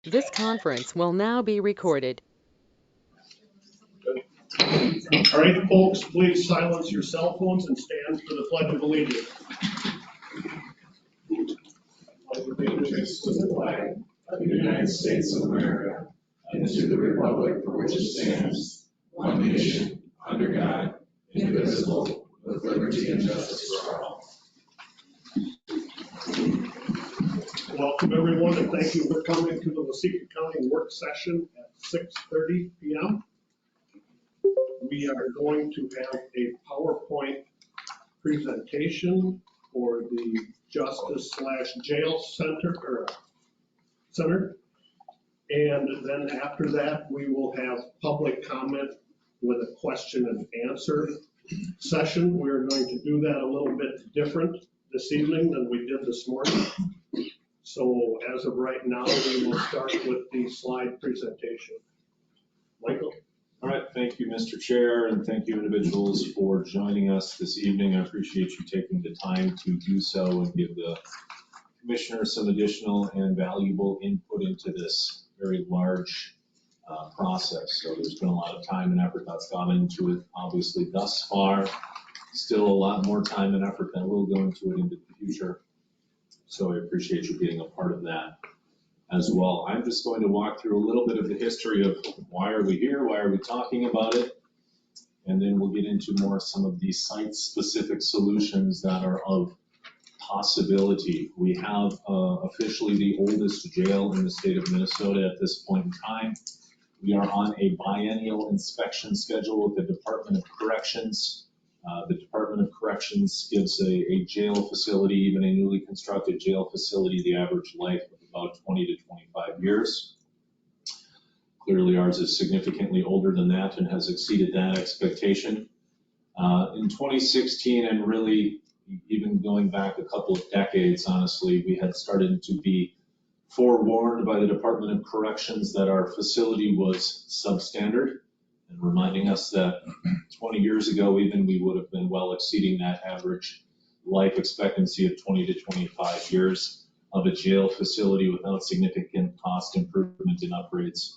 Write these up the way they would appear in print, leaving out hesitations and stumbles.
This conference will now be recorded. All right, folks, please silence your cell phones and stand for the Pledge of Allegiance. Pledge of allegiance to the flag of the United States of America and to the republic for which it stands, one nation, under God, indivisible, with liberty and justice for all. Welcome, everyone, and thank you for coming to the Waseca County work session at 6:30 p.m. We are going to have a PowerPoint presentation for the Justice/Jail Center. And then after that, we will have public comment with a question and answer session. We're going to do that a little bit different this evening than we did this morning. So as of right now, we will start with the slide presentation. Michael? All right, thank you, Mr. Chair, and thank you individuals for joining us this evening. I appreciate you taking the time to do so and give the commissioner some additional and valuable input into this very large process. So there's been a lot of time and effort that's gone into it, obviously, thus far. Still a lot more time and effort that will go into it into the future. So I appreciate you being a part of that as well. I'm just going to walk through a little bit of the history of why are we here, why are we talking about it, and then we'll get into more some of the site-specific solutions that are of possibility. We have officially the oldest jail in the state of Minnesota at this point in time. We are on a biennial inspection schedule with the Department of Corrections. The Department of Corrections gives a jail facility, even a newly constructed jail facility, the average life of about 20 to 25 years. Clearly ours is significantly older than that and has exceeded that expectation. In 2016, and really even going back a couple of decades, honestly, we had started to be forewarned by the Department of Corrections that our facility was substandard, and reminding us that 20 years ago even we would have been well exceeding that average life expectancy of 20 to 25 years of a jail facility without significant cost improvement and upgrades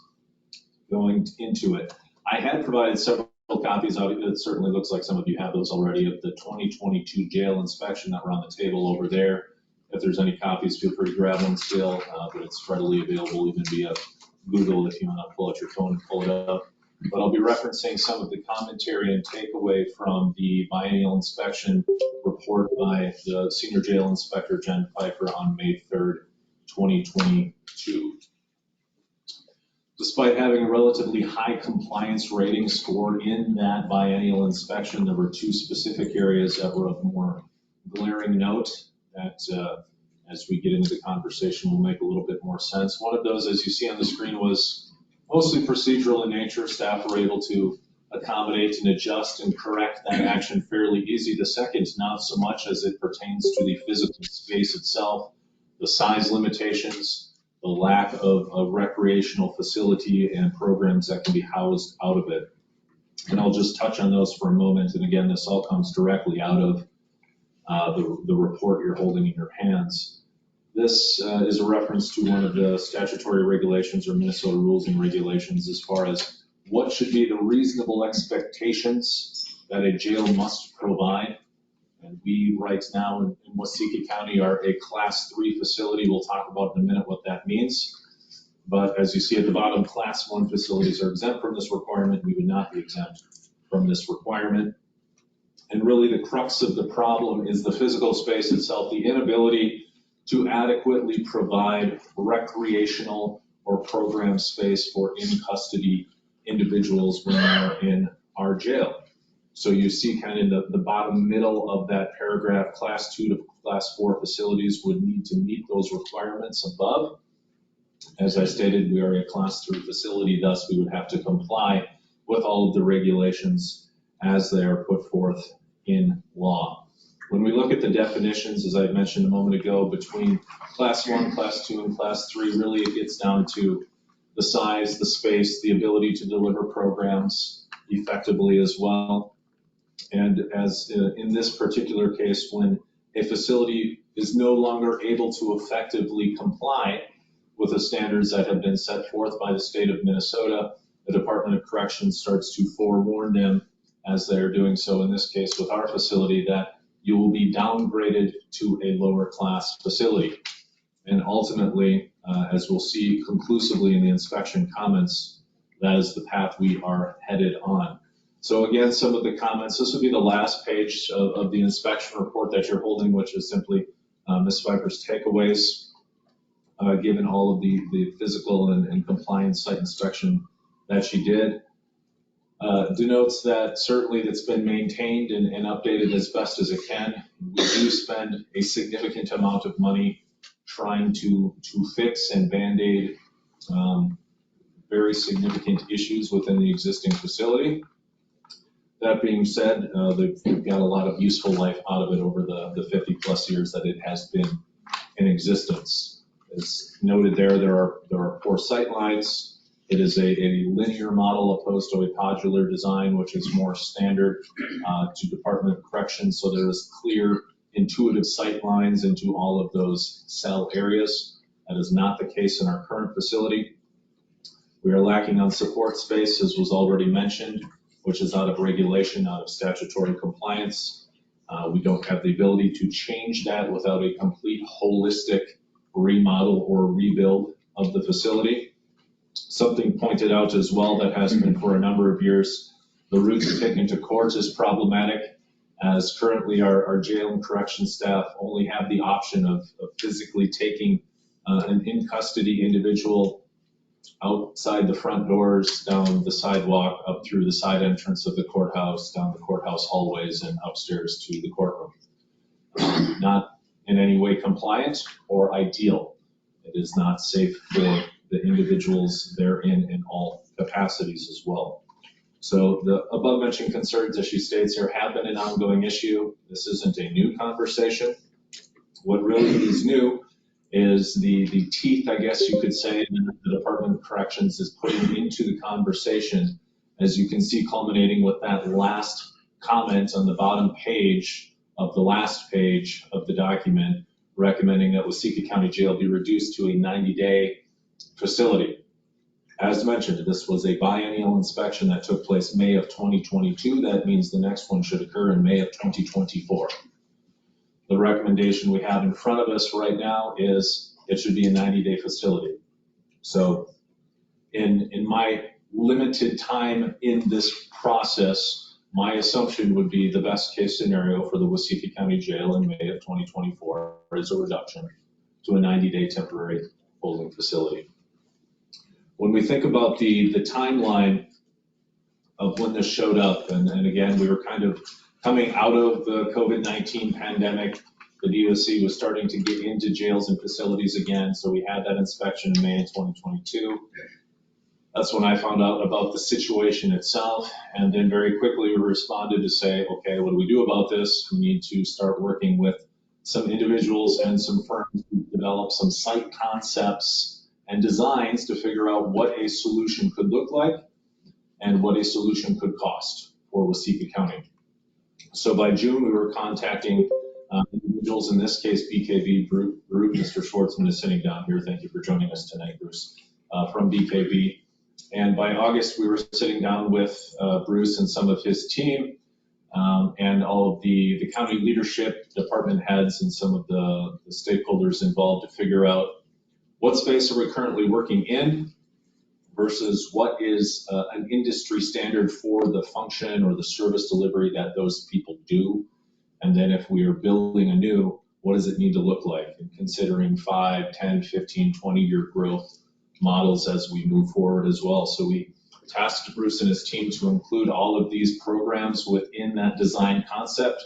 going into it. I had provided several copies of it. It certainly looks like some of you have those already, of the 2022 jail inspection that were on the table over there. If there's any copies, feel free to grab one still, but it's readily available even via Google if you want to pull out your phone and pull it up. But I'll be referencing some of the commentary and takeaway from the biennial inspection report by the Senior Jail Inspector, Jen Pfeiffer, on May 3rd, 2022. Despite having a relatively high compliance rating score in that biennial inspection, there were two specific areas that were of more glaring note that as we get into the conversation will make a little bit more sense. One of those, as you see on the screen, was mostly procedural in nature. Staff were able to accommodate and adjust and correct that action fairly easy. The second, not so much as it pertains to the physical space itself, the size limitations, the lack of a recreational facility and programs that can be housed out of it. And I'll just touch on those for a moment. And again, this all comes directly out of the report you're holding in your hands. This is a reference to one of the statutory regulations or Minnesota rules and regulations as far as what should be the reasonable expectations that a jail must provide. And we right now in Waseca County are a Class 3 facility. We'll talk about in a minute what that means. But as you see at the bottom, Class 1 facilities are exempt from this requirement. We would not be exempt from this requirement. And really the crux of the problem is the physical space itself, the inability to adequately provide recreational or program space for in-custody individuals when they're in our jail. So you see kind of in the bottom middle of that paragraph, Class 2 to Class 4 facilities would need to meet those requirements above. As I stated, we are a Class 3 facility, thus we would have to comply with all of the regulations as they are put forth in law. When we look at the definitions, as I mentioned a moment ago, between Class 1, Class 2, and Class 3, really it gets down to the size, the space, the ability to deliver programs effectively as well. And as in this particular case, when a facility is no longer able to effectively comply with the standards that have been set forth by the state of Minnesota, the Department of Corrections starts to forewarn them as they're doing so in this case with our facility that you will be downgraded to a lower class facility. And ultimately, as we'll see conclusively in the inspection comments, that is the path we are headed on. So again, some of the comments, this will be the last page of the inspection report that you're holding, which is simply Ms. Pfeiffer's takeaways, given all of the physical and compliance site inspection that she did. Denotes that certainly it's been maintained and updated as best as it can. We do spend a significant amount of money trying to fix and Band-Aid very significant issues within the existing facility. That being said, they've got a lot of useful life out of it over the 50 plus years that it has been in existence. As noted there are 4 sight lines. It is a linear model opposed to a modular design, which is more standard to Department of Corrections. So there is clear, intuitive sight lines into all of those cell areas. That is not the case in our current facility. We are lacking on support space, as was already mentioned, which is out of regulation, out of statutory compliance. We don't have the ability to change that without a complete holistic remodel or rebuild of the facility. Something pointed out as well that has been for a number of years, the route to take into court is problematic, as currently our jail and correction staff only have the option of physically taking an in-custody individual outside the front doors, down the sidewalk, up through the side entrance of the courthouse, down the courthouse hallways, and upstairs to the courtroom. Not in any way compliant or ideal. It is not safe for the individuals therein in all capacities as well. So the above mentioned concerns, as she states here, have been an ongoing issue. This isn't a new conversation. What really is new is the teeth, I guess you could say, that the Department of Corrections is putting into the conversation, as you can see culminating with that last comment on the bottom page of the last page of the document, recommending that Waseca County Jail be reduced to a 90-day facility. As mentioned, this was a biennial inspection that took place May of 2022. That means the next one should occur in May of 2024. The recommendation we have in front of us right now is it should be a 90-day facility. So in my limited time in this process, my assumption would be the best case scenario for the Waseca County Jail in May of 2024 is a reduction to a 90-day temporary holding facility. When we think about the timeline of when this showed up, and again, we were kind of coming out of the COVID-19 pandemic, the DOC was starting to get into jails and facilities again. So we had that inspection in May of 2022. That's when I found out about the situation itself. And then very quickly we responded to say, okay, what do we do about this? We need to start working with some individuals and some firms to develop some site concepts and designs to figure out what a solution could look like and what a solution could cost for Waseca County. So by June, we were contacting individuals, in this case, BKV Group. Mr. Schwartzman is sitting down here. Thank you for joining us tonight, Bruce, from BKV. And by August, we were sitting down with Bruce and some of his team and all of the county leadership, department heads, and some of the stakeholders involved to figure out what space are we currently working in versus what is an industry standard for the function or the service delivery that those people do. And then if we are building anew, what does it need to look like? And considering 5, 10, 15, 20-year growth models as we move forward as well. So we tasked Bruce and his team to include all of these programs within that design concept.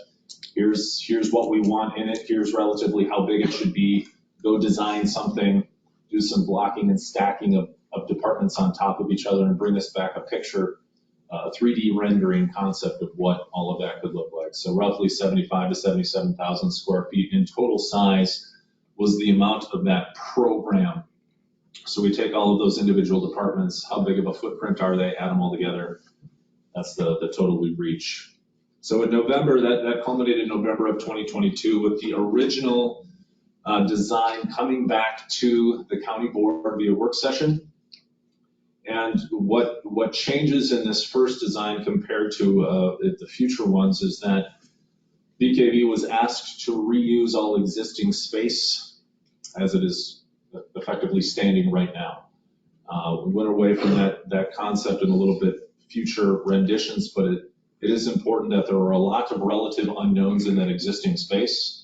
Here's what we want in it. Here's relatively how big it should be. Go design something, do some blocking and stacking of departments on top of each other and bring us back a picture, a 3D rendering concept of what all of that could look like. So roughly 75 to 77,000 square feet in total size was the amount of that program. So we take all of those individual departments, how big of a footprint are they, add them all together. That's the total we reach. So in November, that culminated in November of 2022 with the original design coming back to the county board via work session. And what changes in this first design compared to the future ones is that BKV was asked to reuse all existing space as it is effectively standing right now. We went away from that concept in a little bit future renditions, but it is important that there are a lot of relative unknowns in that existing space.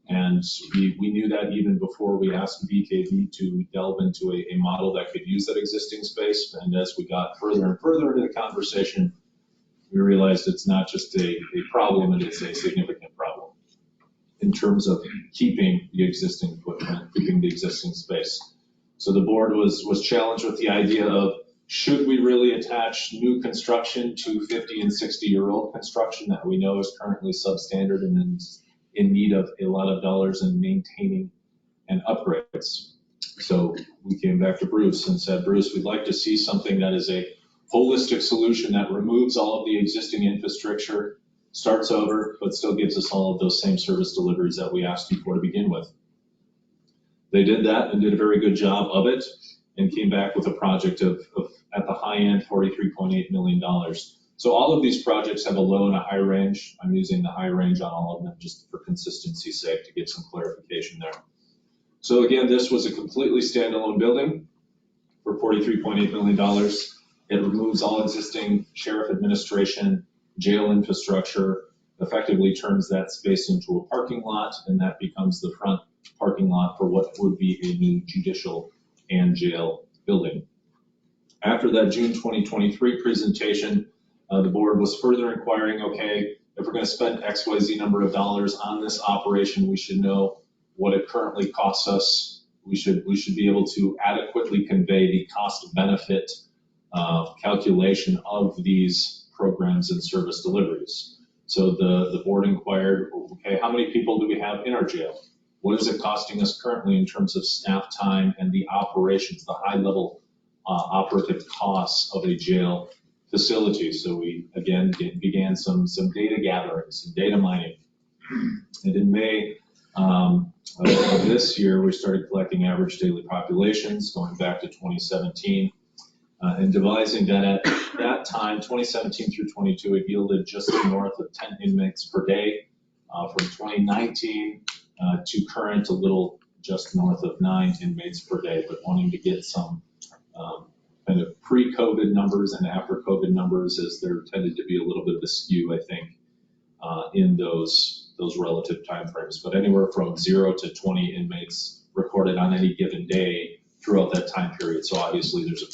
And we knew that even before we asked BKV to delve into a model that could use that existing space. And as we got further and further into the conversation, we realized it's not just a problem, it is a significant problem in terms of keeping the existing footprint, keeping the existing space. So the board was challenged with the idea of, should we really attach new construction to 50 and 60-year-old construction that we know is currently substandard and in need of a lot of dollars in maintaining and upgrades? So we came back to Bruce and said, Bruce, we'd like to see something that is a holistic solution that removes all of the existing infrastructure, starts over, but still gives us all of those same service deliveries that we asked you for to begin with. They did that and did a very good job of it and came back with a project of at the high end, $43.8 million. So all of these projects have a low and a high range. I'm using the high range on all of them just for consistency's sake to get some clarification there. So again, this was a completely standalone building for $43.8 million. It removes all existing sheriff administration, jail infrastructure, effectively turns that space into a parking lot, and that becomes the front parking lot for what would be a new judicial and jail building. After that June 2023 presentation, the board was further inquiring, okay, if we're going to spend XYZ number of dollars on this operation, we should know what it currently costs us. We should be able to adequately convey the cost benefit calculation of these programs and service deliveries. So the board inquired, okay, how many people do we have in our jail? What is it costing us currently in terms of staff time and the operations, the high level operative costs of a jail facility? So we, again, began some data gathering, some data mining. And in May of this year, we started collecting average daily populations going back to 2017 and devising that at that time, 2017 through 22, it yielded just north of 10 inmates per day. From 2019 to current, a little just north of 9 inmates per day, but wanting to get some kind of pre-COVID numbers and after COVID numbers, as there tended to be a little bit of a skew, I think, in those relative timeframes. But anywhere from 0 to 20 inmates recorded on any given day throughout that time period. So obviously there's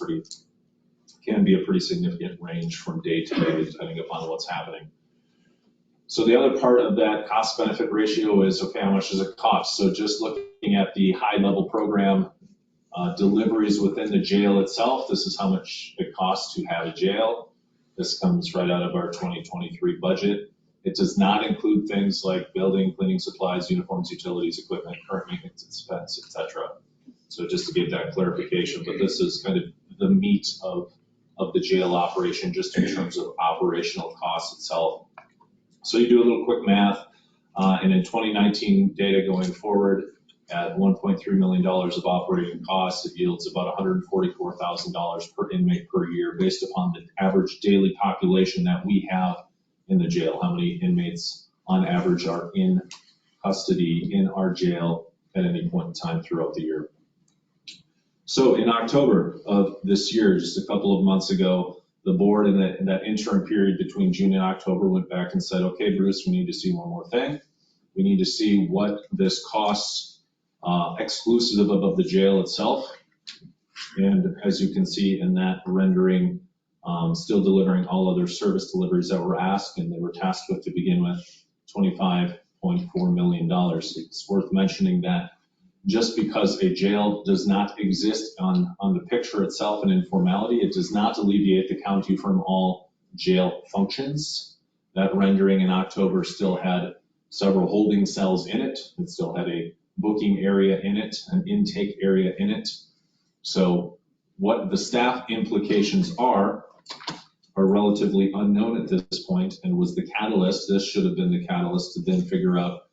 can be a pretty significant range from day to day depending upon what's happening. So the other part of that cost benefit ratio is, okay, how much does it cost? So just looking at the high level program deliveries within the jail itself, this is how much it costs to have a jail. This comes right out of our 2023 budget. It does not include things like building, cleaning supplies, uniforms, utilities, equipment, current maintenance expense, etc. So just to get that clarification, but this is kind of the meat of the jail operation just in terms of operational costs itself. So you do a little quick math, and in 2019 data going forward at $1.3 million of operating costs, it yields about $144,000 per inmate per year based upon the average daily population that we have in the jail, how many inmates on average are in custody in our jail at any point in time throughout the year. So in October of this year, just a couple of months ago, the board in that interim period between June and October went back and said, okay, Bruce, we need to see one more thing. We need to see what this costs exclusive of the jail itself. And as you can see in that rendering, still delivering all other service deliveries that were asked and they were tasked with to begin with, $25.4 million. It's worth mentioning that just because a jail does not exist on the picture itself and in formality, it does not alleviate the county from all jail functions. That rendering in October still had several holding cells in it. It still had a booking area in it, an intake area in it. So what the staff implications are relatively unknown at this point, and was the catalyst. This should have been the catalyst to then figure out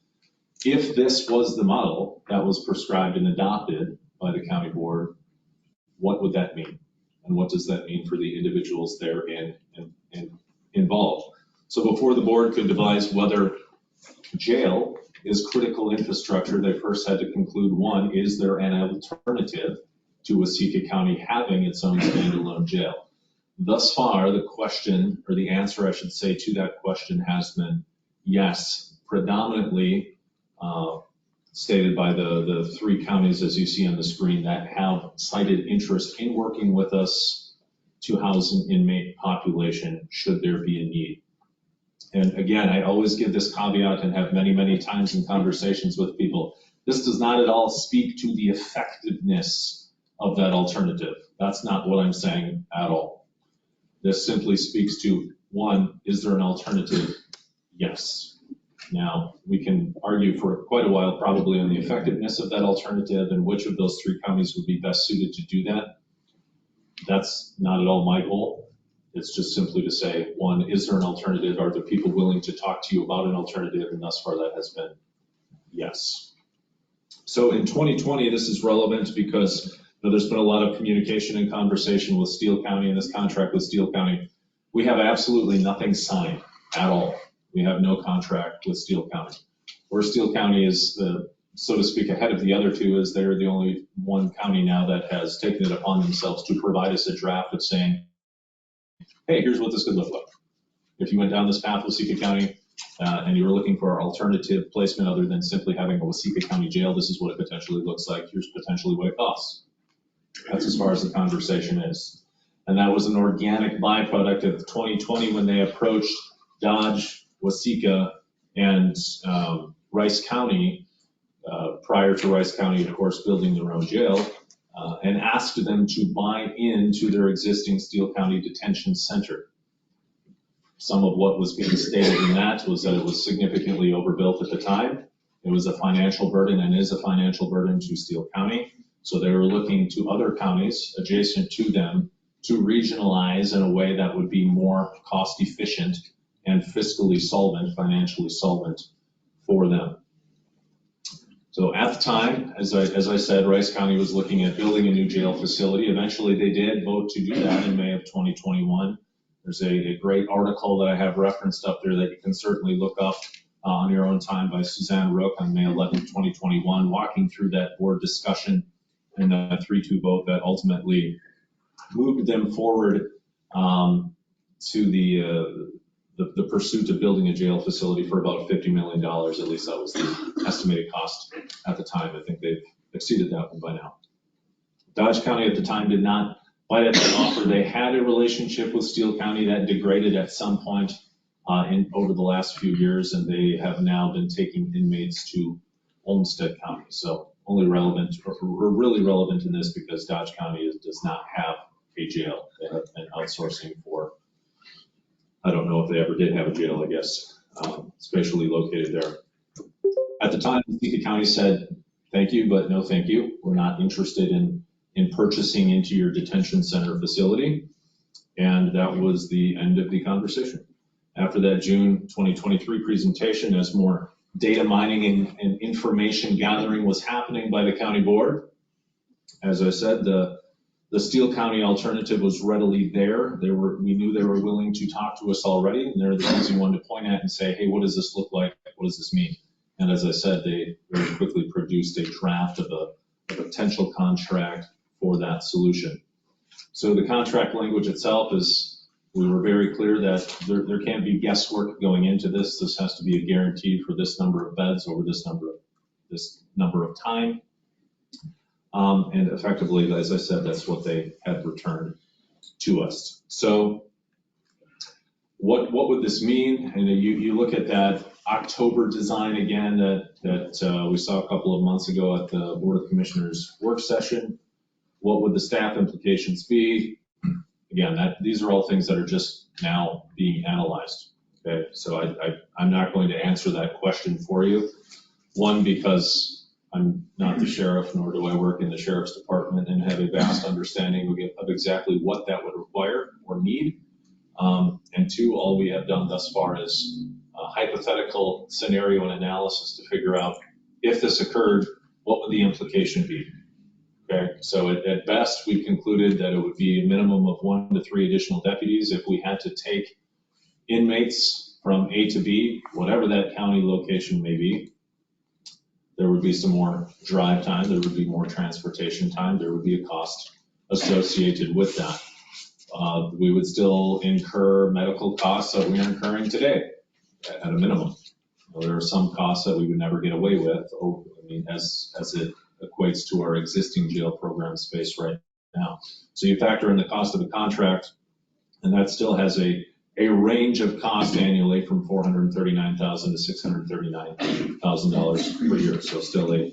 if this was the model that was prescribed and adopted by the county board, what would that mean? And what does that mean for the individuals therein and involved? So before the board could devise whether jail is critical infrastructure, they first had to conclude, one, is there an alternative to Waseca County having its own standalone jail? Thus far, the question, or the answer I should say to that question, has been yes, predominantly stated by the three counties, as you see on the screen, that have cited interest in working with us to house an inmate population should there be a need. And again, I always give this caveat and have many, many times in conversations with people. This does not at all speak to the effectiveness of that alternative. That's not what I'm saying at all. This simply speaks to, one, is there an alternative? Yes. Now, we can argue for quite a while probably on the effectiveness of that alternative and which of those three counties would be best suited to do that. That's not at all my goal. It's just simply to say, one, is there an alternative? Are there people willing to talk to you about an alternative? And thus far that has been yes. So in 2020, this is relevant because there's been a lot of communication and conversation with Steele County and this contract with Steele County. We have absolutely nothing signed at all. We have no contract with Steele County. Where Steele County is, so to speak, ahead of the other two is they're the only one county now that has taken it upon themselves to provide us a draft of saying, hey, here's what this could look like. If you went down this path with Waseca County and you were looking for alternative placement other than simply having a Waseca County jail, this is what it potentially looks like. Here's potentially what it costs. That's as far as the conversation is. And that was an organic byproduct of 2020 when they approached Dodge, Waseca, and Rice County, prior to Rice County, of course, building their own jail, and asked them to buy into their existing Steele County Detention Center. Some of what was being stated in that was that it was significantly overbuilt at the time. It was a financial burden and is a financial burden to Steele County. So they were looking to other counties adjacent to them to regionalize in a way that would be more cost efficient and fiscally solvent, financially solvent for them. So at the time, as I said, Rice County was looking at building a new jail facility. Eventually they did vote to do that in May of 2021. There's a great article that I have referenced up there that you can certainly look up on your own time by Suzanne Rook on May 11, 2021, walking through that board discussion and the 3-2 vote that ultimately moved them forward to the pursuit of building a jail facility for about $50 million. At least that was the estimated cost at the time. I think they've exceeded that one by now. Dodge County at the time did not bite at that offer. They had a relationship with Steele County that degraded at some point over the last few years, and they have now been taking inmates to Olmsted County. So only relevant, or really relevant in this because Dodge County does not have a jail. They have been outsourcing for, I don't know if they ever did have a jail, I guess, spatially located there. At the time, Waseca County said, thank you, but no thank you. We're not interested in purchasing into your detention center facility. And that was the end of the conversation. After that June 2023 presentation, as more data mining and information gathering was happening by the county board, as I said, the Steele County alternative was readily there. We knew they were willing to talk to us already, and they're the easy one to point at and say, hey, what does this look like? What does this mean? And as I said, they very quickly produced a draft of a potential contract for that solution. So the contract language itself is, we were very clear that there can't be guesswork going into this. This has to be a guarantee for this number of beds over this number of time. And effectively, as I said, that's what they had returned to us. So what would this mean? And you look at that October design again that we saw a couple of months ago at the Board of Commissioners work session. What would the staff implications be? Again, these are all things that are just now being analyzed. Okay, so I'm not going to answer that question for you. One, because I'm not the sheriff, nor do I work in the sheriff's department and have a vast understanding of exactly what that would require or need. And two, all we have done thus far is a hypothetical scenario and analysis to figure out if this occurred, what would the implication be? Okay, so at best, we concluded that it would be a minimum of 1 to 3 additional deputies. If we had to take inmates from A to B, whatever that county location may be, there would be some more drive time, there would be more transportation time, there would be a cost associated with that. We would still incur medical costs that we are incurring today at a minimum. There are some costs that we would never get away with, as it equates to our existing jail program space right now. So you factor in the cost of the contract, and that still has a range of cost annually from $439,000 to $639,000 per year. So still a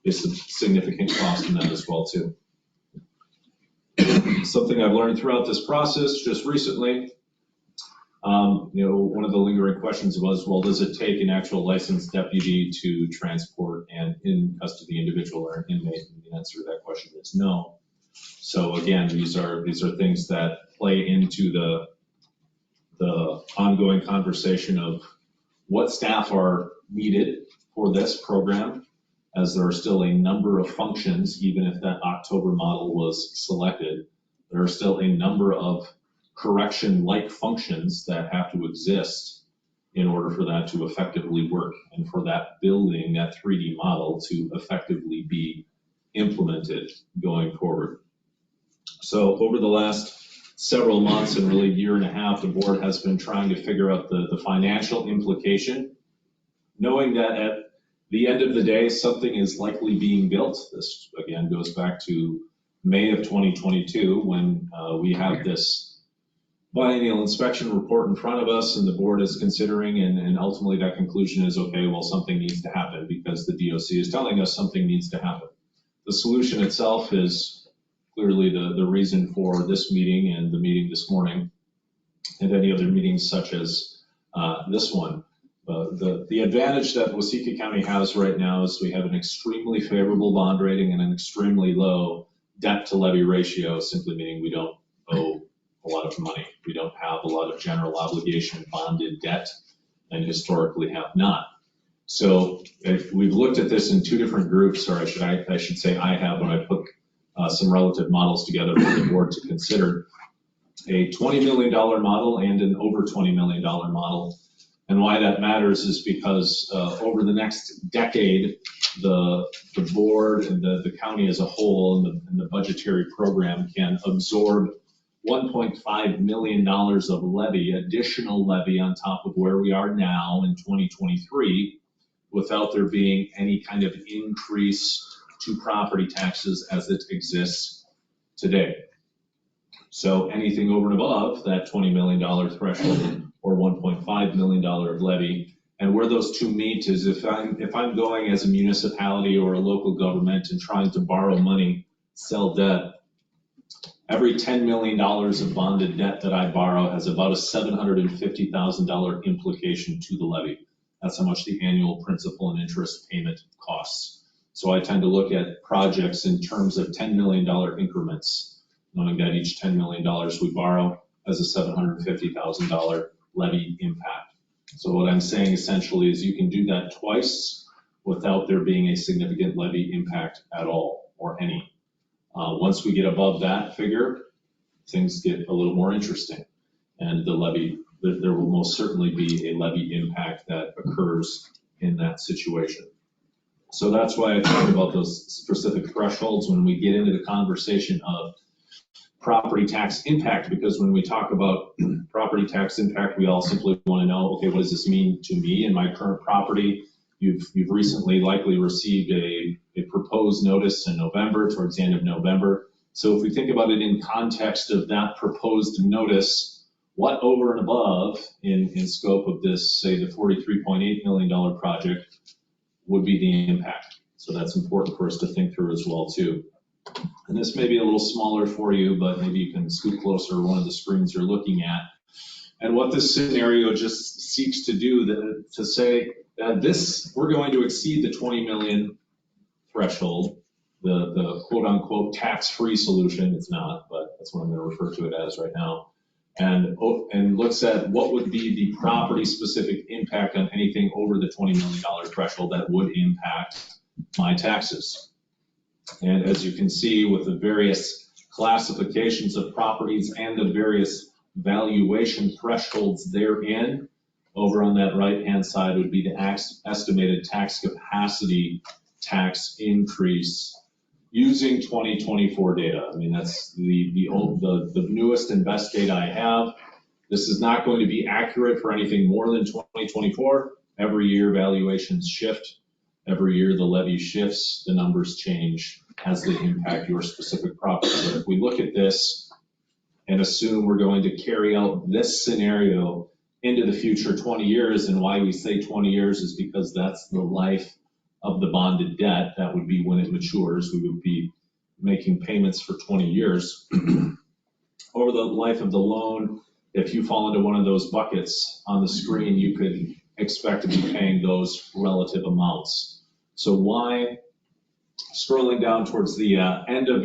significant cost in that as well too. Something I've learned throughout this process just recently, one of the lingering questions was, well, does it take an actual licensed deputy to transport an in custody individual or an inmate? And the answer to that question is no. So again, these are things that play into the ongoing conversation of what staff are needed for this program, as there are still a number of functions, even if that October model was selected, there are still a number of correction-like functions that have to exist in order for that to effectively work and for that building, that 3D model, to effectively be implemented going forward. So over the last several months and really year and a half, the board has been trying to figure out the financial implication, knowing that at the end of the day, something is likely being built. This again goes back to May of 2022 when we have this biennial inspection report in front of us and the board is considering, and ultimately that conclusion is, okay, well, something needs to happen because the DOC is telling us something needs to happen. The solution itself is clearly the reason for this meeting and the meeting this morning and any other meetings such as this one. The advantage that Waseca County has right now is we have an extremely favorable bond rating and an extremely low debt to levy ratio, simply meaning we don't owe a lot of money. We don't have a lot of general obligation bonded debt and historically have not. So if we've looked at this in 2 different groups, or I should say I have, when I put some relative models together for the board to consider, a $20 million model and an over $20 million model. And why that matters is because over the next decade, the board and the county as a whole and the budgetary program can absorb $1.5 million of levy, additional levy on top of where we are now in 2023, without there being any kind of increase to property taxes as it exists today. So anything over and above that $20 million threshold or $1.5 million of levy, and where those two meet is if I'm going as a municipality or a local government and trying to borrow money, sell debt, every $10 million of bonded debt that I borrow has about a $750,000 implication to the levy. That's how much the annual principal and interest payment costs. So I tend to look at projects in terms of $10 million increments, knowing that each $10 million we borrow has a $750,000 levy impact. So what I'm saying essentially is you can do that twice without there being a significant levy impact at all, or any. Once we get above that figure, things get a little more interesting. And the levy, there will most certainly be a levy impact that occurs in that situation. So that's why I talk about those specific thresholds when we get into the conversation of property tax impact, because when we talk about property tax impact, we all simply want to know, okay, what does this mean to me and my current property? You've recently likely received a proposed notice in November, towards the end of November. So if we think about it in context of that proposed notice, what over and above in scope of this, say the $43.8 million project, would be the impact? So that's important for us to think through as well too. And this may be a little smaller for you, but maybe you can scoot closer to one of the screens you're looking at. And what this scenario just seeks to do, to say that we're going to exceed the 20 million threshold, the quote unquote tax-free solution. It's not, but that's what I'm going to refer to it as right now. and looks at what would be the property-specific impact on anything over the $20 million threshold that would impact my taxes. And as you can see, with the various classifications of properties and the various valuation thresholds therein, over on that right-hand side would be the estimated tax capacity tax increase using 2024 data. I mean, that's the newest and best data I have. This is not going to be accurate for anything more than 2024. Every year valuations shift. Every year the levy shifts, the numbers change as they impact your specific property. But if we look at this and assume we're going to carry out this scenario into the future 20 years, and why we say 20 years is because that's the life of the bonded debt. That would be when it matures. We would be making payments for 20 years. Over the life of the loan, if you fall into one of those buckets on the screen, you could expect to be paying those relative amounts. So why, scrolling down towards the end of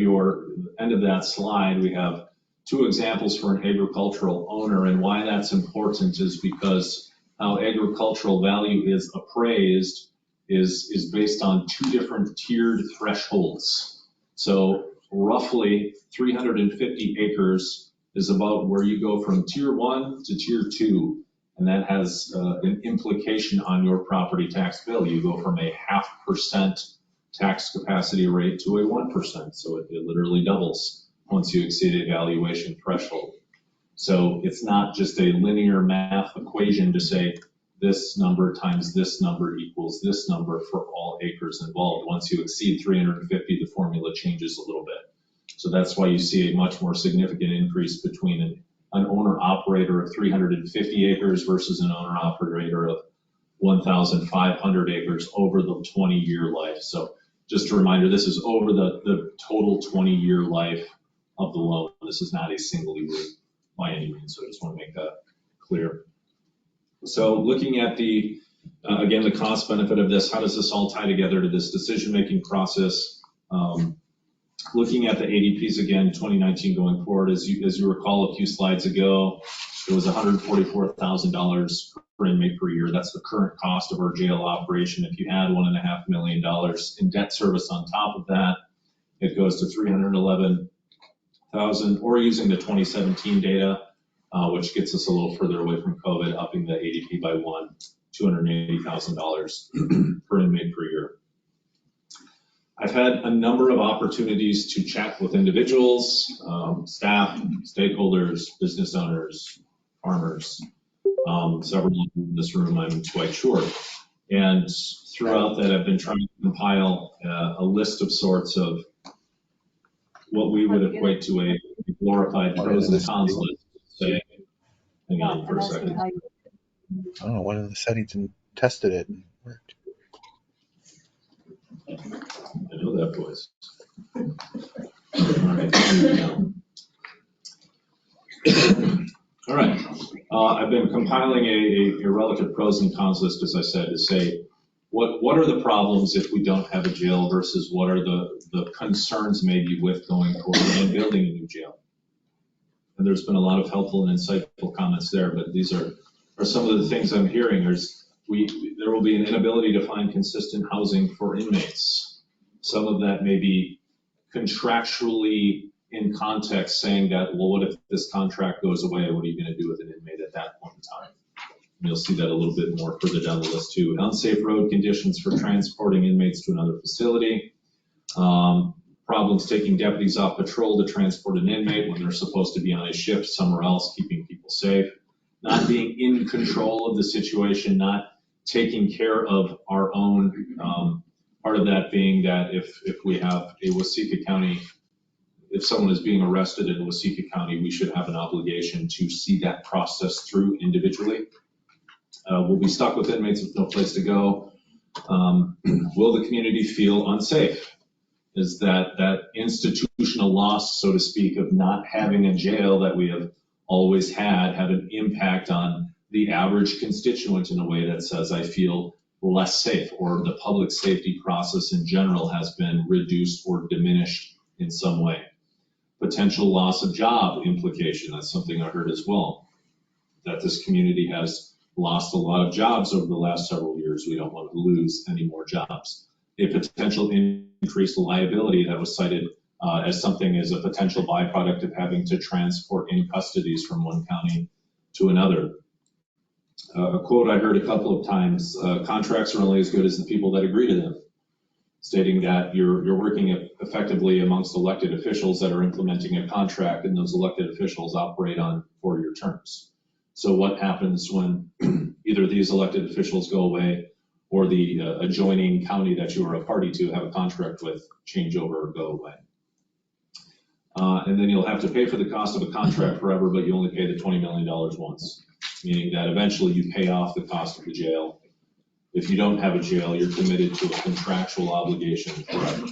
that slide, we have two examples for an agricultural owner, and why that's important is because how agricultural value is appraised is based on two different tiered thresholds. So roughly 350 acres is about where you go from tier 1 to tier 2, and that has an implication on your property tax bill. You go from a 0.5% tax capacity rate to a 1%, so it literally doubles once you exceed a valuation threshold. So it's not just a linear math equation to say this number times this number equals this number for all acres involved. Once you exceed 350, the formula changes a little bit. So that's why you see a much more significant increase between an owner-operator of 350 acres versus an owner-operator of 1,500 acres over the 20-year life. So just a reminder, this is over the total 20-year life of the loan. This is not a single year by any means, so I just want to make that clear. So looking at the, again, the cost benefit of this, how does this all tie together to this decision-making process? Looking at the ADPs again, 2019 going forward, as you recall a few slides ago, it was $144,000 per inmate per year. That's the current cost of our jail operation. If you add $1.5 million in debt service on top of that, it goes to $311,000, or using the 2017 data, which gets us a little further away from COVID, upping the ADP by $280,000 per inmate per year. I've had a number of opportunities to chat with individuals, staff, stakeholders, business owners, farmers, several in this room, I'm quite sure. And throughout that, I've been trying to compile a list of sorts of what we would equate to a glorified pros and cons list. Say, hang on for a second. I don't know, one of the settings and tested it and worked. I know that voice. All right. I've been compiling a relative pros and cons list, as I said, to say what are the problems if we don't have a jail versus what are the concerns maybe with going forward and building a new jail. And there's been a lot of helpful and insightful comments there, but these are some of the things I'm hearing. There will be an inability to find consistent housing for inmates. Some of that may be contractually in context saying that, well, what if this contract goes away? What are you going to do with an inmate at that point in time? And you'll see that a little bit more further down the list too. Unsafe road conditions for transporting inmates to another facility. Problems taking deputies off patrol to transport an inmate when they're supposed to be on a shift somewhere else, keeping people safe. Not being in control of the situation, not taking care of our own. Part of that being that if we have a Waseca County, if someone is being arrested in Waseca County, we should have an obligation to see that process through individually. We'll be stuck with inmates with no place to go. Will the community feel unsafe? Is that institutional loss, so to speak, of not having a jail that we have always had have an impact on the average constituent in a way that says, I feel less safe, or the public safety process in general has been reduced or diminished in some way. potential loss of job implication. That's something I heard as well, that this community has lost a lot of jobs over the last several years. We don't want to lose any more jobs. A potential increased liability that was cited as something as a potential byproduct of having to transport in custodies from one county to another. A quote I heard a couple of times, contracts are only as good as the people that agree to them, stating that you're working effectively amongst elected officials that are implementing a contract, and those elected officials operate on 4-year terms. So what happens when either these elected officials go away or the adjoining county that you are a party to have a contract with change over or go away? And then you'll have to pay for the cost of a contract forever, but you only pay the $20 million once, meaning that eventually you pay off the cost of the jail. If you don't have a jail, you're committed to a contractual obligation forever.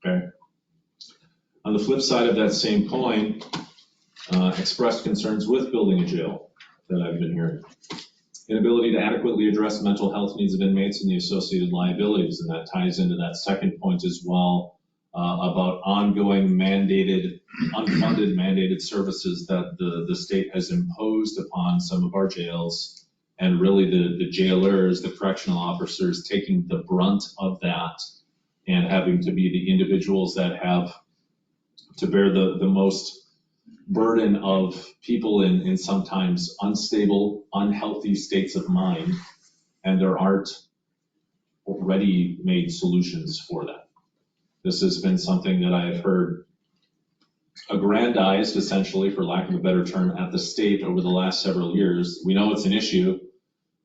Okay. On the flip side of that same coin, expressed concerns with building a jail that I've been hearing. Inability to adequately address mental health needs of inmates and the associated liabilities, and that ties into that second point as well, about ongoing unfunded mandated services that the state has imposed upon some of our jails, and really the jailers, the correctional officers, taking the brunt of that and having to be the individuals that have to bear the most burden of people in sometimes unstable, unhealthy states of mind, and there aren't ready-made solutions for that. This has been something that I have heard aggrandized, essentially, for lack of a better term, at the state over the last several years. We know it's an issue,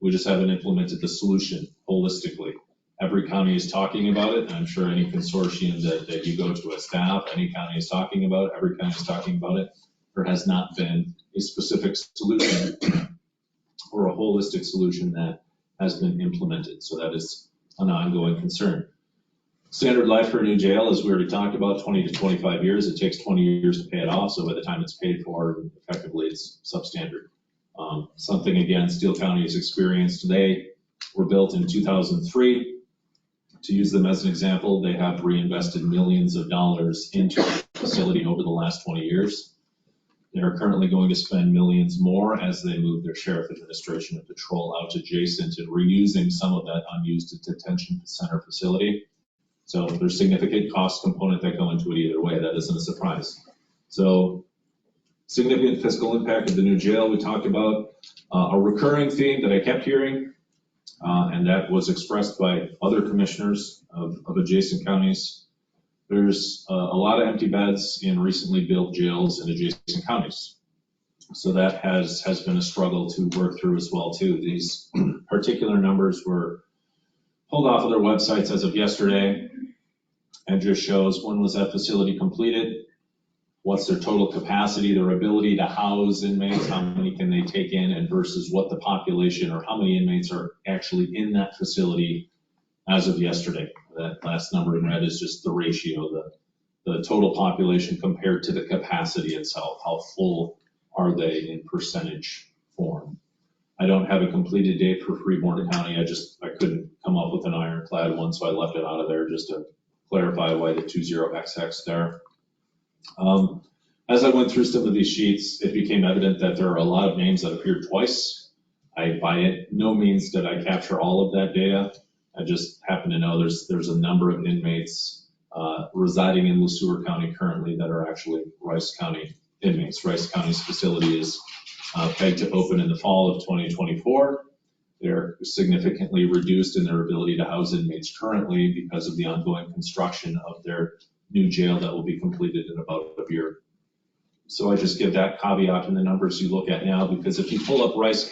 we just haven't implemented the solution holistically. Every county is talking about it, and I'm sure any consortium that you go to as staff, any county is talking about it, every county is talking about it. There has not been a specific solution or a holistic solution that has been implemented. So that is an ongoing concern. Standard life for a new jail, as we already talked about, 20 to 25 years. It takes 20 years to pay it off. So by the time it's paid for, effectively it's substandard. Something, again, Steele County has experienced today. Were built in 2003. To use them as an example, they have reinvested millions of dollars into the facility over the last 20 years. They are currently going to spend millions more as they move their sheriff administration and patrol out adjacent and reusing some of that unused detention center facility. So there's significant cost component that go into it either way. That isn't a surprise. So significant fiscal impact of the new jail we talked about. A recurring theme that I kept hearing, and that was expressed by other commissioners of adjacent counties. There's a lot of empty beds in recently built jails in adjacent counties. So that has been a struggle to work through as well too. These particular numbers were pulled off of their websites as of yesterday and just shows when was that facility completed, what's their total capacity, their ability to house inmates, how many can they take in, and versus what the population or how many inmates are actually in that facility as of yesterday. That last number in red is just the ratio, the total population compared to the capacity itself. How full are they in percentage form? I don't have a completed date for Freeborn County. I couldn't come up with an ironclad one, so I left it out of there just to clarify why the 20XX there. As I went through some of these sheets, it became evident that there are a lot of names that appeared twice. By no means did I capture all of that data. I just happen to know there's a number of inmates residing in Le Sueur County currently that are actually Rice County inmates. Rice County's facility is pegged to open in the fall of 2024. They're significantly reduced in their ability to house inmates currently because of the ongoing construction of their new jail that will be completed in about a year. So I just give that caveat in the numbers you look at now, because if you pull up if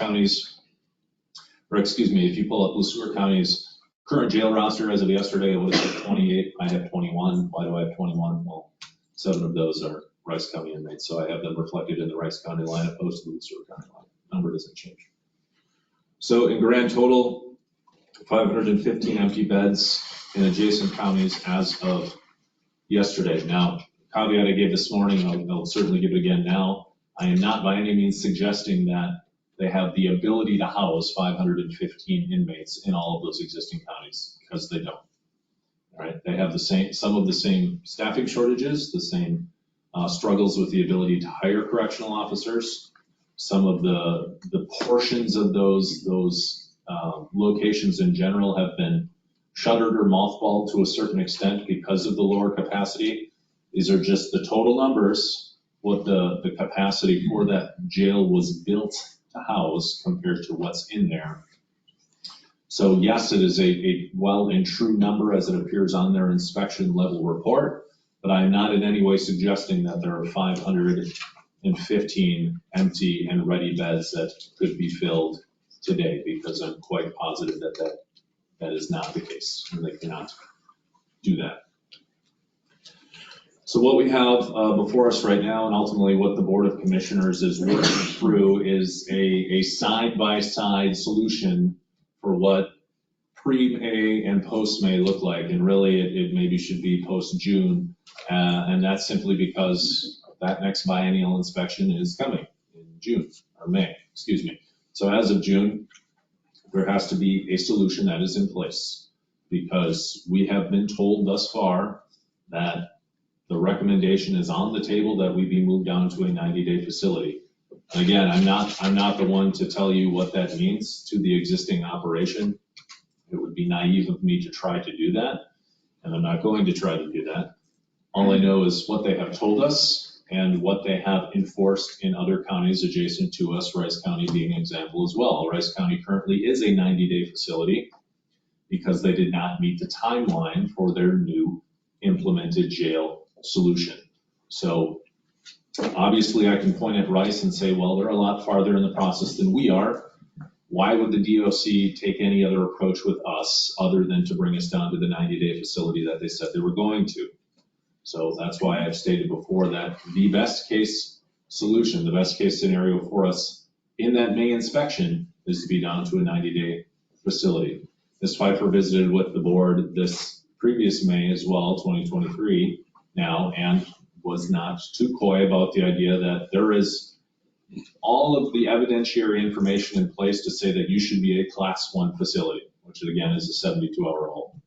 you pull up Le Sueur County's current jail roster as of yesterday, it was at 28. I have 21. Why do I have 21? Well, 7 of those are Rice County inmates, so I have them reflected in the Rice County line opposed to the Le Sueur County line. Number doesn't change. So in grand total, 515 empty beds in adjacent counties as of yesterday. Now, caveat I gave this morning, I'll certainly give it again now. I am not by any means suggesting that they have the ability to house 515 inmates in all of those existing counties, because they don't. All right, they have some of the same staffing shortages, the same struggles with the ability to hire correctional officers. Some of the portions of those locations in general have been shuttered or mothballed to a certain extent because of the lower capacity. These are just the total numbers, what the capacity for that jail was built to house compared to what's in there. So yes, it is a well and true number as it appears on their inspection level report, but I'm not in any way suggesting that there are 515 empty and ready beds that could be filled today, because I'm quite positive that is not the case, and they cannot do that. So what we have before us right now, and ultimately what the Board of Commissioners is working through, is a side-by-side solution for what pre-May and post-May look like, and really it maybe should be post-June, and that's simply because that next biennial inspection is coming in June, or May, excuse me. So as of June, there has to be a solution that is in place, because we have been told thus far that the recommendation is on the table that we be moved down to a 90-day facility. And again, I'm not the one to tell you what that means to the existing operation. It would be naive of me to try to do that, and I'm not going to try to do that. All I know is what they have told us and what they have enforced in other counties adjacent to us, Rice County being an example as well. Rice County currently is a 90-day facility because they did not meet the timeline for their new implemented jail solution. So obviously I can point at Rice and say, well, they're a lot farther in the process than we are. Why would the DOC take any other approach with us other than to bring us down to the 90-day facility that they said they were going to? So that's why I've stated before that the best case solution, the best case scenario for us in that May inspection is to be down to a 90-day facility. Ms. Pfeiffer visited with the board this previous May as well, 2023 now, and was not too coy about the idea that there is all of the evidentiary information in place to say that you should be a Class 1 facility, which again is a 72-hour hold.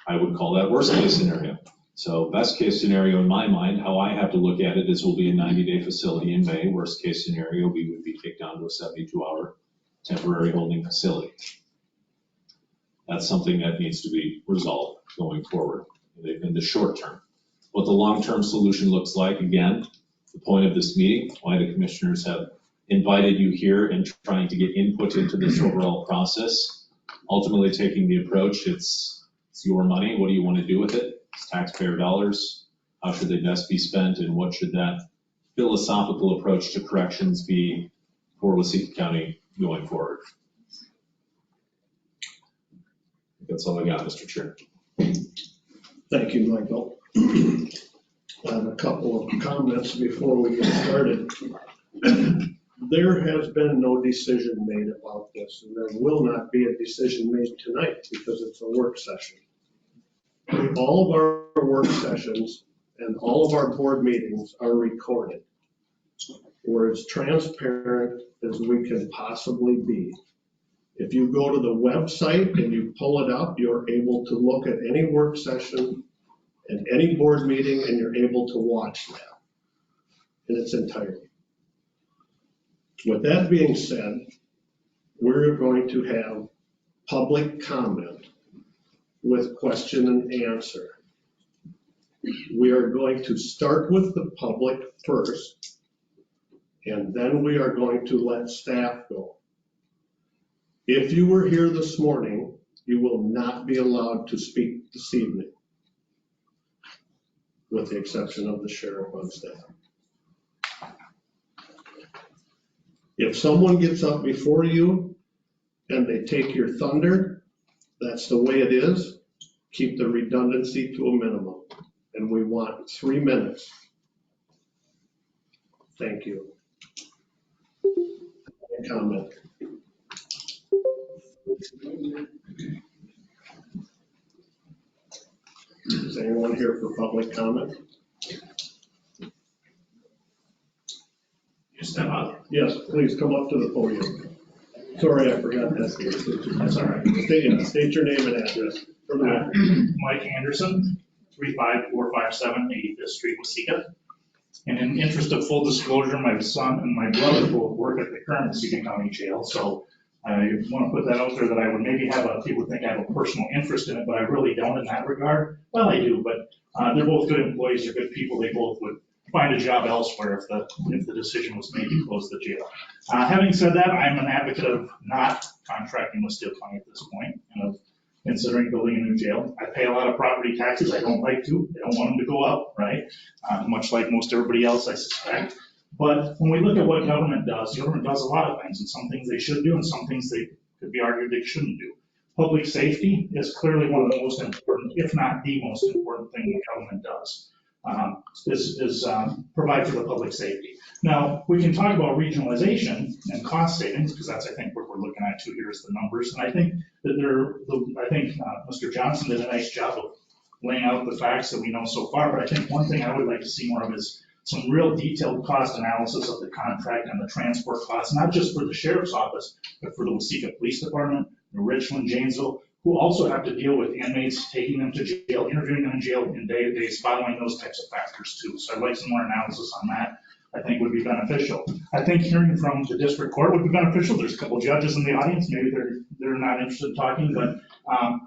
I would call that worst case scenario. So best case scenario in my mind, how I have to look at it is we'll be a 90-day facility in May. Worst case scenario, we would be kicked down to a 72-hour temporary holding facility. That's something that needs to be resolved going forward in the short term. What the long-term solution looks like, again, the point of this meeting, why the commissioners have invited you here and trying to get input into this overall process, ultimately taking the approach, it's your money, what do you want to do with it? It's taxpayer dollars, how should they best be spent, and what should that philosophical approach to corrections be for Waseca County going forward? That's all I got, Mr. Chair. Thank you, Michael. I have a couple of comments before we get started. There has been no decision made about this, and there will not be a decision made tonight because it's a work session. All of our work sessions and all of our board meetings are recorded. We're as transparent as we can possibly be. If you go to the website and you pull it up, you're able to look at any work session and any board meeting, and you're able to watch that in its entirety. With that being said, we're going to have public comment with question and answer. We are going to start with the public first, and then we are going to let staff go. If you were here this morning, you will not be allowed to speak this evening, with the exception of the sheriff on staff. If someone gets up before you and they take your thunder, that's the way it is. Keep the redundancy to a minimum. And we want 3 minutes. Thank you. Comment. Is anyone here for public comment? You step up. Yes, please come up to the podium. Sorry, I forgot that. That's all right. State your name and address for the record. Mike Anderson, 35457 85th Street, Waseca. And in the interest of full disclosure, my son and my brother both work at the current Waseca County Jail, so I want to put that out there that I would maybe have people think I have a personal interest in it, but I really don't in that regard. Well, I do, but they're both good employees, they're good people, they both would find a job elsewhere if the decision was made to close the jail. Having said that, I'm an advocate of not contracting with Steele County at this point, and of considering building a new jail. I pay a lot of property taxes, I don't like to, I don't want them to go up, right? Much like most everybody else, I suspect. But when we look at what government does a lot of things, and some things they should do, and some things they could be argued they shouldn't do. Public safety is clearly one of the most important, if not the most important thing the government does, provide for the public safety. Now, we can talk about regionalization and cost savings, because that's, I think, what we're looking at too here is the numbers. And I think that Mr. Johnson did a nice job of laying out the facts that we know so far, but I think one thing I would like to see more of is some real detailed cost analysis of the contract and the transport costs, not just for the sheriff's office, but for the Waseca Police Department, the Richland, Janesville, who also have to deal with inmates, taking them to jail, interviewing them in jail in days, following those types of factors too. So I'd like some more analysis on that. I think would be beneficial. I think hearing from the district court would be beneficial. There's a couple judges in the audience, maybe they're not interested in talking, but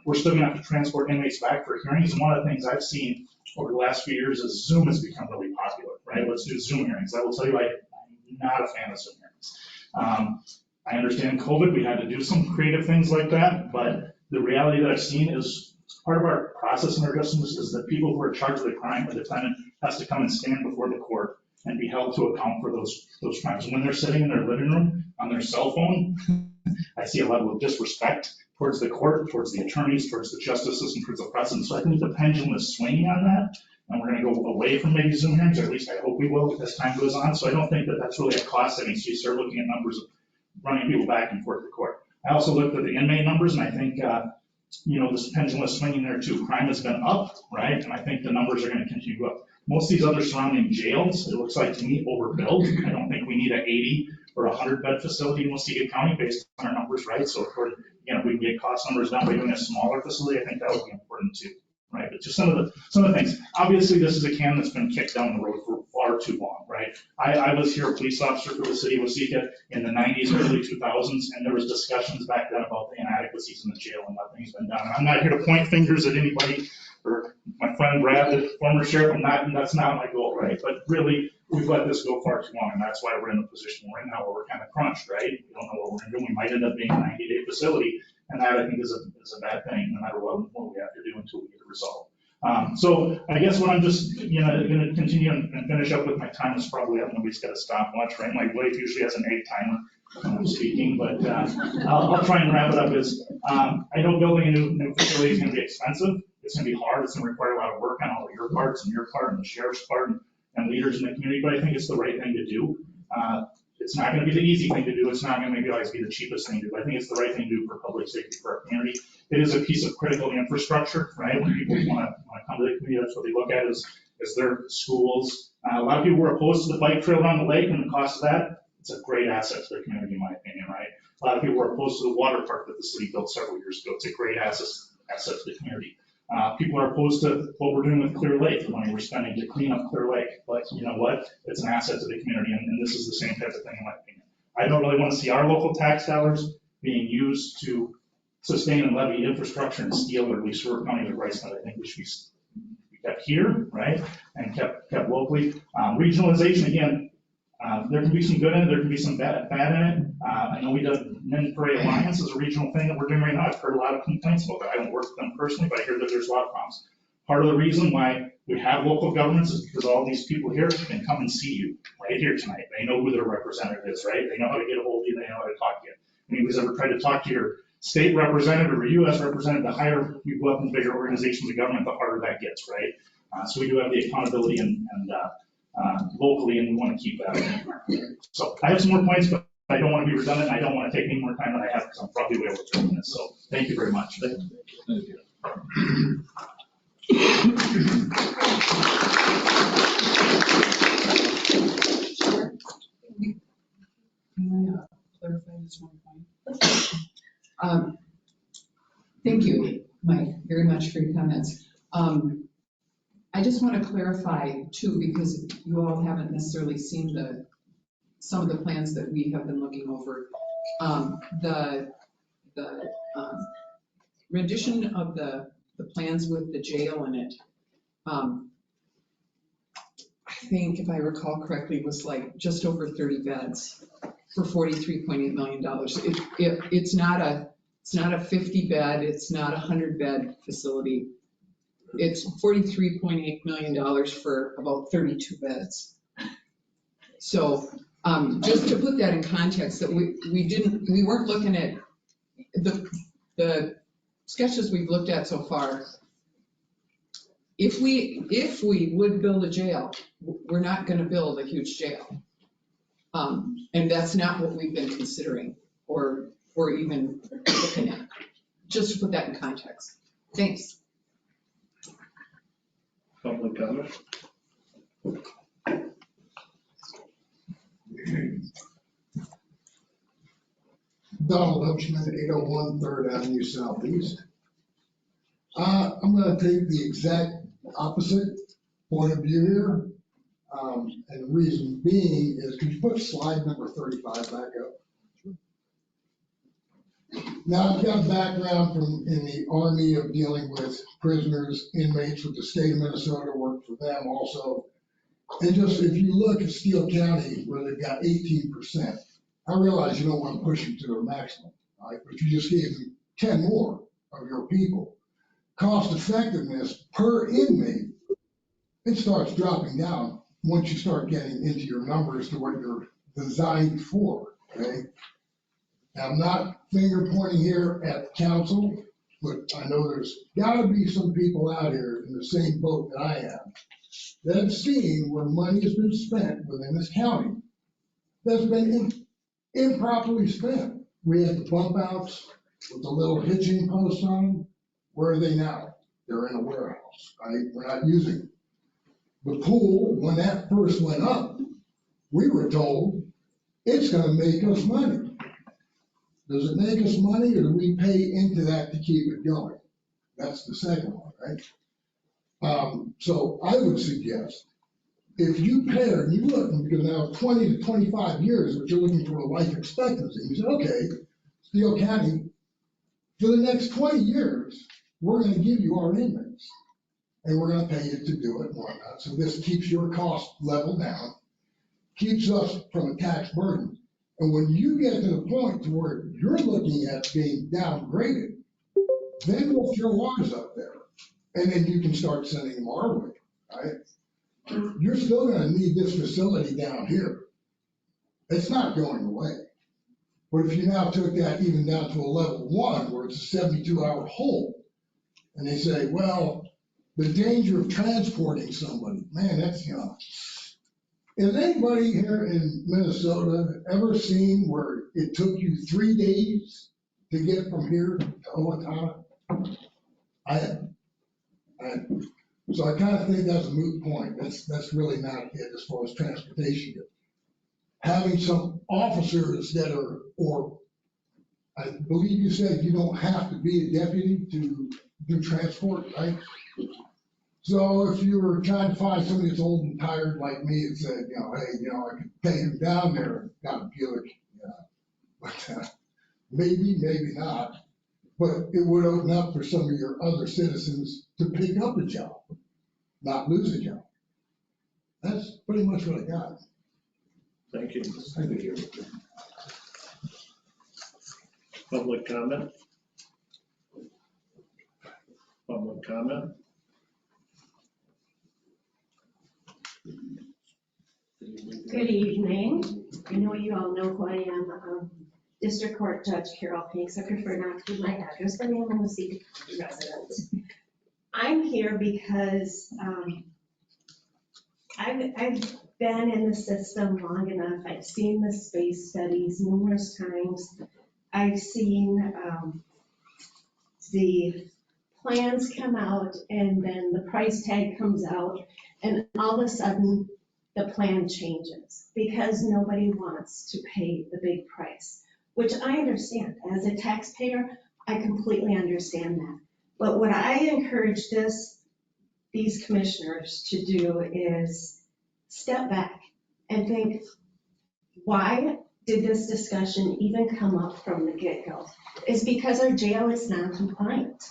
we're still gonna have to transport inmates back for hearings. And one of the things I've seen over the last few years is Zoom has become really popular, right? Let's do Zoom hearings. I will tell you, I'm not a fan of Zoom hearings. I understand COVID, we had to do some creative things like that, but the reality that I've seen is part of our process in our justice is that people who are charged with a crime, the defendant has to come and stand before the court and be held to account for those crimes. And when they're sitting in their living room on their cell phone, I see a level of disrespect towards the court, towards the attorneys, towards the justice system, towards the precedent. So I think the pendulum is swinging on that, and we're gonna go away from maybe Zoom hearings, or at least I hope we will as time goes on. So I don't think that that's really a cost saving. So you start looking at numbers of running people back and forth to court. I also looked at the inmate numbers, and I think, this pendulum is swinging there too. Crime has been up, right? And I think the numbers are gonna continue up. Most of these other surrounding jails, it looks like to me, overbuilt. I don't think we need an 80 or 100 bed facility in Waseca County based on our numbers, right? So if we can get cost numbers down by doing a smaller facility, I think that would be important too, right? But just some of the things. Obviously, this is a can that's been kicked down the road for far too long, right? I was here a police officer for the city of Waseca in the 90s, early 2000s, and there was discussions back then about the inadequacies in the jail, and nothing's been done. And I'm not here to point fingers at anybody or my friend Brad, the former sheriff. That's not my goal, right? But really, we've let this go far too long, and that's why we're in the position we're in now, where we're kind of crunched, right? We don't know what we're gonna do. We might end up being a 90-day facility, and that I think is a bad thing, no matter what we have to do until we get a result. So I guess what I'm just gonna continue and finish up with my time is probably up. Nobody's got a stopwatch, right? My wife usually has an egg timer when I'm speaking, but I'll try and wrap it up. I know building a new facility is gonna be expensive. It's gonna be hard. It's gonna require a lot of work on all of your parts and your part and the sheriff's part and leaders in the community, but I think it's the right thing to do. It's not gonna be the easy thing to do. It's not gonna maybe always be the cheapest thing to do. I think it's the right thing to do for public safety for our community. It is a piece of critical infrastructure, right? When people wanna come to the community, that's what they look at is their schools. A lot of people were opposed to the bike trail around the lake and the cost of that. It's a great asset to the community, in my opinion, right? A lot of people were opposed to the water park that the city built several years ago. It's a great asset to the community. People are opposed to what we're doing with Clear Lake, the money we're spending to clean up Clear Lake. But you know what? It's an asset to the community, and this is the same type of thing, in my opinion. I don't really want to see our local tax dollars being used to sustain and levy infrastructure in Steele or at least Seward County or Bryson. I think we should be kept here, right, and kept locally. Regionalization, again, there can be some good in it, there can be some bad in it. I know we did Men Prairie Alliance as a regional thing that we're doing right now. I've heard a lot of complaints about that. I don't work with them personally, but I hear that there's a lot of problems. Part of the reason why we have local governments is because all these people here can come and see you right here tonight. They know who their representative is, right? They know how to get a hold of you, they know how to talk to you. Anybody's ever tried to talk to your state representative or US representative, the higher you go up in bigger organizations of government, the harder that gets, right? So we do have the accountability and locally, and we want to keep that. So I have some more points, but I don't want to be redundant. I don't want to take any more time than I have because I'm probably way over 2 minutes. So thank you very much. Thank you. Can I clarify just one point? Thank you, Mike, very much for your comments. I just want to clarify too, because you all haven't necessarily seen some of the plans that we have been looking over. The rendition of the plans with the jail in it, I think if I recall correctly, was like just over 30 beds for $43.8 million. It's not a 50 bed, it's not a 100 bed facility. It's $43.8 million for about 32 beds. So just to put that in context, that we weren't looking at the sketches we've looked at so far. If we would build a jail, we're not going to build a huge jail. And that's not what we've been considering or even looking at. Just to put that in context. Thanks. Public comment? Donald Hutchman, 801 3rd Avenue Southeast. I'm going to take the exact opposite point of view here. And the reason being is, could you put slide number 35 back up? Now, I've got a background in the Army of dealing with prisoners, inmates with the state of Minnesota, worked for them also. And just, if you look at Steele County, where they've got 18%, I realize you don't want to push them to their maximum, right? But you just gave them 10 more of your people. Cost effectiveness per inmate, it starts dropping down once you start getting into your numbers to what you're designed for, okay? Now, I'm not finger pointing here at council, but I know there's gotta be some people out here in the same boat that I am that have seen where money has been spent within this county that's been improperly spent. We had the bump outs with the little hitching posts on them. Where are they now? They're in a warehouse, right? We're not using them. The pool, when that first went up, we were told it's gonna make us money. Does it make us money, or do we pay into that to keep it going? That's the second one, right? So I would suggest, if you pair and you look, because now 20 to 25 years, but you're looking for a life expectancy, you say, okay, Steele County, for the next 20 years, we're gonna give you our inmates, and we're gonna pay you to do it and whatnot. So this keeps your cost level down, keeps us from a tax burden. And when you get to the point to where you're looking at being downgraded, then we'll throw ours up there. And then you can start sending them our way, right? You're still gonna need this facility down here. It's not going away. But if you now took that even down to a level 1, where it's a 72-hour hold, and they say, well, the danger of transporting somebody, man, that's, you know. Has anybody here in Minnesota ever seen where it took you 3 days to get from here to Owatonna? I haven't. So I kind of think that's a moot point. That's really not it as far as transportation goes. Having some officers that are, or I believe you said you don't have to be a deputy to do transport, right? So if you were trying to find somebody that's old and tired like me and said, you know, hey, you know, I could pay him down there and got a Buick, you know, but maybe not. But it would open up for some of your other citizens to pick up a job, not lose a job. That's pretty much what I got. Thank you. Public comment? Public comment? Good evening. I know you all know who I am. District Court Judge Carol Pinks. I prefer not to give my address, but I am a Muskegon County resident. I'm here because I've been in the system long enough. I've seen the space studies numerous times. I've seen the plans come out, and then the price tag comes out, and all of a sudden the plan changes because nobody wants to pay the big price, which I understand. As a taxpayer, I completely understand that. But would I encourage this these commissioners to do is step back and think, why did this discussion even come up from the get-go? It's because our jail is non-compliant.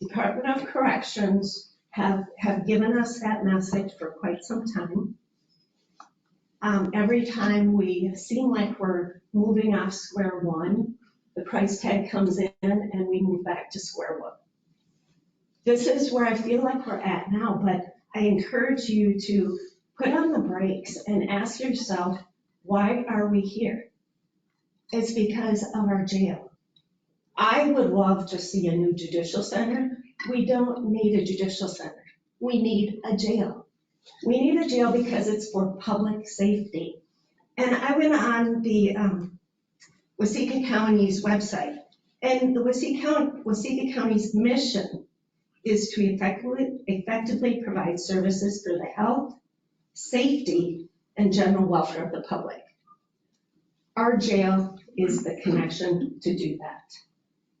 Department of Corrections have given us that message for quite some time. Every time we seem like we're moving off square one, the price tag comes in and we move back to square one. This is where I feel like we're at now, but I encourage you to put on the brakes and ask yourself, why are we here? It's because of our jail. I would love to see a new judicial center. We don't need a judicial center. We need a jail. We need a jail because it's for public safety. And I went on the Waseca County's website, and the Waseca County's mission is to effectively provide services for the health, safety, and general welfare of the public. Our jail is the connection to do that.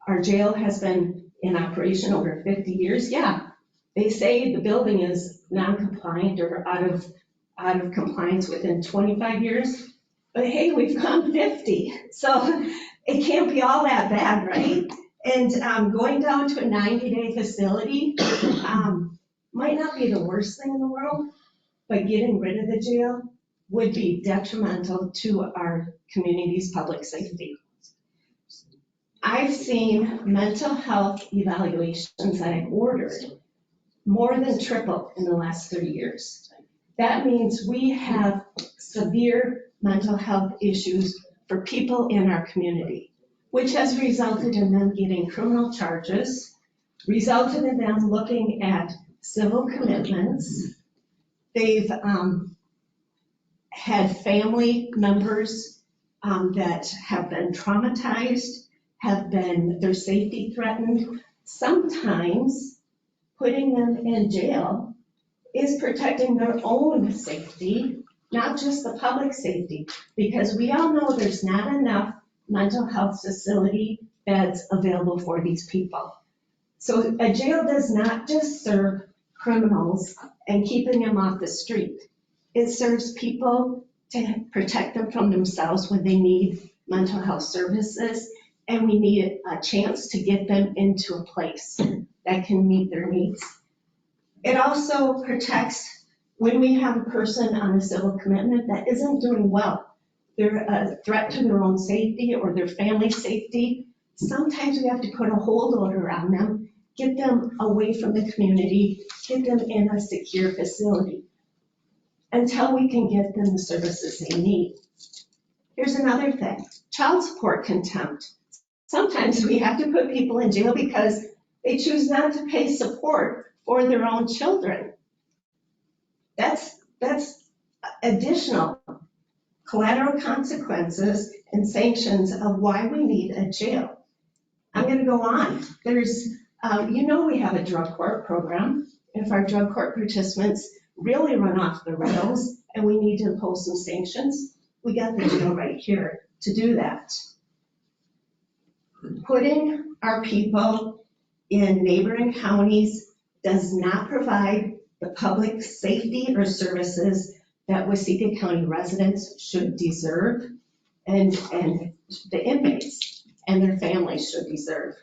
Our jail has been in operation over 50 years. Yeah, they say the building is non-compliant or out of compliance within 25 years, but hey, we've come 50, so it can't be all that bad, right? And going down to a 90-day facility might not be the worst thing in the world, but getting rid of the jail would be detrimental to our community's public safety. I've seen mental health evaluations that I've ordered more than triple in the last 3 years. That means we have severe mental health issues for people in our community, which has resulted in them getting criminal charges, resulted in them looking at civil commitments. They've had family members that have been traumatized, have been their safety threatened. Sometimes putting them in jail is protecting their own safety, not just the public safety, because we all know there's not enough mental health facility beds available for these people. So a jail does not just serve criminals and keeping them off the street. It serves people to protect them from themselves when they need mental health services, and we need a chance to get them into a place that can meet their needs. It also protects when we have a person on a civil commitment that isn't doing well. They're a threat to their own safety or their family's safety. Sometimes we have to put a hold order on them, get them away from the community, get them in a secure facility until we can get them the services they need. Here's another thing, child support contempt. Sometimes we have to put people in jail because they choose not to pay support for their own children. That's additional collateral consequences and sanctions of why we need a jail. I'm going to go on. There's, we have a drug court program. If our drug court participants really run off the rails and we need to impose some sanctions, we got the jail right here to do that. Putting our people in neighboring counties does not provide the public safety or services that Waseca County residents should deserve and the inmates and their families should deserve.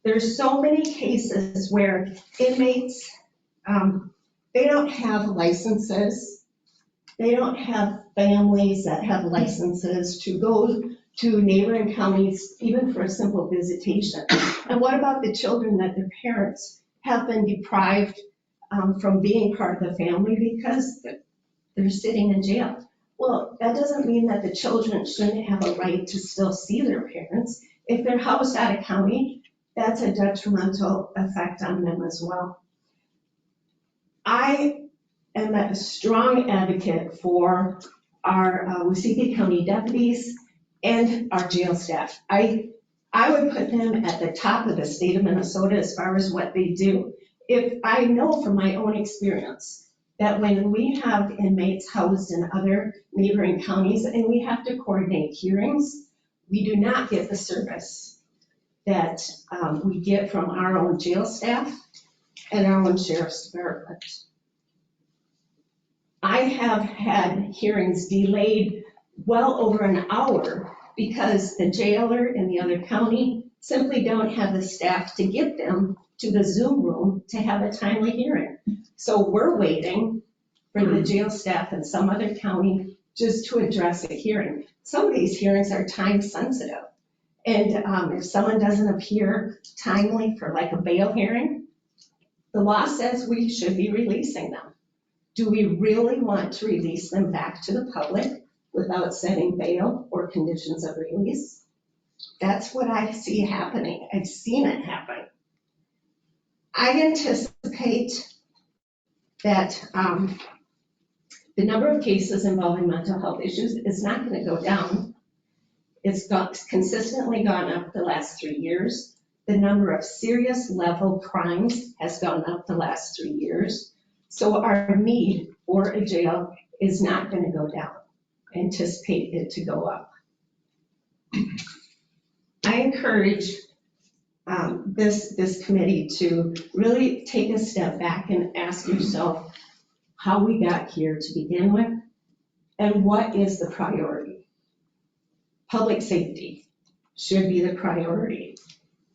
There's so many cases where inmates, they don't have licenses. They don't have families that have licenses to go to neighboring counties, even for a simple visitation. And what about the children that their parents have been deprived from being part of the family because they're sitting in jail? Well, that doesn't mean that the children shouldn't have a right to still see their parents. If they're housed out of county, that's a detrimental effect on them as well. I am a strong advocate for our Waseca County deputies and our jail staff. I would put them at the top of the state of Minnesota as far as what they do. If I know from my own experience that when we have inmates housed in other neighboring counties and we have to coordinate hearings, we do not get the service that we get from our own jail staff and our own sheriff's department. I have had hearings delayed well over an hour because the jailer in the other county simply don't have the staff to get them to the Zoom room to have a timely hearing. So we're waiting for the jail staff in some other county just to address a hearing. Some of these hearings are time sensitive. And if someone doesn't appear timely for like a bail hearing, the law says we should be releasing them. Do we really want to release them back to the public without setting bail or conditions of release? That's what I see happening. I've seen it happen. I anticipate that the number of cases involving mental health issues is not going to go down. It's consistently gone up the last 3 years. The number of serious level crimes has gone up the last 3 years. So our need for a jail is not going to go down. I anticipate it to go up. I encourage this committee to really take a step back and ask yourself how we got here to begin with, and what is the priority? Public safety should be the priority.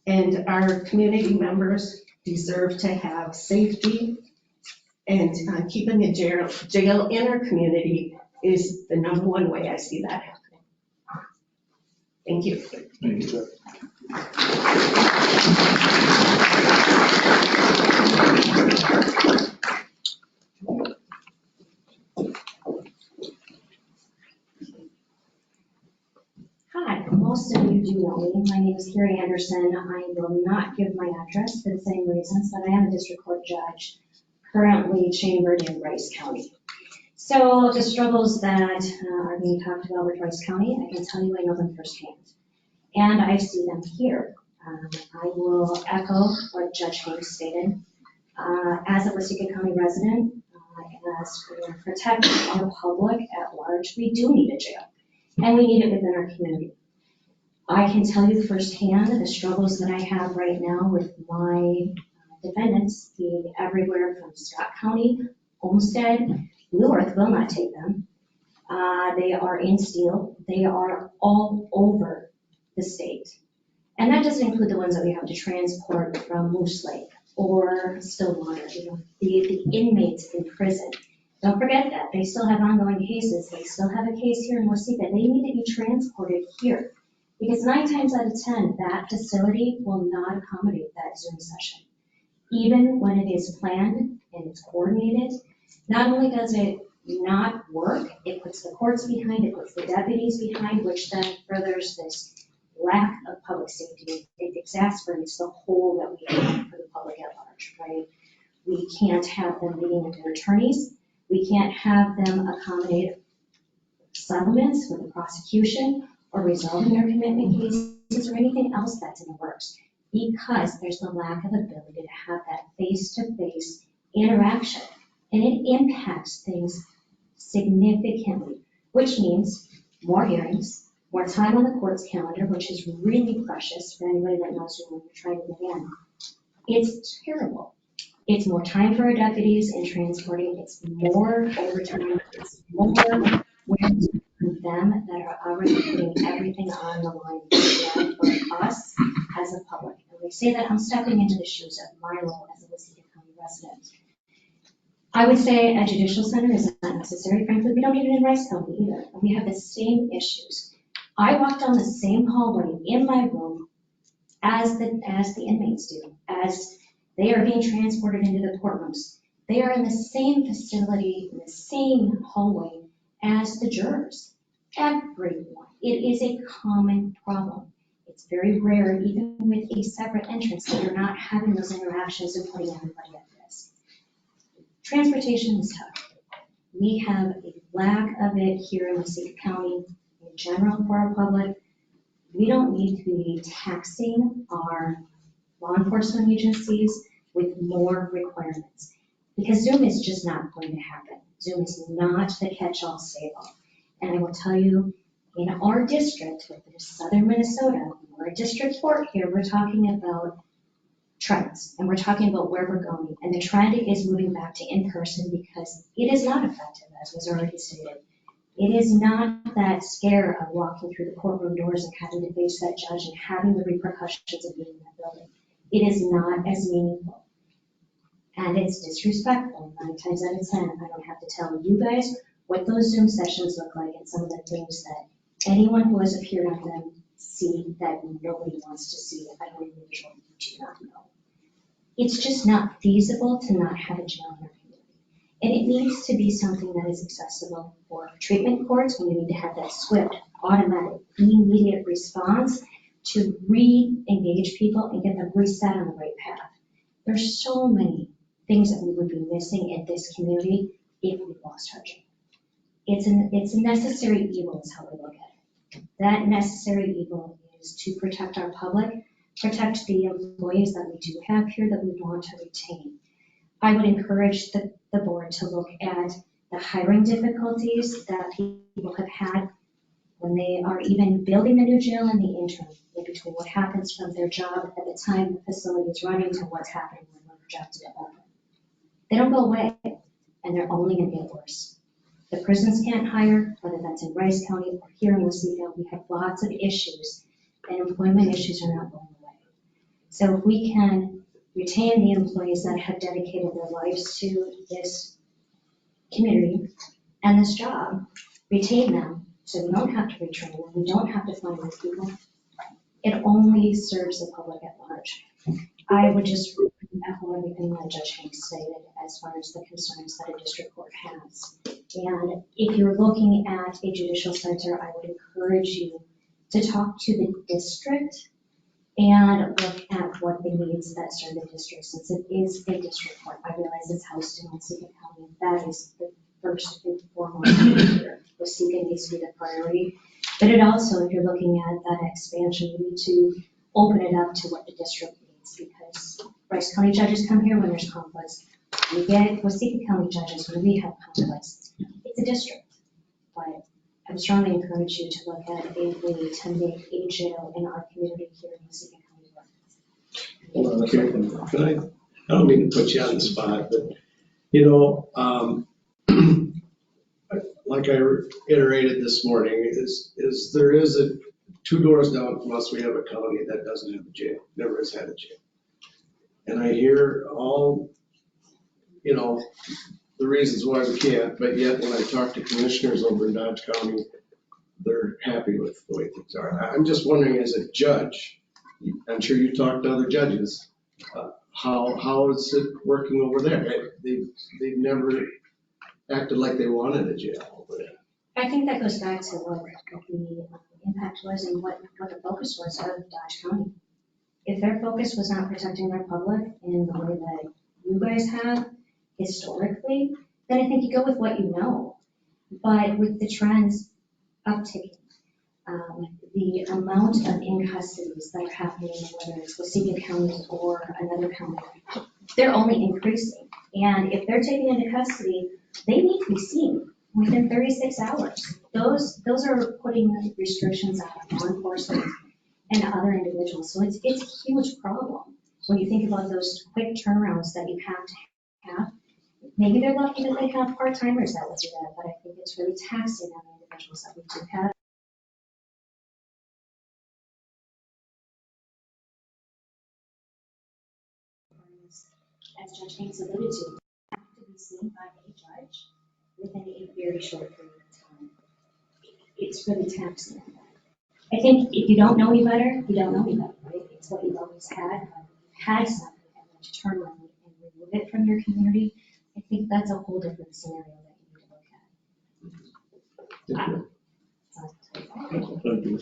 And our community members deserve to have safety, and keeping the jail in our community is the #1 way I see that happening. Thank you. Thank you, Jeff. Hi, most of you do know me. My name is Carrie Anderson. I will not give my address for the same reasons, but I am a district court judge, currently chambered in Rice County. So the struggles that are being talked about with Rice County, I can tell you I know them firsthand. And I see them here. I will echo what Judge Haynes stated. As a Waseca County resident, as we protect our public at large, we do need a jail. And we need it within our community. I can tell you firsthand the struggles that I have right now with my defendants being everywhere from Scott County, Olmsted, Blue Earth will not take them. They are in Steele. They are all over the state. And that doesn't include the ones that we have to transport from Moose Lake or Stillwater, the inmates in prison. Don't forget that. They still have ongoing cases. They still have a case here in Waseca. They need to be transported here. Because 9 times out of 10, that facility will not accommodate that Zoom session. Even when it is planned and it's coordinated, not only does it not work, it puts the courts behind, it puts the deputies behind, which then furthers this lack of public safety. It exacerbates the hole that we have for the public at large, right? We can't have them meeting with their attorneys. We can't have them accommodate settlements with the prosecution or resolving their commitment cases or anything else that's in the works, because there's the lack of ability to have that face-to-face interaction. And it impacts things significantly, which means more hearings, more time on the court's calendar, which is really precious for anybody that knows when you're trying to get in. It's terrible. It's more time for our deputies in transporting. It's more overtime. It's more wind for them that are already putting everything on the line for us as a public. And we say that I'm stepping into the shoes of my role as a Waseca County resident. I would say a judicial center is not necessary. Frankly, we don't need it in Rice County either. And we have the same issues. I walk down the same hallway in my room as the inmates do, as they are being transported into the courtrooms. They are in the same facility, in the same hallway as the jurors. Everyone. It is a common problem. It's very rare, even with a separate entrance, that you're not having those interactions and putting everybody at risk. Transportation is tough. We have a lack of it here in Waseca County in general for our public. We don't need to be taxing our law enforcement agencies with more requirements, because Zoom is just not going to happen. Zoom is not the catch-all save-all. And I will tell you, in our district, with southern Minnesota, we're a district court here, we're talking about trends, and we're talking about where we're going, and the trend is moving back to in-person because it is not effective, as was already stated. It is not that scare of walking through the courtroom doors and having to face that judge and having the repercussions of being in that building. It is not as meaningful. And it's disrespectful. 9 times out of 10, I don't have to tell you guys what those Zoom sessions look like and some of the things that anyone who has appeared on them see that nobody wants to see. I don't even do not know. It's just not feasible to not have a jail in our community. And it needs to be something that is accessible for treatment courts when you need to have that swift, automatic, immediate response to re-engage people and get them reset on the right path. There's so many things that we would be missing in this community if we lost our jail. It's a necessary evil is how we look at it. That necessary evil is to protect our public, protect the employees that we do have here that we want to retain. I would encourage the board to look at the hiring difficulties that people have had when they are even building the new jail in the interim, in between what happens from their job at the time the facility is running to what's happening when we're projected to open. They don't go away, and they're only going to get worse. The prisons can't hire, whether that's in Rice County or here in Waseca. We have lots of issues, and employment issues are not going away. So if we can retain the employees that have dedicated their lives to this community and this job, retain them so we don't have to retrain them, we don't have to find these people, it only serves the public at large. I would just echo everything that Judge Hanks stated as far as the concerns that a district court has. And if you're looking at a judicial center, I would encourage you to talk to the district and look at what the needs that serve the district, since it is a district court. I realize it's housed in Waseca County. That is the first and foremost here. Waseca needs to be the priority. But it also, if you're looking at that expansion, you need to open it up to what the district needs, because Rice County judges come here when there's conflicts. We get Waseca County judges when we have conflicts. It's a district, but I would strongly encourage you to look at a way to make a jail in our community here in Waseca County work. Hold on a second. Can I don't mean to put you on the spot, but, you know, like I iterated this morning, is there is 2 doors down from us, we have a county that doesn't have a jail, never has had a jail. And I hear all, you know, the reasons why we can't, but yet when I talk to commissioners over in Dodge County, they're happy with the way things are. I'm just wondering, as a judge, I'm sure you talked to other judges, how is it working over there? They've never acted like they wanted a jail over there. I think that goes back to what the impact was and what the focus was of Dodge County. If their focus was not protecting their public in the way that you guys have historically, then I think you go with what you know. But with the trends uptaking, the amount of in-custodies that are happening, whether it's Waseca County or another county, they're only increasing. And if they're taken into custody, they need to be seen within 36 hours. Those are putting restrictions on law enforcement and other individuals. So it's a huge problem when you think about those quick turnarounds that you have to have. Maybe they're lucky that they have part-timers that would do that, but I think it's really taxing on the individuals that we do have. As Judge Hanks alluded to, have to be seen by a judge within a very short period of time. It's really taxing. I think if you don't know any better, you don't know any better, right? It's what you've always had. You've had something and then to turn around and remove it from your community. I think that's a whole different scenario that you need to look at. Thank you.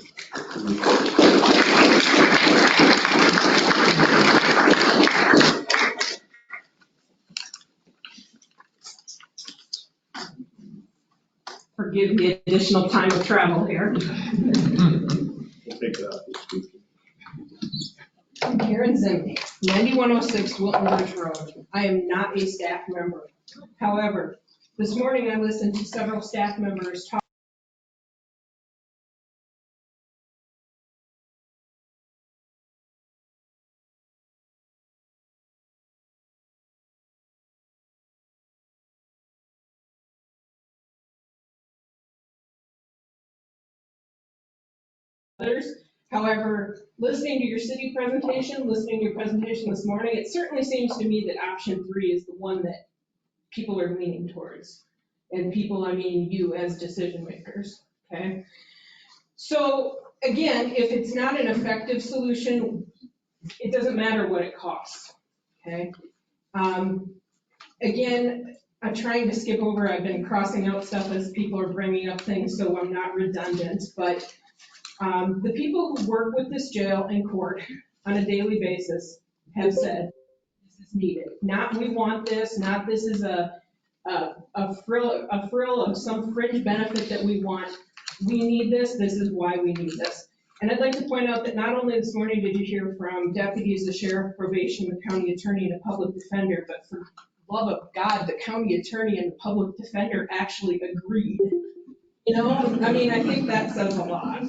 Forgive the additional time of travel here. We'll take it out this week. I'm Karen Zimney, 9106 Wilton Ridge Road. I am not a staff member. However, this morning I listened to several staff members talk others. However, listening to your city presentation, listening to your presentation this morning, it certainly seems to me that option 3 is the one that people are leaning towards. And people, I mean you as decision makers, okay? So again, if it's not an effective solution, it doesn't matter what it costs, okay? Again, I'm trying to skip over, I've been crossing out stuff as people are bringing up things, so I'm not redundant, but the people who work with this jail and court on a daily basis have said, this is needed. Not we want this, not this is a frill of some fringe benefit that we want. We need this is why we need this. And I'd like to point out that not only this morning did you hear from deputies, the sheriff, probation, the county attorney, and a public defender, but for love of God, the county attorney and the public defender actually agreed. You know, I mean, I think that says a lot.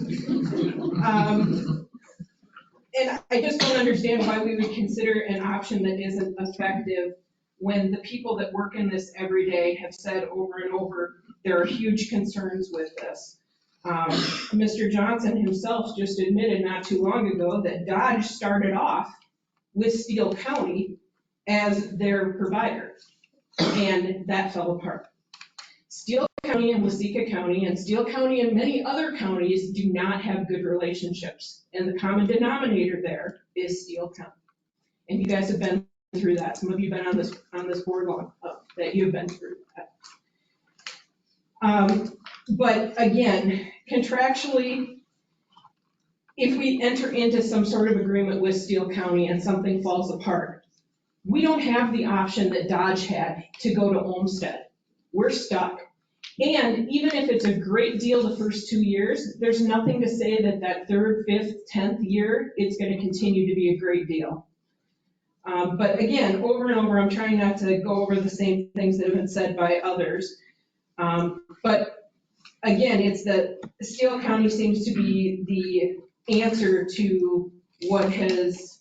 And I just don't understand why we would consider an option that isn't effective when the people that work in this every day have said over and over, there are huge concerns with this. Mr. Johnson himself just admitted not too long ago that Dodge started off with Steele County as their provider, and that fell apart. Steele County and Waseca County and Steele County and many other counties do not have good relationships, and the common denominator there is Steele County. And you guys have been through that. Some of you have been on this board long that you've been through that. But again, contractually, if we enter into some sort of agreement with Steele County and something falls apart, we don't have the option that Dodge had to go to Olmsted. We're stuck. And even if it's a great deal the first 2 years, there's nothing to say that that 3rd, 5th, 10th year, it's going to continue to be a great deal. But again, over and over, I'm trying not to go over the same things that have been said by others. But again, it's that Steele County seems to be the answer to what has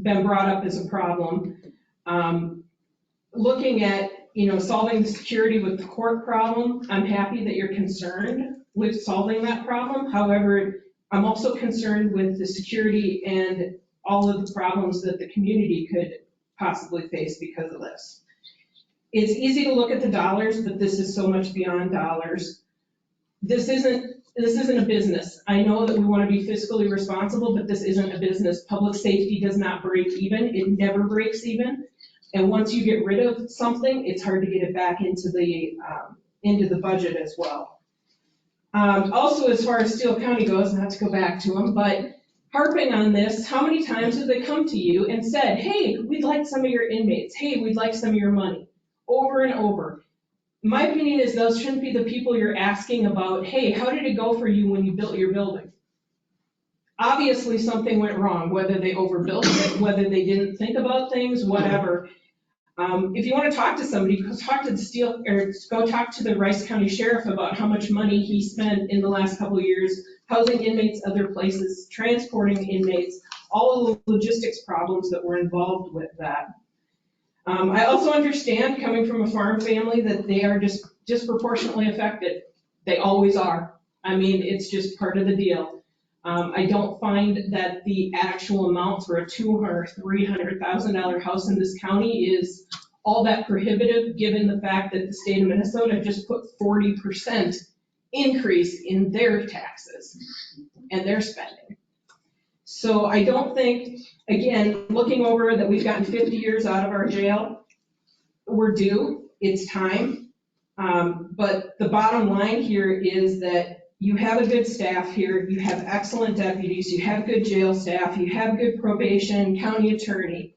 been brought up as a problem. Looking at, solving the security with the court problem, I'm happy that you're concerned with solving that problem. However, I'm also concerned with the security and all of the problems that the community could possibly face because of this. It's easy to look at the dollars, but this is so much beyond dollars. This isn't a business. I know that we want to be fiscally responsible, but this isn't a business. Public safety does not break even. It never breaks even. And once you get rid of something, it's hard to get it back into the budget as well. Also, as far as Steele County goes, not to go back to them, but harping on this, how many times have they come to you and said, hey, we'd like some of your inmates. Hey, we'd like some of your money. Over and over. My opinion is those shouldn't be the people you're asking about, hey, how did it go for you when you built your building? Obviously something went wrong, whether they overbuilt it, whether they didn't think about things, whatever. If you want to talk to somebody, go talk to the Rice County Sheriff about how much money he spent in the last couple of years housing inmates other places, transporting inmates, all of the logistics problems that were involved with that. I also understand, coming from a farm family, that they are just disproportionately affected. They always are. I mean, it's just part of the deal. I don't find that the actual amount for a $200,000 or $300,000 house in this county is all that prohibitive, given the fact that the state of Minnesota just put 40% increase in their taxes and their spending. So I don't think, again, looking over that we've gotten 50 years out of our jail, we're due, it's time. But the bottom line here is that you have a good staff here, you have excellent deputies, you have good jail staff, you have good probation, county attorney.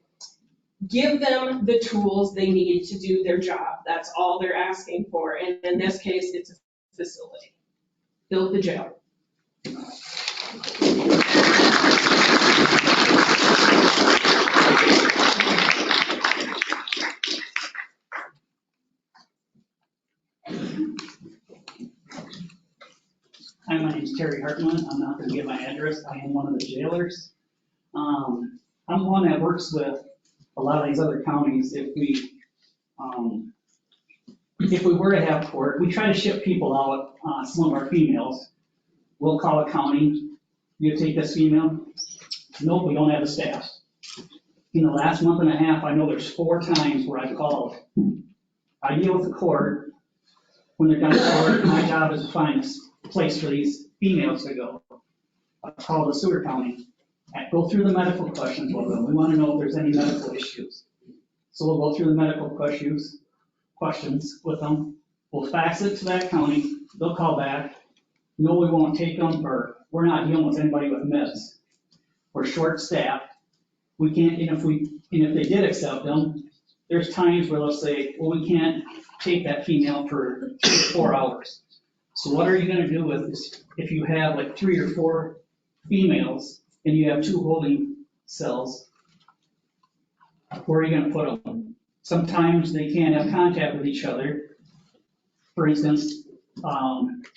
Give them the tools they need to do their job. That's all they're asking for. And in this case, it's a facility. Build the jail. Hi, my name is Terry Hartman. I'm not going to give my address. I am one of the jailers. I'm one that works with a lot of these other counties. If we were to have court, we try to ship people out, some of our females, we'll call a county, you take this female? Nope, we don't have the staff. In the last month and a half, I know there's 4 times where I've called. I deal with the court. When they're done with court, my job is to find a place for these females to go. I call the Seward County, I go through the medical questions with them. We want to know if there's any medical issues. So we'll go through the medical questions with them. We'll fax it to that county. They'll call back. No, we won't take them, or we're not dealing with anybody with meds. We're short-staffed. We can't, and if they did accept them, there's times where they'll say, well, we can't take that female for 4 hours. So what are you gonna do with this? If you have like 3 or 4 females and you have 2 holding cells, where are you gonna put them? Sometimes they can't have contact with each other. For instance,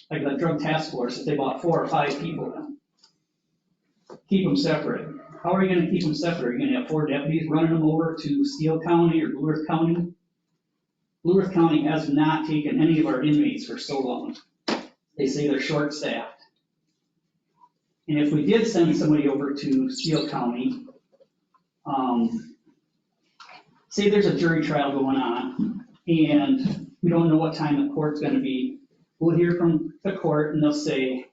like the drug task force, if they bought 4 or 5 people, keep them separate. How are you gonna keep them separate? Are you gonna have 4 deputies running them over to Steele County or Blue Earth County? Blue Earth County has not taken any of our inmates for so long. They say they're short-staffed. And if we did send somebody over to Steele County, say there's a jury trial going on, and we don't know what time the court's gonna be, we'll hear from the court and they'll say,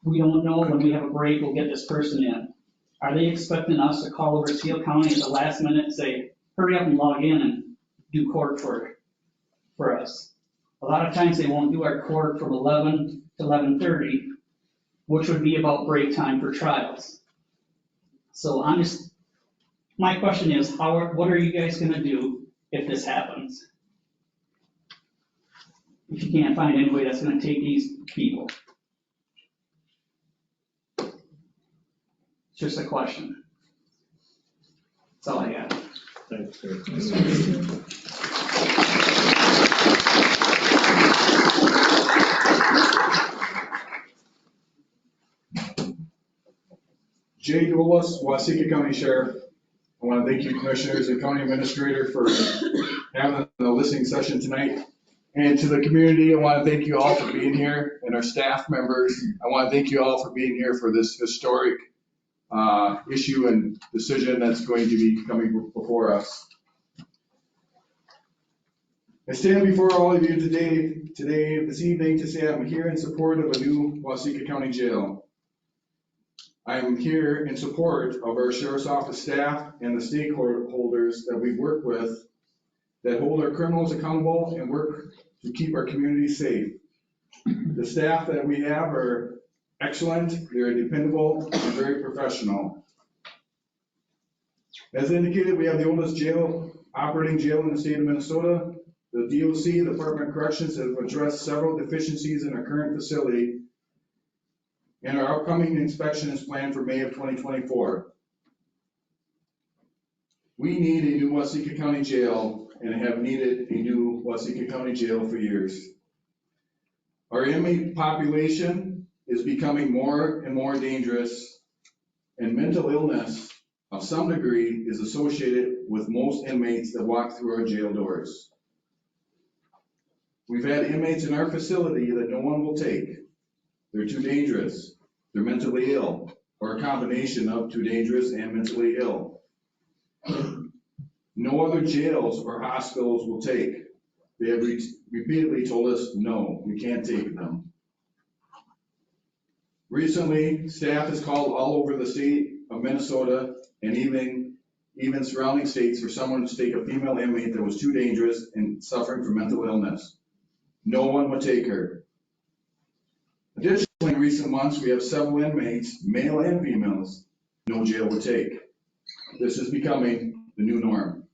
we don't know, when we have a break, we'll get this person in. Are they expecting us to call over Steele County at the last minute and say, hurry up and log in and do court for us? A lot of times they won't do our court from 11 to 11:30, which would be about break time for trials. So my question is, what are you guys gonna do if this happens? If you can't find anybody that's gonna take these people? It's just a question. That's all I got. Thanks, Terry. Jay Dulas, Waseca County Sheriff. I want to thank you commissioners and county administrator for having the listening session tonight. And to the community, I want to thank you all for being here, and our staff members. I want to thank you all for being here for this historic issue and decision that's going to be coming before us. I stand before all of you this evening to say I'm here in support of a new Waseca County Jail. I'm here in support of our Sheriff's Office staff and the stakeholders that we work with that hold our criminals accountable and work to keep our community safe. The staff that we have are excellent, they're dependable, and very professional. As indicated, we have the oldest operating jail in the state of Minnesota. The DOC, Department of Corrections, have addressed several deficiencies in our current facility, and our upcoming inspection is planned for May of 2024. We need a new Waseca County Jail and have needed a new Waseca County Jail for years. Our inmate population is becoming more and more dangerous, and mental illness of some degree is associated with most inmates that walk through our jail doors. We've had inmates in our facility that no one will take. They're too dangerous, they're mentally ill, or a combination of too dangerous and mentally ill. No other jails or hospitals will take. They have repeatedly told us, no, we can't take them. Recently, staff has called all over the state of Minnesota and even surrounding states for someone to take a female inmate that was too dangerous and suffering from mental illness. No one would take her. Additionally, in recent months, we have several inmates, male and females, no jail would take. This is becoming the new norm.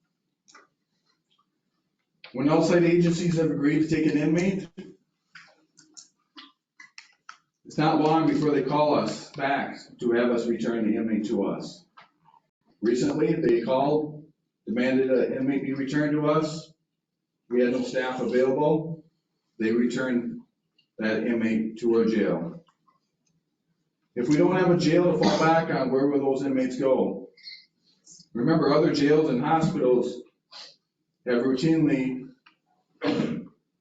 When outside agencies have agreed to take an inmate, it's not long before they call us back to have us return the inmate to us. Recently, they called, demanded an inmate be returned to us. We had no staff available. They returned that inmate to our jail. If we don't have a jail to fall back on, where will those inmates go? Remember, other jails and hospitals have routinely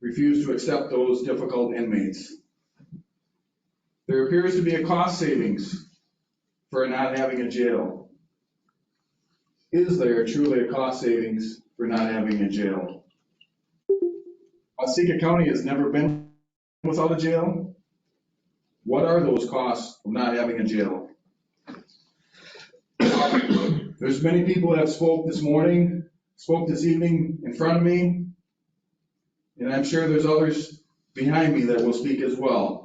refused to accept those difficult inmates. There appears to be a cost savings for not having a jail. Is there truly a cost savings for not having a jail? Waseca County has never been without a jail. What are those costs of not having a jail? There's many people that spoke this morning, spoke this evening in front of me, and I'm sure there's others behind me that will speak as well.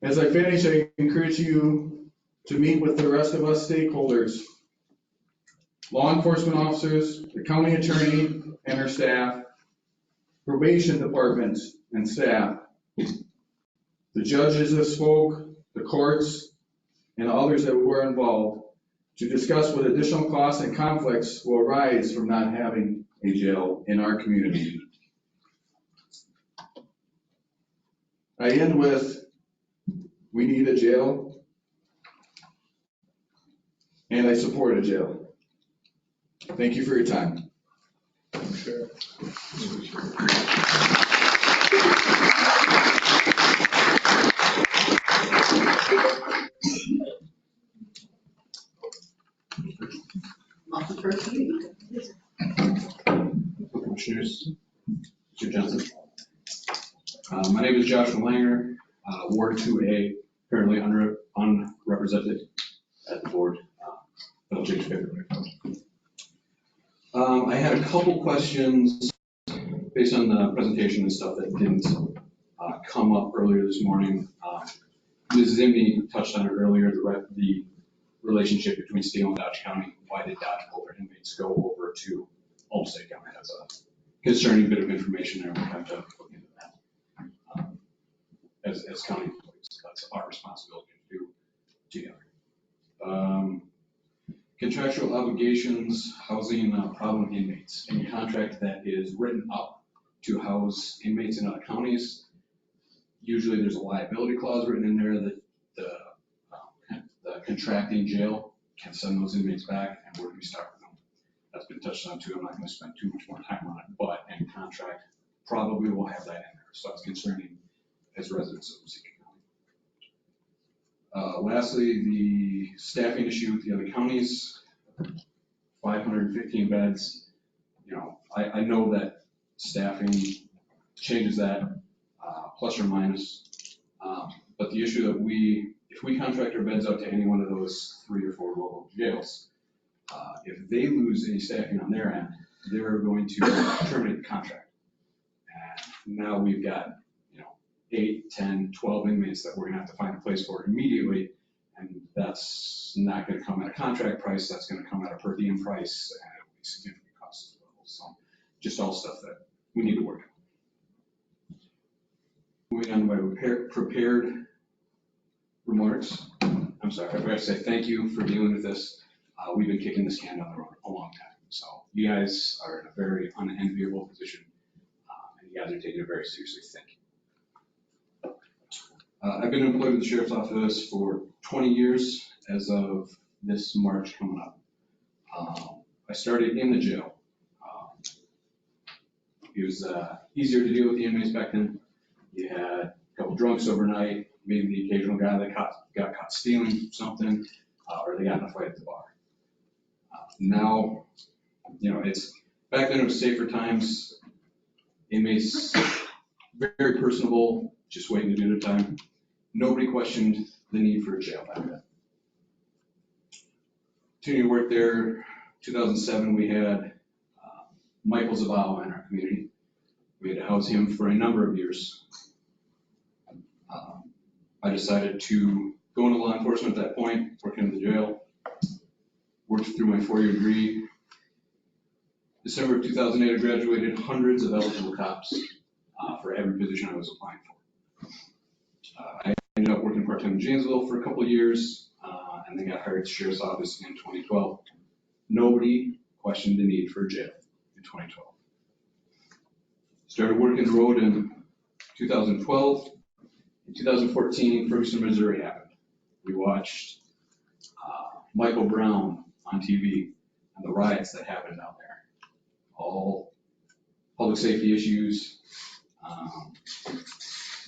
As I finish, I encourage you to meet with the rest of us stakeholders, law enforcement officers, the county attorney and her staff, probation departments and staff, the judges that spoke, the courts, and others that were involved to discuss what additional costs and conflicts will arise from not having a jail in our community. I end with, we need a jail, and I support a jail. Thank you for your time. Sure. Commissioners, Mr. Johnson. My name is Joshua Langer, Ward 2A, currently unrepresented at the board. I'll change paper. I had a couple questions based on the presentation and stuff that didn't come up earlier this morning. Ms. Zimney touched on it earlier, the relationship between Steele and Dodge County. Why did Dodge pull their inmates go over to Olmsted County? That's a concerning bit of information there. We have to look into that. As county employees, that's our responsibility to do together. Contractual obligations, housing problem inmates. Any contract that is written up to house inmates in other counties, usually there's a liability clause written in there that the contracting jail can send those inmates back, and where do we start with them? That's been touched on too. I'm not going to spend too much more time on it, but any contract probably will have that in there. So it's concerning as residents of Waseca County. Lastly, the staffing issue with the other counties, 515 beds. You know, I know that staffing changes that plus or minus, but the issue that if we contract our beds out to any one of those 3 or 4 local jails, if they lose any staffing on their end, they're going to terminate the contract. And now we've got, 8, 10, 12 inmates that we're gonna have to find a place for immediately. And that's not gonna come at a contract price, that's gonna come at a per diem price, and it will be significant costs as well. So just all stuff that we need to work on. Moving on to my prepared remarks. I'm sorry, I forgot to say thank you for dealing with this. We've been kicking this can down the road a long time. So you guys are in a very unenviable position, and you guys are taking it very seriously. Thank you. I've been employed with the Sheriff's Office for 20 years as of this March coming up. I started in the jail. It was easier to deal with the inmates back then. You had a couple drunks overnight, maybe the occasional guy that got caught stealing something, or they got in a fight at the bar. Now, back then it was safer times. Inmates, very personable, just waiting to do their time. Nobody questioned the need for a jail back then. Continued to work there. 2007, we had Michael Zabawa in our community. We had to house him for a number of years. I decided to go into law enforcement at that point, working in the jail. Worked through my 4-year degree. December of 2008, I graduated hundreds of eligible cops for every position I was applying for. I ended up working part-time in Janesville for a couple of years, and then got hired at the Sheriff's Office in 2012. Nobody questioned the need for a jail in 2012. Started working the road in 2012. In 2014, Ferguson, Missouri happened. We watched Michael Brown on TV and the riots that happened down there. All public safety issues.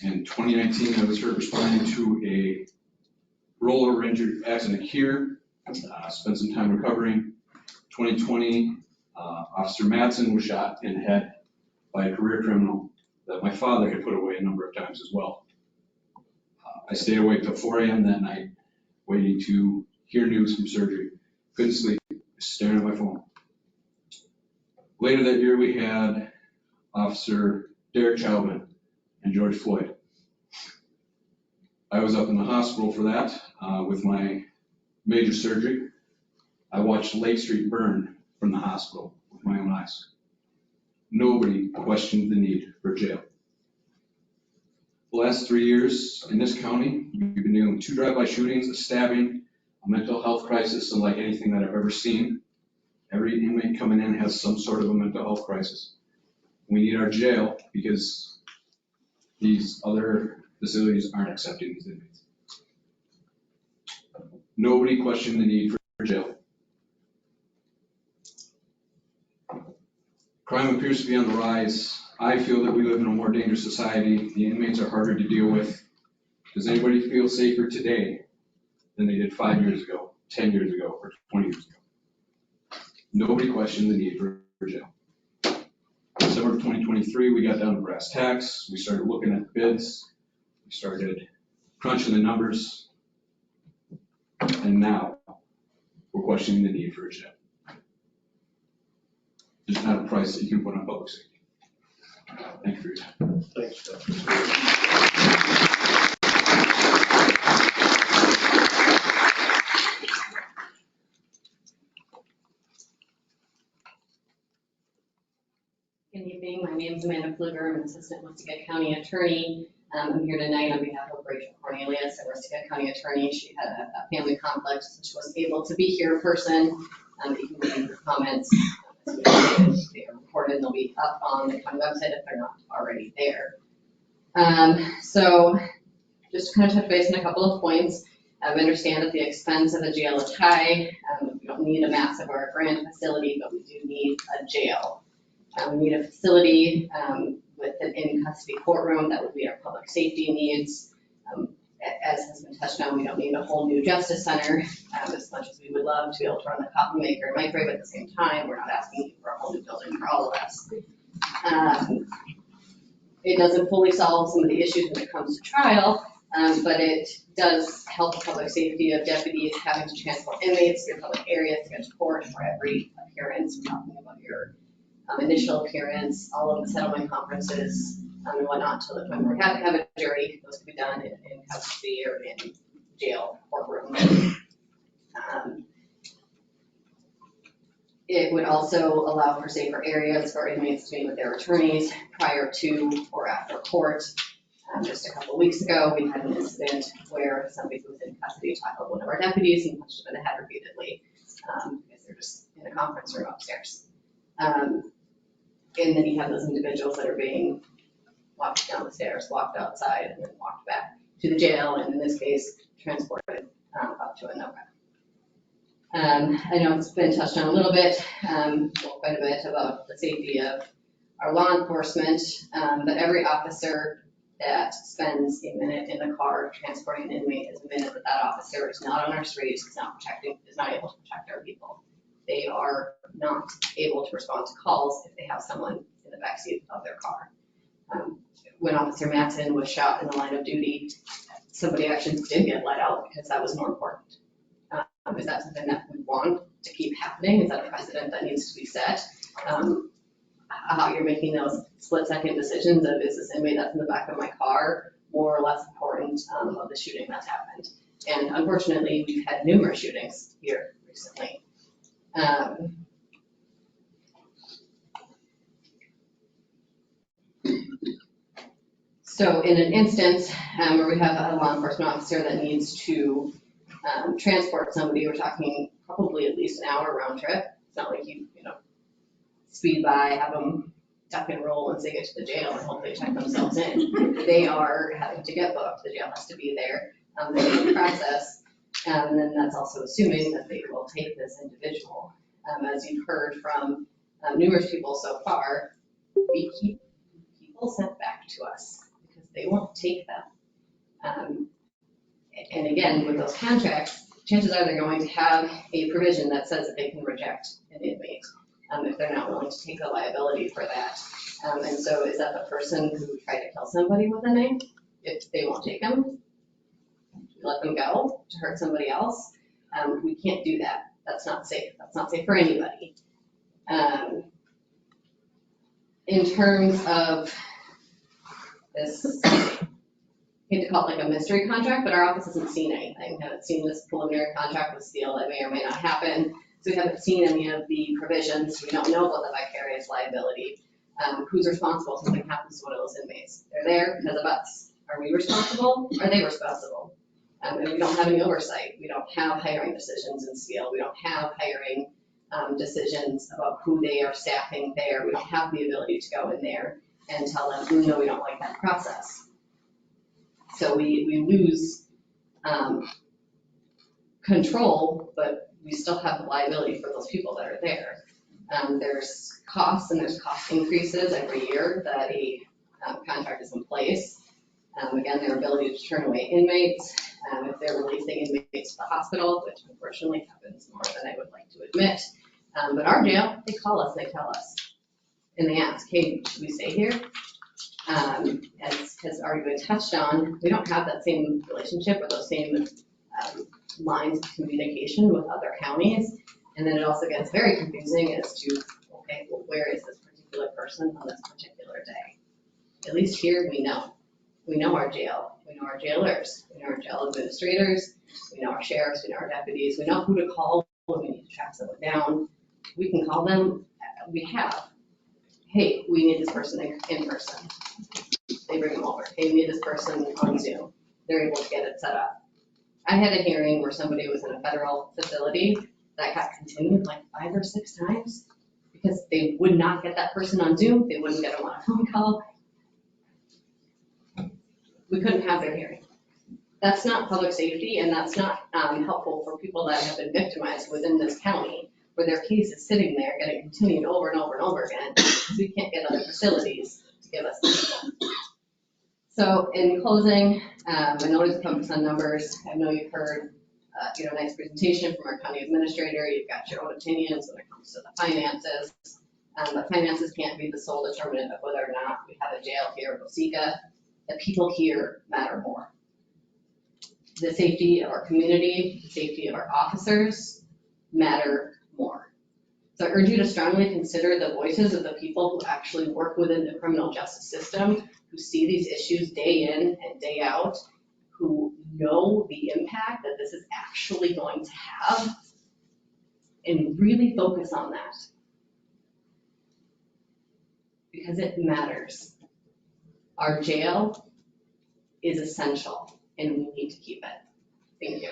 In 2019, I was hurt responding to a rollover injury accident here, spent some time recovering. 2020, Officer Mattson was shot in the head by a career criminal that my father had put away a number of times as well. I stayed awake till 4 a.m. that night, waiting to hear news from surgery. Couldn't sleep, just staring at my phone. Later that year, we had Officer Derek Chauvin and George Floyd. I was up in the hospital for that with my major surgery. I watched Lake Street burn from the hospital with my own eyes. Nobody questioned the need for jail. The last 3 years in this county, we've been dealing with 2 drive-by shootings, a stabbing, a mental health crisis, unlike anything that I've ever seen. Every inmate coming in has some sort of a mental health crisis. We need our jail because these other facilities aren't accepting these inmates. Nobody questioned the need for jail. Crime appears to be on the rise. I feel that we live in a more dangerous society. The inmates are harder to deal with. Does anybody feel safer today than they did 5 years ago, 10 years ago, or 20 years ago? Nobody questioned the need for jail. December of 2023, we got down to brass tacks. We started looking at bids. We started crunching the numbers. And now we're questioning the need for a jail. There's not a price that you can put on public safety. Thank you for your time. Thanks, Jeff. Good evening. My name is Amanda Pfluger. I'm an assistant Rustica County attorney. I'm here tonight on behalf of Rachel Cornelius, a Rustica County attorney. She had a family conflict, so she wasn't able to be here in person. You can read her comments. They are recorded and they'll be up on the county website if they're not already there. So just to kind of touch base on a couple of points. I understand that the expense of a jail is high. We don't need a massive or a grand facility, but we do need a jail. We need a facility with an in-custody courtroom that would meet our public safety needs. As has been touched on, we don't need a whole new justice center, as much as we would love to be able to run the coffee maker and microwave at the same time. We're not asking for a whole new building for all of us. It doesn't fully solve some of the issues when it comes to trial, but it does help the public safety of deputies having to transport inmates to public areas to get to court for every appearance. We're talking about your initial appearance, all of the settlement conferences, and whatnot, to the point where we have to have a jury. Those can be done in custody or in jail courtroom. It would also allow for safer areas for inmates to meet with their attorneys prior to or after court. Just a couple of weeks ago, we had an incident where somebody who was in custody tackled one of our deputies and punched him in the head repeatedly because they're just in a conference room upstairs. And then you have those individuals that are being walked down the stairs, walked outside, and then walked back to the jail, and in this case, transported up to Anoka. I know it's been touched on a little bit, quite a bit about the safety of our law enforcement, but every officer that spends a minute in the car transporting an inmate is a minute that that officer is not on our streets, is not able to protect our people. They are not able to respond to calls if they have someone in the backseat of their car. When Officer Mattson was shot in the line of duty, somebody actually did get let out because that was more important. Is that something that we want to keep happening? Is that a precedent that needs to be set? How you're making those split-second decisions of, is this inmate that's in the back of my car more or less important of the shooting that's happened? And unfortunately, we've had numerous shootings here recently. So in an instance where we have a law enforcement officer that needs to transport somebody, we're talking probably at least an hour round trip. It's not like you speed by, have them duck and roll once they get to the jail and hopefully check themselves in. They are having to get booked. The jail has to be there. The process, and then that's also assuming that they will take this individual. As you've heard from numerous people so far, we keep people sent back to us because they won't take them. And again, with those contracts, chances are they're going to have a provision that says that they can reject an inmate if they're not willing to take the liability for that. And so is that the person who tried to kill somebody with a knife? If they won't take them, let them go to hurt somebody else. We can't do that. That's not safe. That's not safe for anybody. In terms of this, I hate to call it like a mystery contract, but our office hasn't seen anything. We haven't seen this preliminary contract with Steel that may or may not happen. So we haven't seen any of the provisions. We don't know about the vicarious liability. Who's responsible if something happens to one of those inmates? They're there because of us. Are we responsible? Are they responsible? And we don't have any oversight. We don't have hiring decisions in Steel. We don't have hiring decisions about who they are staffing there. We don't have the ability to go in there and tell them, no, we don't like that process. So we lose control, but we still have the liability for those people that are there. There's costs and there's cost increases every year that a contract is in place. Again, their ability to turn away inmates, if they're releasing inmates to the hospital, which unfortunately happens more than I would like to admit. But our jail, they call us, they tell us, and they ask, hey, should we stay here? As has already been touched on, we don't have that same relationship or those same lines of communication with other counties. And then it also gets very confusing as to, okay, well, where is this particular person on this particular day? At least here we know. We know our jail. We know our jailers. We know our jail administrators. We know our sheriffs. We know our deputies. We know who to call when we need to track someone down. We can call them. We have. Hey, we need this person in person. They bring them over. Hey, we need this person on Zoom. They're able to get it set up. I had a hearing where somebody was in a federal facility that got continued like 5 or 6 times because they would not get that person on Zoom. They wouldn't get them on a phone call. We couldn't have their hearing. That's not public safety, and that's not helpful for people that have been victimized within this county, where their case is sitting there getting continued over and over and over again because we can't get other facilities to give us the people. So in closing, I know to focus on numbers. I know you've heard a nice presentation from our county administrator. You've got your own opinions when it comes to the finances. But finances can't be the sole determinant of whether or not we have a jail here in Waseca. The people here matter more. The safety of our community, the safety of our officers matter more. So I urge you to strongly consider the voices of the people who actually work within the criminal justice system, who see these issues day in and day out, who know the impact that this is actually going to have, and really focus on that. Because it matters. Our jail is essential, and we need to keep it. Thank you.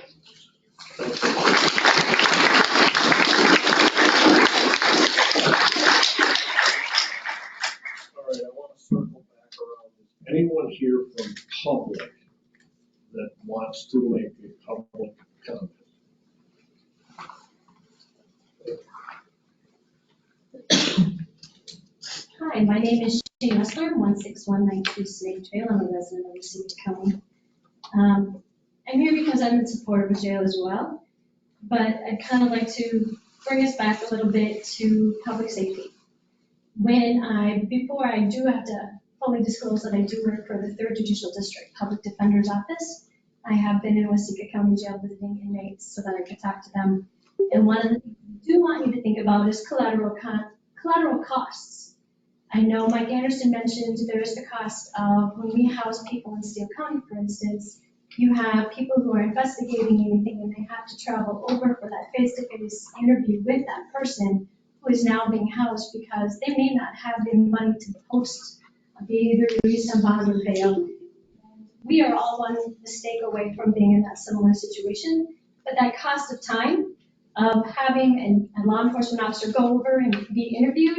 All right, I want to circle back around. Is anyone here from public that wants to make a public comment? Hi, my name is Shane Messler, 16192 Snake Trail. I'm a resident of Waseca County. I'm here because I'm in support of the jail as well, but I'd kind of like to bring us back a little bit to public safety. Before I do have to fully disclose that I do work for the 3rd Judicial District Public Defender's Office. I have been in Waseca County Jail visiting inmates so that I could talk to them. And one of the things I do want you to think about is collateral costs. I know Mike Anderson mentioned there is the cost of when we house people in Steele County, for instance, you have people who are investigating anything and they have to travel over for that face-to-face interview with that person who is now being housed because they may not have the money to post, be either released on bond or bail. We are all one mistake away from being in that similar situation, but that cost of time of having a law enforcement officer go over and be interview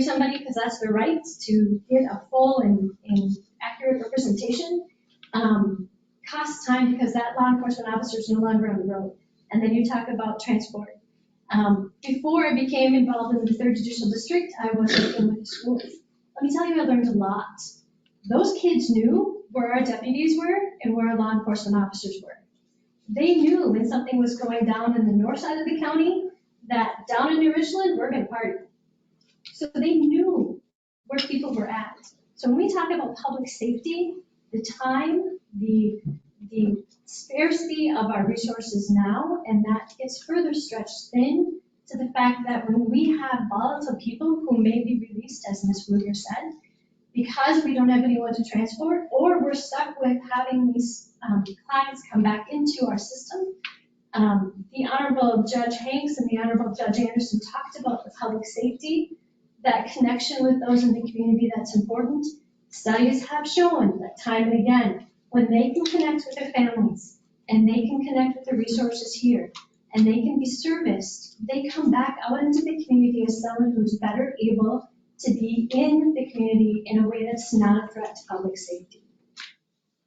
somebody because that's their right to get a full and accurate representation, costs time because that law enforcement officer is no longer on the road. And then you talk about transport. Before I became involved in the 3rd Judicial District, I was working with the schools. Let me tell you, I learned a lot. Those kids knew where our deputies were and where our law enforcement officers were. They knew when something was going down in the north side of the county, that down in New Richland, we're gonna party. So they knew where people were at. So when we talk about public safety, the time, the scarcity of our resources now, and that gets further stretched thin to the fact that when we have volatile people who may be released, as Ms. Ruger said, because we don't have anyone to transport, or we're stuck with having these clients come back into our system. The Honorable Judge Hanks and the Honorable Judge Anderson talked about the public safety, that connection with those in the community that's important. Studies have shown that time and again, when they can connect with their families and they can connect with the resources here and they can be serviced, they come back out into the community as someone who's better able to be in the community in a way that's not a threat to public safety.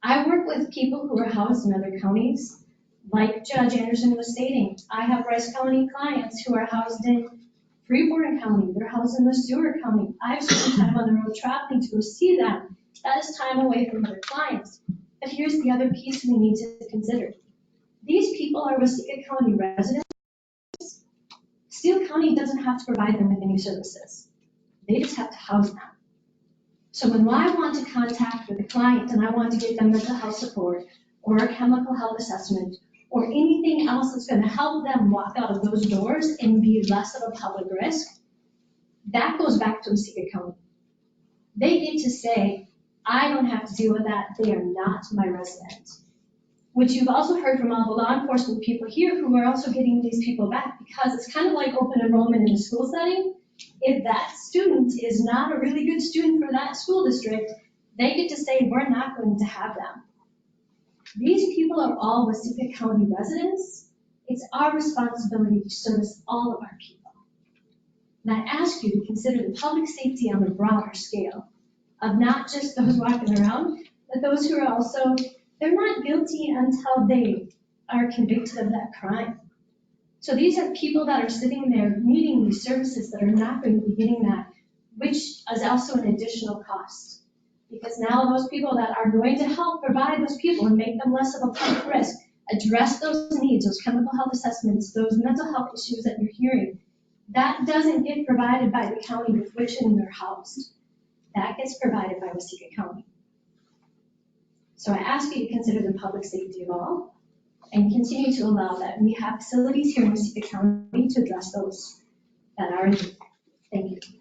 I work with people who are housed in other counties. Like Judge Anderson was stating, I have Rice County clients who are housed in Freeport County, they're housed in the Stewart County. I've spent time on the road traveling to go see them. That is time away from other clients. But here's the other piece we need to consider. These people are Waseca County residents. Steele County doesn't have to provide them with any services. They just have to house them. So when I want to contact with a client and I want to get them mental health support or a chemical health assessment or anything else that's going to help them walk out of those doors and be less of a public risk, that goes back to Waseca County. They get to say, I don't have to deal with that. They are not my residents. Which you've also heard from all the law enforcement people here who are also getting these people back, because it's kind of like open enrollment in a school setting. If that student is not a really good student for that school district, they get to say, we're not going to have them. These people are all Waseca County residents. It's our responsibility to service all of our people. And I ask you to consider the public safety on the broader scale of not just those walking around, but those who are also, they're not guilty until they are convicted of that crime. So these are people that are sitting there needing these services that are not going to be getting that, which is also an additional cost. Because now those people that are going to help provide those people and make them less of a public risk, address those needs, those chemical health assessments, those mental health issues that you're hearing, that doesn't get provided by the county with which they're housed. That gets provided by Waseca County. So I ask you to consider the public safety of all and continue to allow that we have facilities here in Waseca County to address those that are in need. Thank you.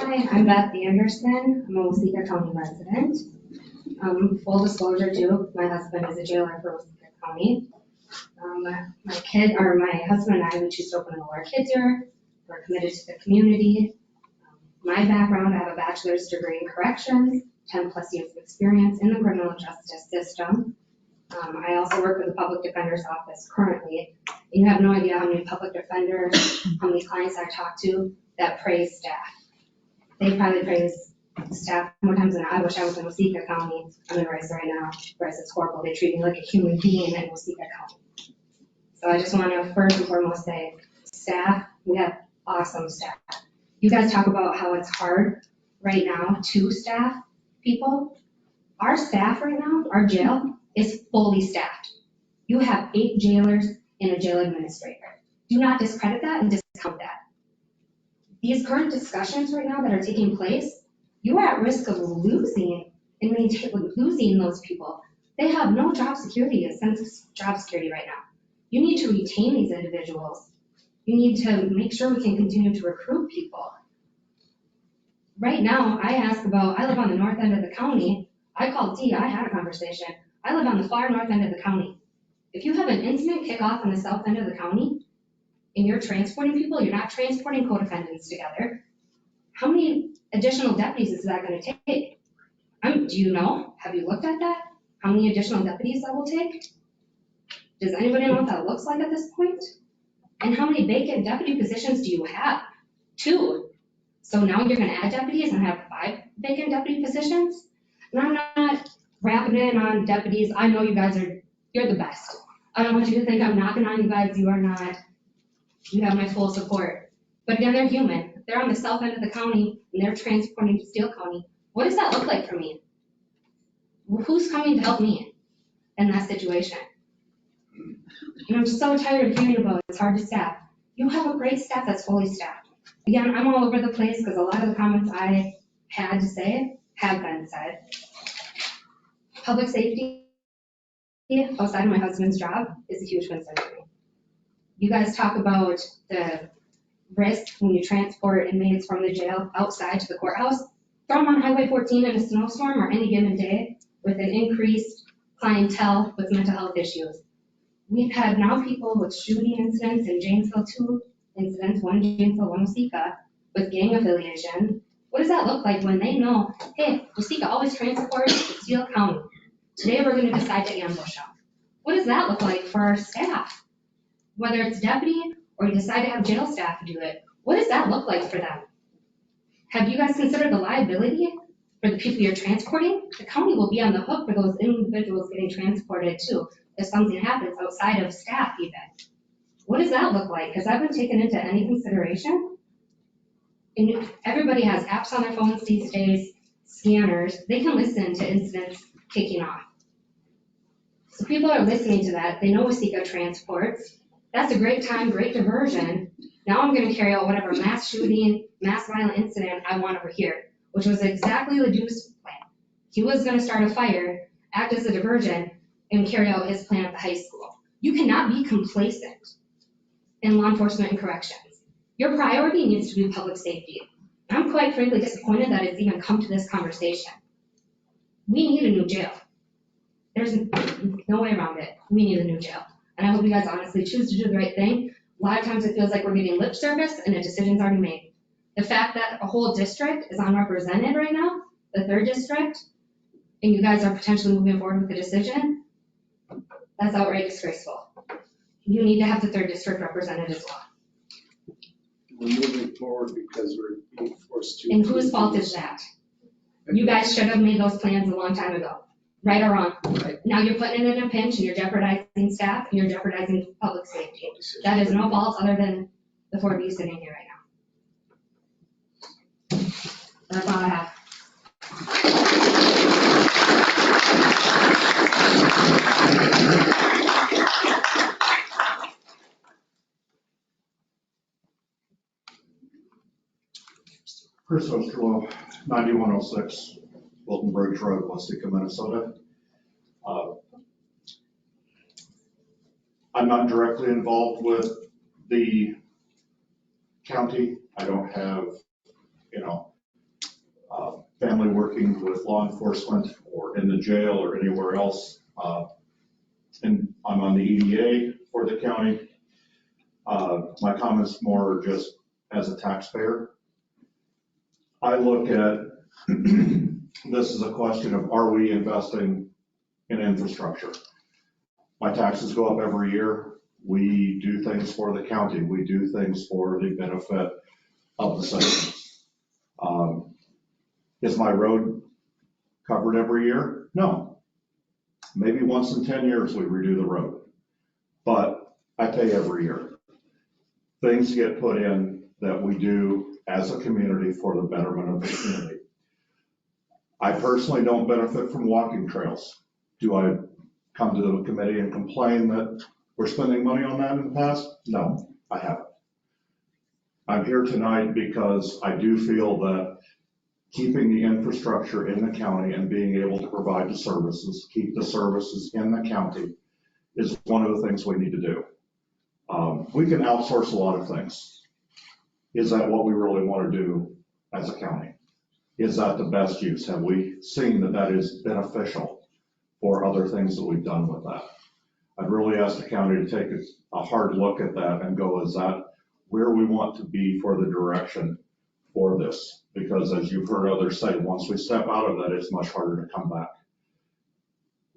Hi, I'm Beth Anderson. I'm a Waseca County resident. Full disclosure too, my husband is a jailer for Waseca County. My husband and I, we choose to open enroll our kids here. We're committed to the community. My background, I have a bachelor's degree in corrections, 10 plus years of experience in the criminal justice system. I also work with the public defender's office currently. You have no idea how many public defenders, how many clients I talk to that praise staff. They probably praise staff more times than I wish I was in Waseca County. I'm in Rice right now. Rice is horrible. They treat me like a human being in Waseca County. So I just want to first and foremost say, staff, we have awesome staff. You guys talk about how it's hard right now to staff people. Our staff right now, our jail, is fully staffed. You have 8 jailers and a jail administrator. Do not discredit that and discount that. These current discussions right now that are taking place, you are at risk of losing those people. They have no job security, a sense of job security right now. You need to retain these individuals. You need to make sure we can continue to recruit people. Right now, I live on the north end of the county. I called Dee, I had a conversation. I live on the far north end of the county. If you have an incident kick off on the south end of the county, and you're transporting people, you're not transporting co-defendants together, how many additional deputies is that going to take? Do you know? Have you looked at that? How many additional deputies that will take? Does anybody know what that looks like at this point? And how many vacant deputy positions do you have? 2. So now you're going to add deputies and have 5 vacant deputy positions. And I'm not rapping in on deputies. I know you guys you're the best. I don't want you to think I'm knocking on you guys. You are not. You have my full support. But again, they're human. If they're on the south end of the county and they're transporting to Steele County, what does that look like for me? Who's coming to help me in that situation? And I'm so tired of hearing about it's hard to staff. You have a great staff that's fully staffed. Again, I'm all over the place because a lot of the comments I had to say have been said. Public safety, outside of my husband's job, is a huge concern for me. You guys talk about the risk when you transport inmates from the jail outside to the courthouse. Throw them on Highway 14 in a snowstorm or any given day with an increased clientele with mental health issues. We've had now people with shooting incidents in Janesville, 2 incidents, one in Janesville, one in Waseca, with gang affiliation. What does that look like when they know, hey, Waseca always transports to Steele County. Today we're going to decide to ambush them. What does that look like for our staff? Whether it's deputy or you decide to have jail staff do it, what does that look like for them? Have you guys considered the liability for the people you're transporting? The county will be on the hook for those individuals getting transported too, if something happens outside of staff even. What does that look like? Has that been taken into any consideration? And everybody has apps on their phones these days, scanners. They can listen to incidents kicking off. So people are listening to that. They know Waseca transports. That's a great time, great diversion. Now I'm going to carry out whatever mass shooting, mass violent incident I want over here, which was exactly Ledoux's plan. He was going to start a fire, act as a diversion, and carry out his plan at the high school. You cannot be complacent in law enforcement and corrections. Your priority needs to be public safety. I'm quite frankly disappointed that it's even come to this conversation. We need a new jail. There's no way around it. We need a new jail. And I hope you guys honestly choose to do the right thing. A lot of times it feels like we're getting lip service and a decision's already made. The fact that a whole district is unrepresented right now, the 3rd district, and you guys are potentially moving forward with the decision, that's outright disgraceful. You need to have the 3rd district represented as well. We're moving forward because we're being forced to. And whose fault is that? You guys should have made those plans a long time ago, right or wrong. Right. Now you're putting it in a pinch and you're jeopardizing staff and you're jeopardizing public safety. That is no fault other than the 4 of you sitting here right now. That's all I have. Chris Osterloh, 9106 Wilton Bridge Road, Waseca, Minnesota. I'm not directly involved with the county. I don't have, family working with law enforcement or in the jail or anywhere else. And I'm on the EDA for the county. My comments more just as a taxpayer. I look at this as a question of, are we investing in infrastructure? My taxes go up every year. We do things for the county. We do things for the benefit of the citizens. Is my road covered every year? No. Maybe once in 10 years we redo the road, but I pay every year. Things get put in that we do as a community for the betterment of the community. I personally don't benefit from walking trails. Do I come to the committee and complain that we're spending money on that in the past? No, I haven't. I'm here tonight because I do feel that keeping the infrastructure in the county and being able to provide the services, keep the services in the county, is one of the things we need to do. We can outsource a lot of things. Is that what we really want to do as a county? Is that the best use? Have we seen that that is beneficial for other things that we've done with that? I'd really ask the county to take a hard look at that and go, is that where we want to be for the direction for this? Because as you've heard others say, once we step out of that, it's much harder to come back.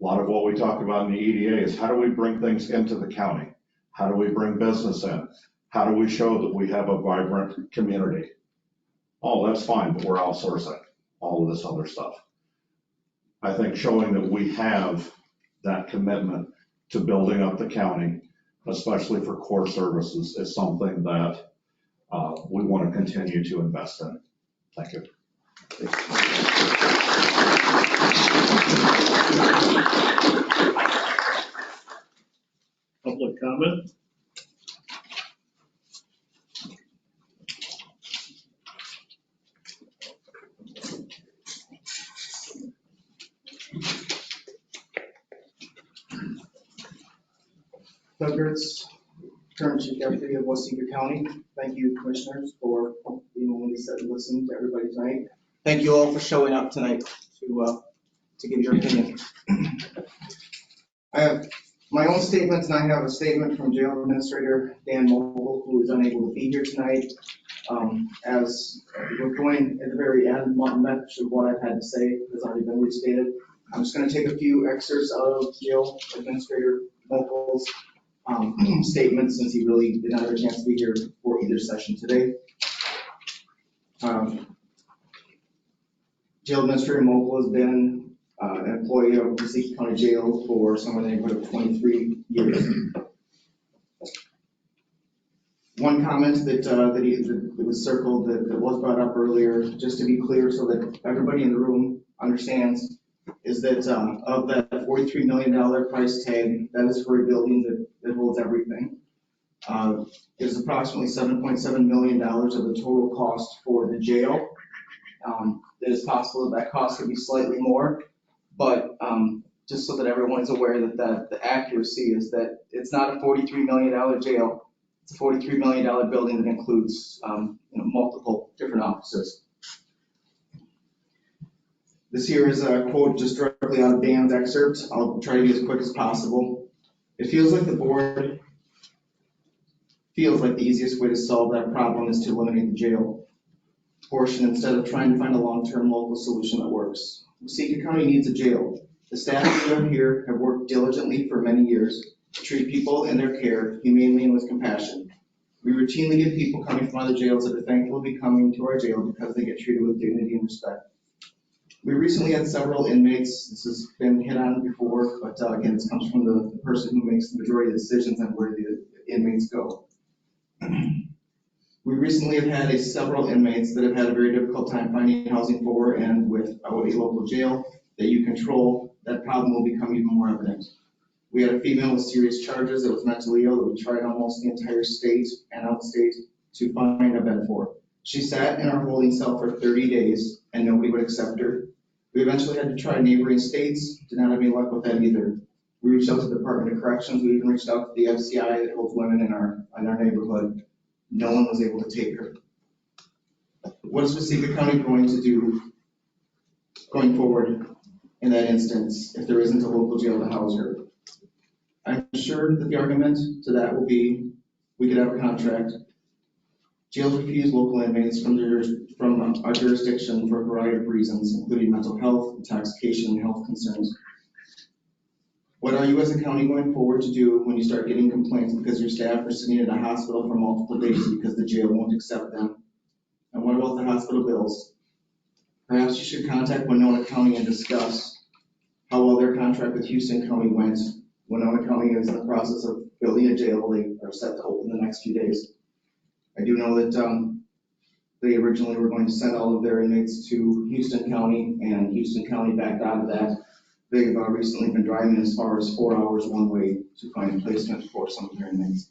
A lot of what we talk about in the EDA is how do we bring things into the county? How do we bring business in? How do we show that we have a vibrant community? Oh, that's fine, but we're outsourcing. all of this other stuff. I think showing that we have that commitment to building up the county, especially for core services, is something that we want to continue to invest in. Thank you. Public comment? Doug Gertz, current chief deputy of Waseca County. Thank you, commissioners, for being willing to sit and listen to everybody tonight. Thank you all for showing up tonight to give your opinion. I have my own statements, and I have a statement from Jail Administrator Dan Mogul, who is unable to be here tonight. As we're going at the very end, much of what I've had to say has already been restated. I'm just going to take a few excerpts out of Jail Administrator Mogul's statement, since he really did not have a chance to be here for either session today. Jail Administrator Mogul has been an employee of Waseca County Jail for somewhere in the neighborhood of 23 years. One comment that was circled that was brought up earlier, just to be clear so that everybody in the room understands, is that of that $43 million price tag, that is for a building that holds everything. It is approximately $7.7 million of the total cost for the jail. It is possible that cost could be slightly more, but just so that everyone is aware that the accuracy is that it's not a $43 million jail. It's a $43 million building that includes multiple different offices. This here is a quote just directly out of Dan's excerpt. I'll try to be as quick as possible. It feels like the board feels like the easiest way to solve that problem is to eliminate the jail portion instead of trying to find a long-term local solution that works. Waseca County needs a jail. The staff here have worked diligently for many years to treat people in their care humanely and with compassion. We routinely get people coming from other jails that are thankful to be coming to our jail because they get treated with dignity and respect. We recently had several inmates, this has been hit on before, but again, this comes from the person who makes the majority of the decisions on where the inmates go. We recently have had several inmates that have had a very difficult time finding housing for, and without a local jail that you control, that problem will become even more evident. We had a female with serious charges that was mentally ill that we tried almost the entire state and outstate to find a bed for. She sat in our holding cell for 30 days and nobody would accept her. We eventually had to try neighboring states, did not have any luck with that either. We reached out to the Department of Corrections, we even reached out to the FCI that holds women in our neighborhood. No one was able to take her. What is Waseca County going to do going forward in that instance if there isn't a local jail to house her? I'm sure that the argument to that will be, we could have a contract. Jails refuse local inmates from our jurisdiction for a variety of reasons, including mental health, intoxication, and health concerns. What are you as a county going forward to do when you start getting complaints because your staff are sitting in a hospital for multiple days because the jail won't accept them? And what about the hospital bills? Perhaps you should contact Winona County and discuss how well their contract with Houston County went. Winona County is in the process of building a jail. They are set to open the next few days. I do know that they originally were going to send all of their inmates to Houston County, and Houston County backed out of that. They've recently been driving as far as 4 hours one way to find a placement for some of their inmates.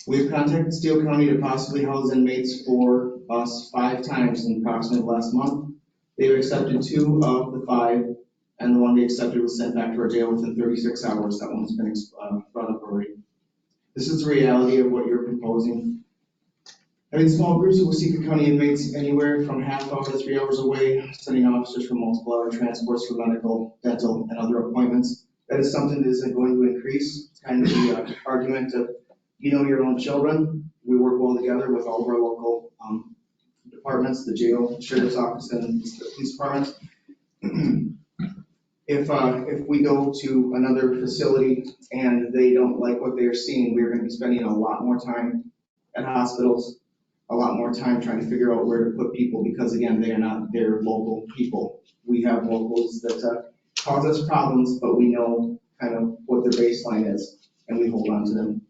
We have contacted Steele County to possibly house inmates for us 5 times in approximately the last month. They've accepted 2 of the 5, and the one they accepted was sent back to our jail within 36 hours. That one's been brought up already. This is the reality of what you're proposing. Having small groups of Waseca County inmates anywhere from half hour to 3 hours away, sending officers for multiple hour transports for medical, dental, and other appointments, that is something that isn't going to increase. It's kind of the argument of, you know your own children. We work well together with all of our local departments, the jail, sheriff's office, and the police department. If we go to another facility and they don't like what they are seeing, we're going to be spending a lot more time at hospitals, a lot more time trying to figure out where to put people because again, they are not their local people. We have locals that cause us problems, but we know kind of what their baseline is and we hold on to them.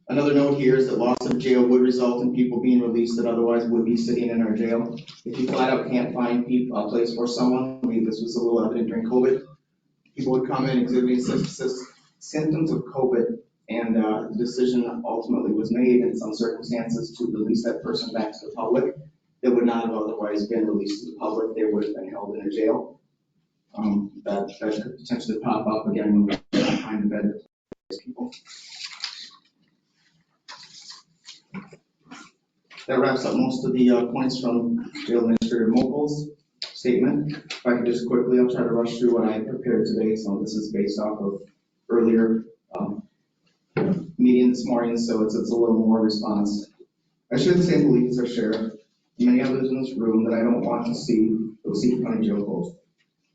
Another note here is that loss of jail would result in people being released that otherwise would be sitting in our jail. If you flat out can't find a place for someone, this was a little evident during COVID, people would come in exhibiting symptoms of COVID, and the decision ultimately was made in some circumstances to release that person back to the public. They would not have otherwise been released to the public. They would have been held in a jail. That could potentially pop up again when we find a bed to place people. That wraps up most of the points from Jail Administrator Mokel's statement. If I could just quickly, I'll try to rush through what I prepared today. So this is based off of earlier meeting this morning, so it's a little more response. I share the same belief as our sheriff, many others in this room, that I don't want to see the Waseca County Jail closed.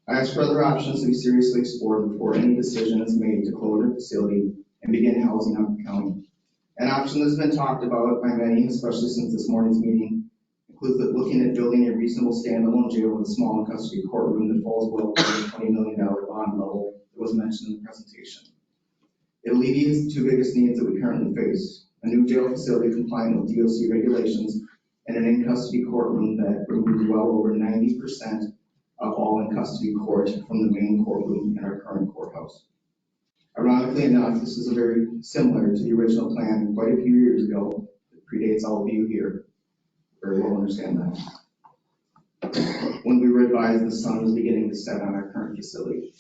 I ask for other options to be seriously explored before any decision is made to close our facility and begin housing out the county. An option that's been talked about by many, especially since this morning's meeting, includes looking at building a reasonable standalone jail with a small in-custody courtroom that falls well below the $20 million bond level that was mentioned in the presentation. It alleviates the two biggest needs that we currently face: a new jail facility complying with DOC regulations and an in-custody courtroom that removes well over 90% of all in-custody court from the main courtroom in our current courthouse. Ironically enough, this is very similar to the original plan quite a few years ago. It predates all of you here. Very well understand that. When we were advised the sun was beginning to set on our current facility.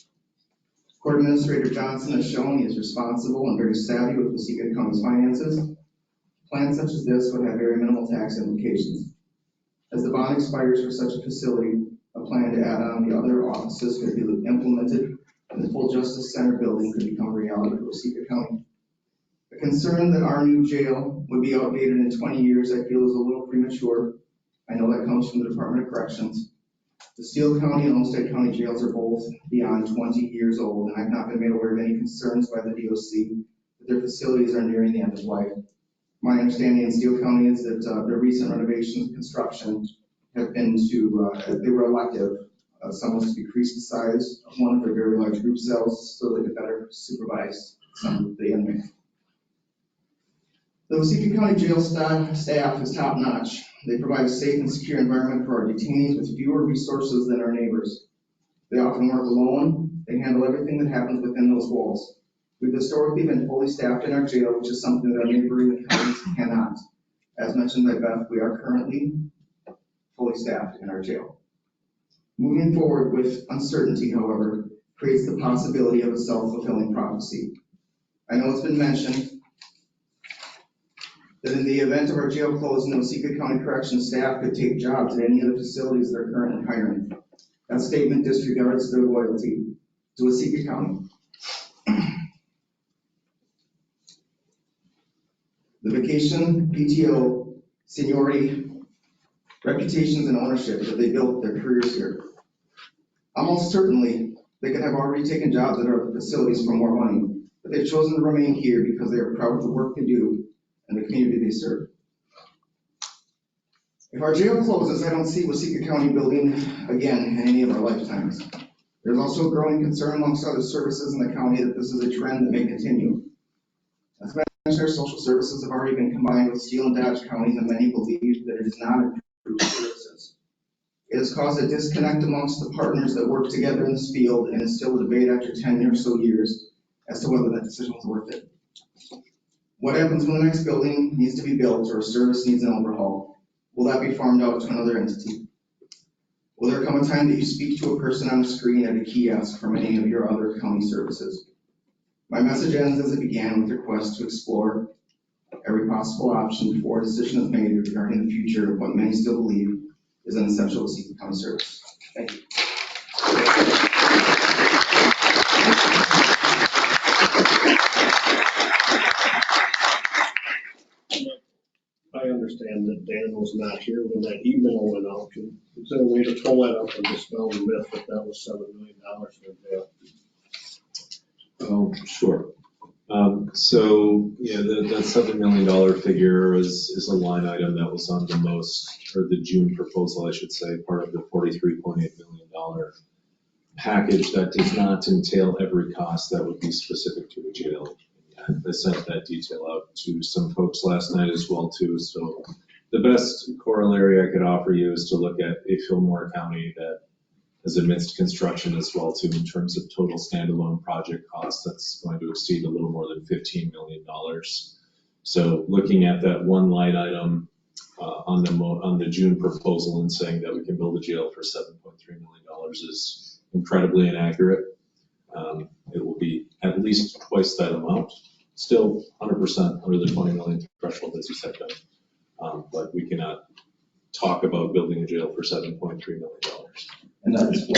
Court Administrator Johnson has shown he is responsible and very savvy with Waseca County's finances. Plans such as this would have very minimal tax implications. As the bond expires for such a facility, a plan to add on the other offices could be implemented, and the full Justice Center building could become a reality for Waseca County. The concern that our new jail would be outdated in 20 years, I feel, is a little premature. I know that comes from the Department of Corrections. The Steele County and Olmsted County jails are both beyond 20 years old, and I've not been made aware of any concerns by the DOC that their facilities are nearing the end of life. My understanding in Steele County is that the recent renovations and construction have been they were elective. Some was to decrease the size of one of their very large group cells so they could better supervise some of the inmates. The Waseca County jail staff is top notch. They provide a safe and secure environment for our detainees with fewer resources than our neighbors. They often work alone. They handle everything that happens within those walls. We've historically been fully staffed in our jail, which is something that our neighboring counties cannot. As mentioned by Beth, we are currently fully staffed in our jail. Moving forward with uncertainty, however, creates the possibility of a self-fulfilling prophecy. I know it's been mentioned that in the event of our jail closing, the Waseca County Corrections staff could take jobs at any of the facilities they're currently hiring. That statement disregards their loyalty to Waseca County. The vacation, PTO, seniority, reputations, and ownership that they built their careers here. Almost certainly, they could have already taken jobs at our facilities for more money, but they've chosen to remain here because they are proud of the work they do and the community they serve. If our jail closes, I don't see Waseca County building again in any of our lifetimes. There's also a growing concern amongst other services in the county that this is a trend that may continue. As mentioned, our social services have already been combined with Steele and Dodge counties, and many believe that it is not improved services. It has caused a disconnect amongst the partners that work together in this field, and is still a debate after 10 or so years as to whether that decision was worth it. What happens when the next building needs to be built or a service needs an overhaul? Will that be farmed out to another entity? Will there come a time that you speak to a person on the screen at a kiosk from any of your other county services? My message ends as it began with a request to explore every possible option before a decision is made regarding the future of what many still believe is an essential Waseca County service. Thank you. I understand that Dan was not here when that email went out. Is there a way to pull that up and dispel the myth that that was $7 million for jail? Oh, sure. So, yeah, that $7 million figure is a line item that was on the June proposal, I should say, part of the $43.8 million package that does not entail every cost that would be specific to the jail. I sent that detail out to some folks last night as well too. So the best corollary I could offer you is to look at a Fillmore County that is amidst construction as well too, in terms of total standalone project costs, that's going to exceed a little more than $15 million. So looking at that one line item on the June proposal and saying that we can build a jail for $7.3 million is incredibly inaccurate. It will be at least twice that amount, still 100% under the 20 million threshold, as you said, Ben. But we cannot talk about building a jail for $7.3 million. And that's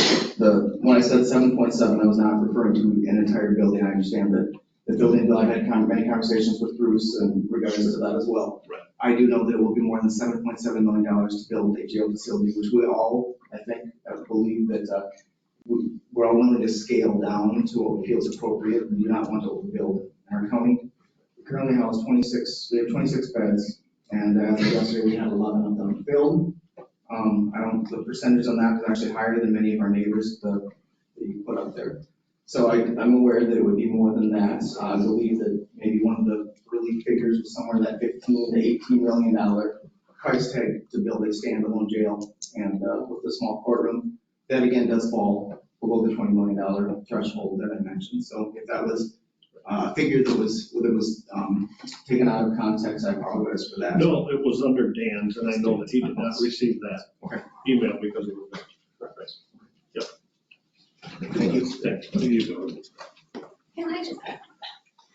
when I said 7.7, I was not referring to an entire building. I understand that the building, I've had many conversations with Bruce in regards to that as well. Right. I do know that it will be more than $7.7 million to build a jail facility, which we all, I think, believe that we're all willing to scale down to what feels appropriate. We do not want to overbuild in our county. We currently house 26 beds, and as of yesterday, we had 11 of them filled. The percentage on that is actually higher than many of our neighbors that you put up there. So I'm aware that it would be more than that. I believe that maybe one of the early figures was somewhere in that $15 to $18 million price tag to build a standalone jail and with a small courtroom. That again does fall below the $20 million threshold that I mentioned. So if that was a figure that was taken out of context, I apologize for that. No, it was under Dan's, and I know that he did not receive that email because it was. Yep. Thank you. Thank you. Can I just,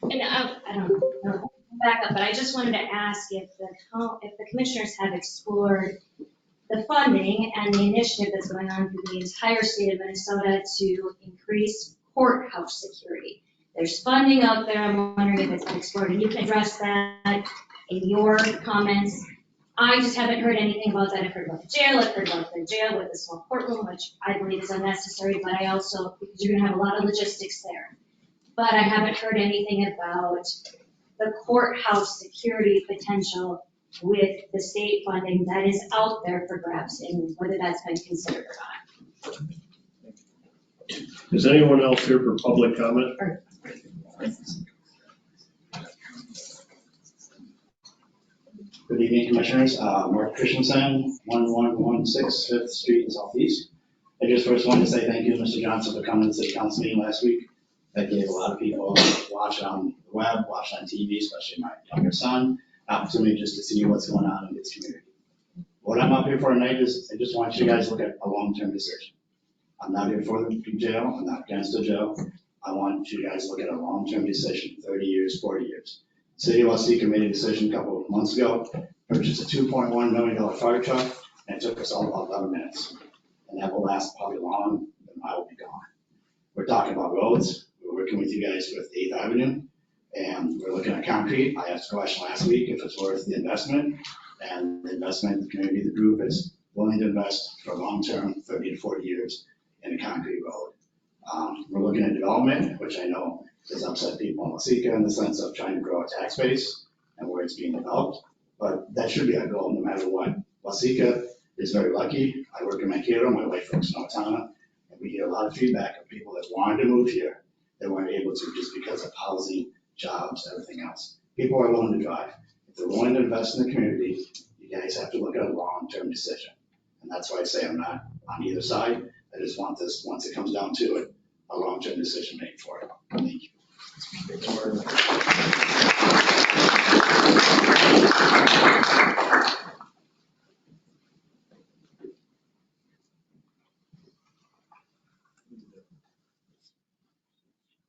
and I don't know, back up, but I just wanted to ask if the commissioners have explored the funding and the initiative that's going on through the entire state of Minnesota to increase courthouse security. There's funding out there. I'm wondering if it's been explored, and you can address that in your comments. I just haven't heard anything about that. I've heard about the jail. I've heard about the jail with the small courtroom, which I believe is unnecessary, but I also, because you're gonna have a lot of logistics there. But I haven't heard anything about the courthouse security potential with the state funding that is out there for grabs, and whether that's been considered or not. Is anyone else here for public comment? Good evening, Commissioners. Mark Christensen, 1116 5th Street in Southeast. I just first wanted to say thank you, Mr. Johnson, for coming to the City Council meeting last week. That gave a lot of people watch on the web, watch on TV, especially my younger son, opportunity just to see what's going on in his community. What I'm up here for tonight is I just want you guys to look at a long-term decision. I'm not here for the jail. I'm not against the jail. I want you guys to look at a long-term decision, 30 years, 40 years. City of Waseca made a decision a couple of months ago, purchased a $2.1 million fire truck, and it took us all about 11 minutes. And that will last probably long, and I will be gone. We're talking about roads. We're working with you guys with 8th Avenue, and we're looking at concrete. I asked a question last week if it's worth the investment, and the investment, the community, the group is willing to invest for long-term, 30 to 40 years in a concrete road. We're looking at development, which I know has upset people in Waseca in the sense of trying to grow a tax base and where it's being developed, but that should be our goal no matter what. Waseca is very lucky. I work in Mankato, my wife works in Owatonna, and we get a lot of feedback of people that wanted to move here that weren't able to just because of housing, jobs, everything else. People are willing to drive. If they're willing to invest in the community, you guys have to look at a long-term decision. And that's why I say I'm not on either side. I just want this, once it comes down to it, a long-term decision made for it. Thank you.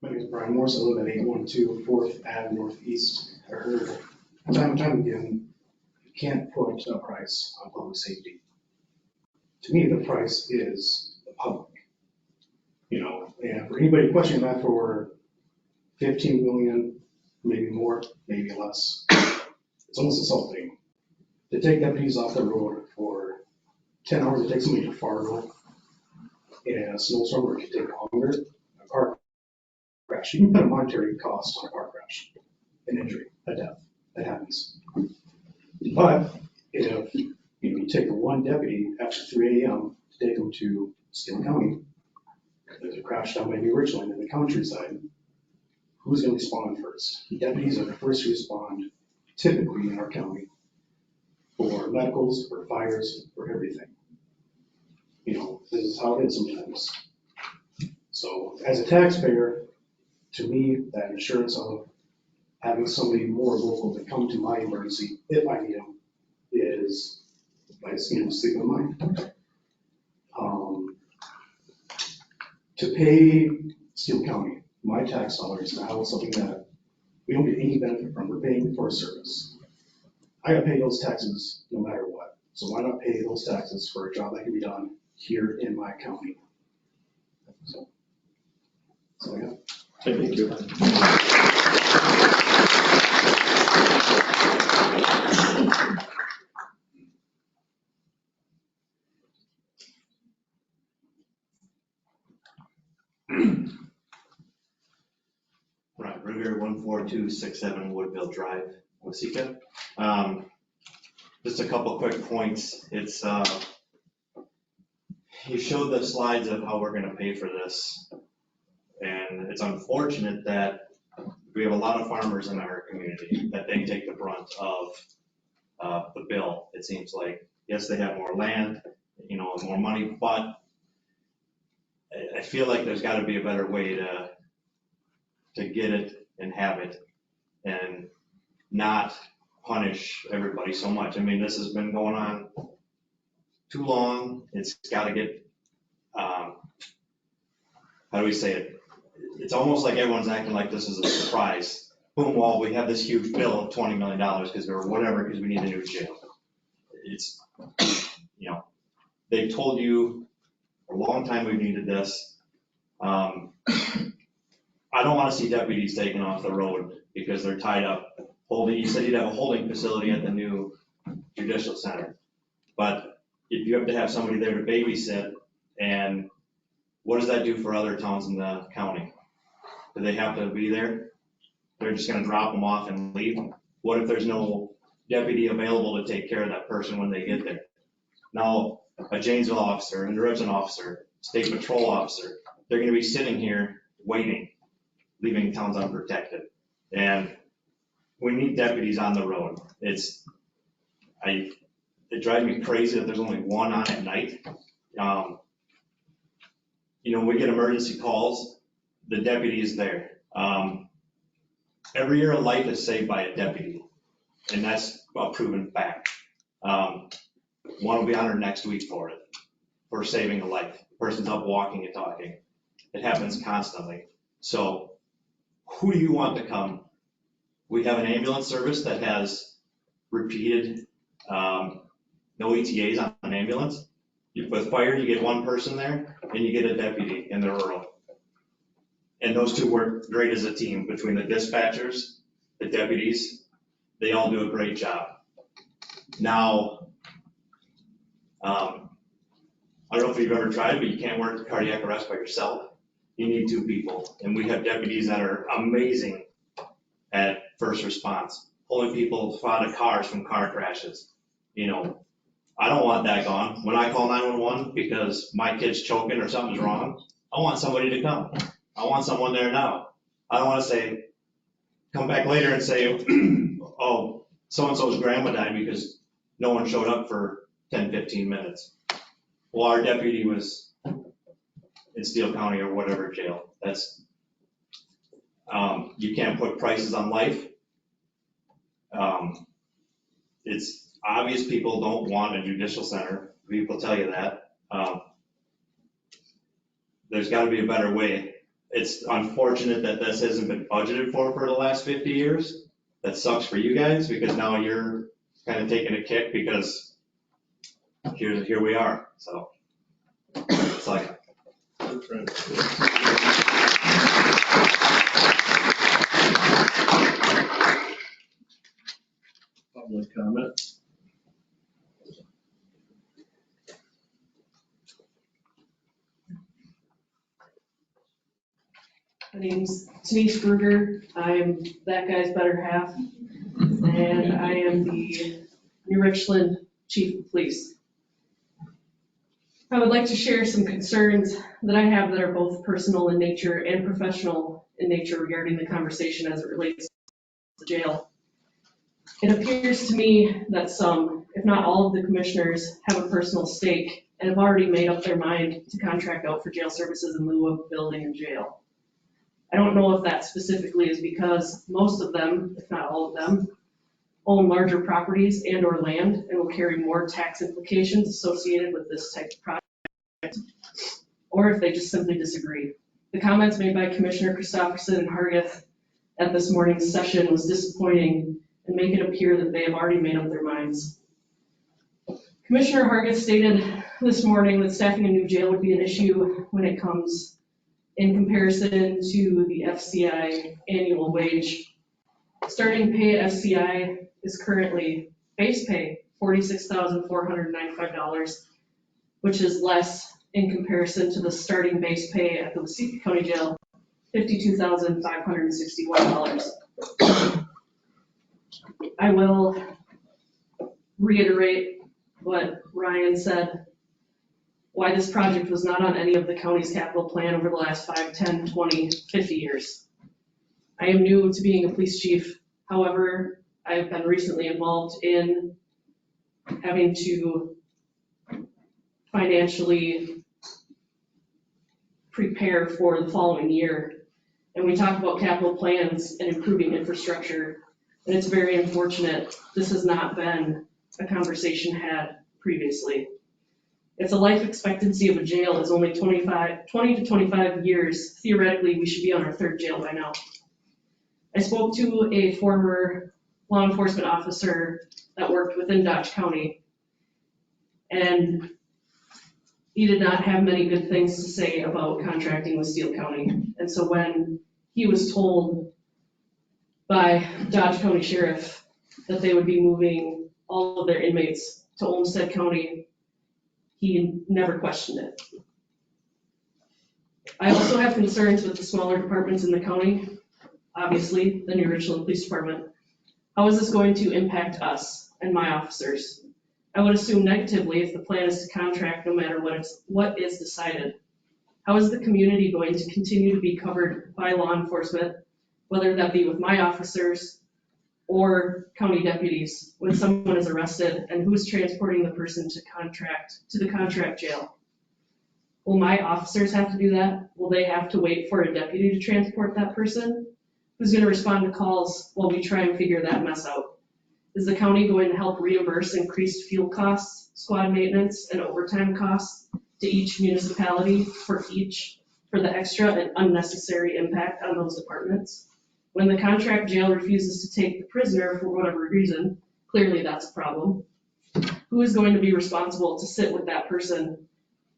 My name is Brian Morse. I live at 812 4th Ave Northeast. I heard time and time again, you can't put a price on public safety. To me, the price is the public. You know, and for anybody questioning that for 15 million, maybe more, maybe less, it's almost insulting to take deputies off the road for 10 hours. It takes somebody to Fargo in a snowstorm, or it could take longer. A car crash. You can put a monetary cost on a car crash, an injury, a death, that happens. But if you take the one deputy after 3 a.m. to take them to Steele County, there's a crash down maybe Richland in the countryside, who's going to respond first? Deputies are the first to respond typically in our county for medicals, for fires, for everything. This is how it is sometimes. So as a taxpayer, to me, that assurance of having somebody more local to come to my emergency if I need them is, sleep of mind. To pay Steele County, my tax dollars now is something that we don't get any benefit from. We're paying for a service. I gotta pay those taxes no matter what. So why not pay those taxes for a job that can be done here in my county? So yeah. Thank you. Right, Ruger 14267 Woodville Drive, Waseca. Just a couple quick points. It's, you showed the slides of how we're gonna pay for this. And it's unfortunate that we have a lot of farmers in our community that they take the brunt of the bill, it seems like. Yes, they have more land, more money, but I feel like there's gotta be a better way to get it and have it and not punish everybody so much. I mean, this has been going on too long. It's gotta get, how do we say it? It's almost like everyone's acting like this is a surprise. Boom, well, we have this huge bill of $20 million because we need a new jail. It's, they've told you a long time we needed this. I don't want to see deputies taken off the road because they're tied up. You said you'd have a holding facility at the new judicial center. But if you have to have somebody there to babysit, and what does that do for other towns in the county? Do they have to be there? They're just gonna drop them off and leave? What if there's no deputy available to take care of that person when they get there? Now, a Janesville officer, an Ripon officer, state patrol officer, they're gonna be sitting here waiting, leaving towns unprotected. And we need deputies on the road. It drives me crazy that there's only one on at night. We get emergency calls, the deputy is there. Every year a life is saved by a deputy, and that's a proven fact. One will be honored next week for it, for saving a life. The person's up walking and talking. It happens constantly. So who do you want to come? We have an ambulance service that has repeated no ETAs on an ambulance. With fire, you get one person there, and you get a deputy in the rural. And those two work great as a team between the dispatchers, the deputies. They all do a great job. Now, I don't know if you've ever tried, but you can't work cardiac arrest by yourself. You need two people. And we have deputies that are amazing at first response, pulling people out of cars from car crashes. I don't want that gone. When I call 911 because my kid's choking or something's wrong, I want somebody to come. I want someone there now. I don't want to say, come back later and say, oh, so-and-so's grandma died because no one showed up for 10, 15 minutes. Well, our deputy was in Steele County or whatever jail. That's, you can't put prices on life. It's obvious people don't want a judicial center. People tell you that. There's got to be a better way. It's unfortunate that this hasn't been budgeted for the last 50 years. That sucks for you guys because now you're kind of taking a kick because here we are. So it's like. Public comment. My name's Denise Bruger. I'm that guy's better half, and I am the New Richland Chief of Police. I would like to share some concerns that I have that are both personal in nature and professional in nature regarding the conversation as it relates to the jail. It appears to me that some, if not all of the commissioners, have a personal stake and have already made up their mind to contract out for jail services in lieu of building a jail. I don't know if that specifically is because most of them, if not all of them, own larger properties and or land and will carry more tax implications associated with this type of project, or if they just simply disagree. The comments made by Commissioner Christopherson and Hargith at this morning's session was disappointing and make it appear that they have already made up their minds. Commissioner Hargith stated this morning that staffing a new jail would be an issue when it comes in comparison to the FCI annual wage. Starting pay at FCI is currently base pay, $46,495, which is less in comparison to the starting base pay at the Waseca County Jail, $52,561. I will reiterate what Ryan said, why this project was not on any of the county's capital plan over the last 5, 10, 20, 50 years. I am new to being a police chief. However, I have been recently involved in having to financially prepare for the following year. And we talk about capital plans and improving infrastructure, and it's very unfortunate this has not been a conversation had previously. If the life expectancy of a jail is only 20 to 25 years, theoretically, we should be on our third jail by now. I spoke to a former law enforcement officer that worked within Dodge County, and he did not have many good things to say about contracting with Steele County. And so when he was told by Dodge County Sheriff that they would be moving all of their inmates to Olmsted County, he never questioned it. I also have concerns with the smaller departments in the county, obviously the New Richland Police Department. How is this going to impact us and my officers? I would assume negatively if the plan is to contract no matter what is decided. How is the community going to continue to be covered by law enforcement, whether that be with my officers or county deputies when someone is arrested, and who's transporting the person to the contract jail? Will my officers have to do that? Will they have to wait for a deputy to transport that person? Who's going to respond to calls while we try and figure that mess out? Is the county going to help reimburse increased fuel costs, squad maintenance, and overtime costs to each municipality for the extra and unnecessary impact on those departments? When the contract jail refuses to take the prisoner for whatever reason, clearly that's a problem. Who is going to be responsible to sit with that person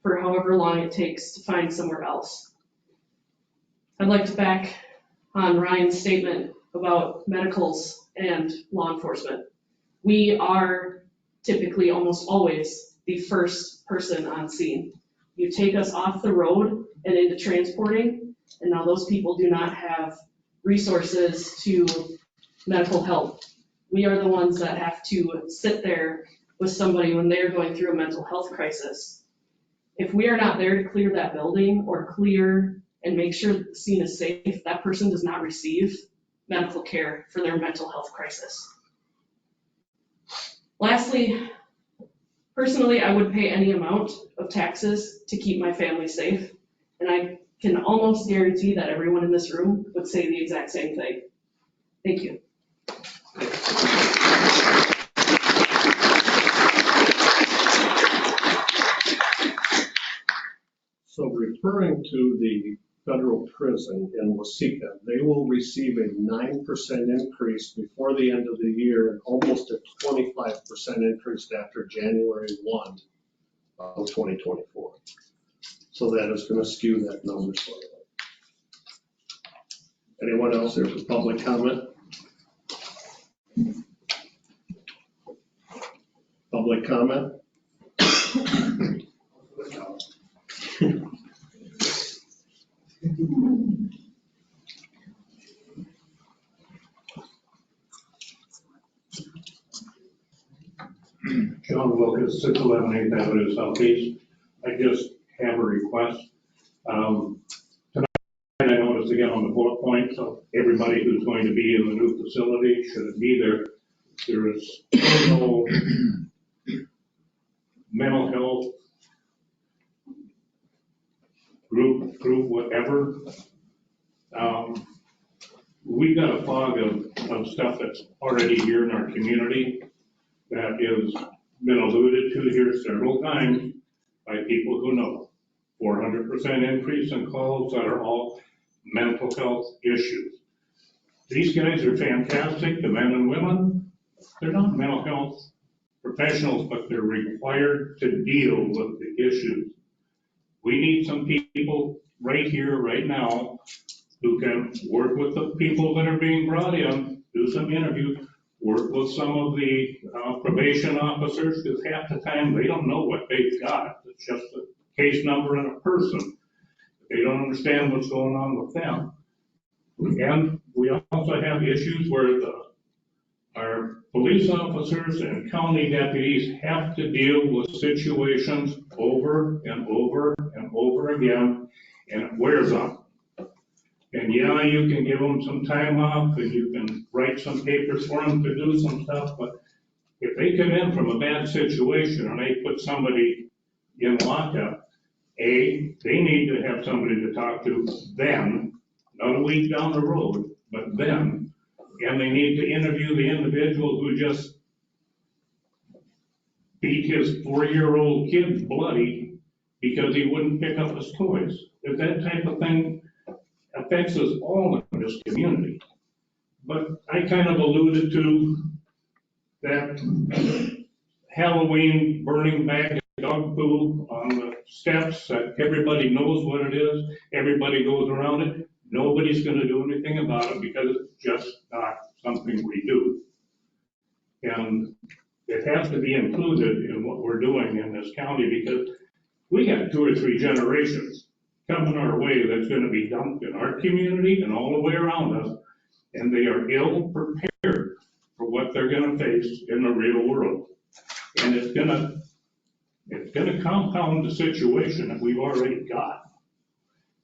for however long it takes to find somewhere else? I'd like to back on Ryan's statement about medicals and law enforcement. We are typically almost always the first person on scene. You take us off the road and into transporting, and now those people do not have resources to medical help. We are the ones that have to sit there with somebody when they're going through a mental health crisis. If we are not there to clear that building or clear and make sure that the scene is safe, that person does not receive medical care for their mental health crisis. Lastly, personally, I would pay any amount of taxes to keep my family safe, and I can almost guarantee that everyone in this room would say the exact same thing. Thank you. So referring to the federal prison in Waseca, they will receive a 9% increase before the end of the year and almost a 25% increase after January 1 of 2024. So that is going to skew that number slightly. Anyone else here for public comment? Public comment? is 611 8th Avenue Southeast. I just have a request. Tonight, I noticed again on the bullet point, so everybody who's going to be in the new facility should be there. There is no mental health group, whatever. We've got a fog of stuff that's already here in our community that has been alluded to here several times by people who know. 400% increase in calls that are all mental health issues. These guys are fantastic, the men and women. They're not mental health professionals, but they're required to deal with the issues. We need some people right here, right now, who can work with the people that are being brought in, do some interviews, work with some of the probation officers, because half the time they don't know what they've got. It's just a case number and a person. They don't understand what's going on with them. And we also have issues where our police officers and county deputies have to deal with situations over and over and over again, and it wears on. And yeah, you can give them some time off and you can write some papers for them to do some stuff, but if they come in from a bad situation and they put somebody in lockup, they need to have somebody to talk to then, not a week down the road, but then. And they need to interview the individual who just beat his 4-year-old kid bloody because he wouldn't pick up his toys. If that type of thing affects us all in this community. But I kind of alluded to that Halloween burning bag of dog poo on the steps, that everybody knows what it is, everybody goes around it. Nobody's going to do anything about it because it's just not something we do. And it has to be included in what we're doing in this county because we got 2 or 3 generations coming our way that's going to be dumped in our community and all the way around us, and they are ill prepared for what they're going to face in the real world. And it's going to compound the situation that we've already got.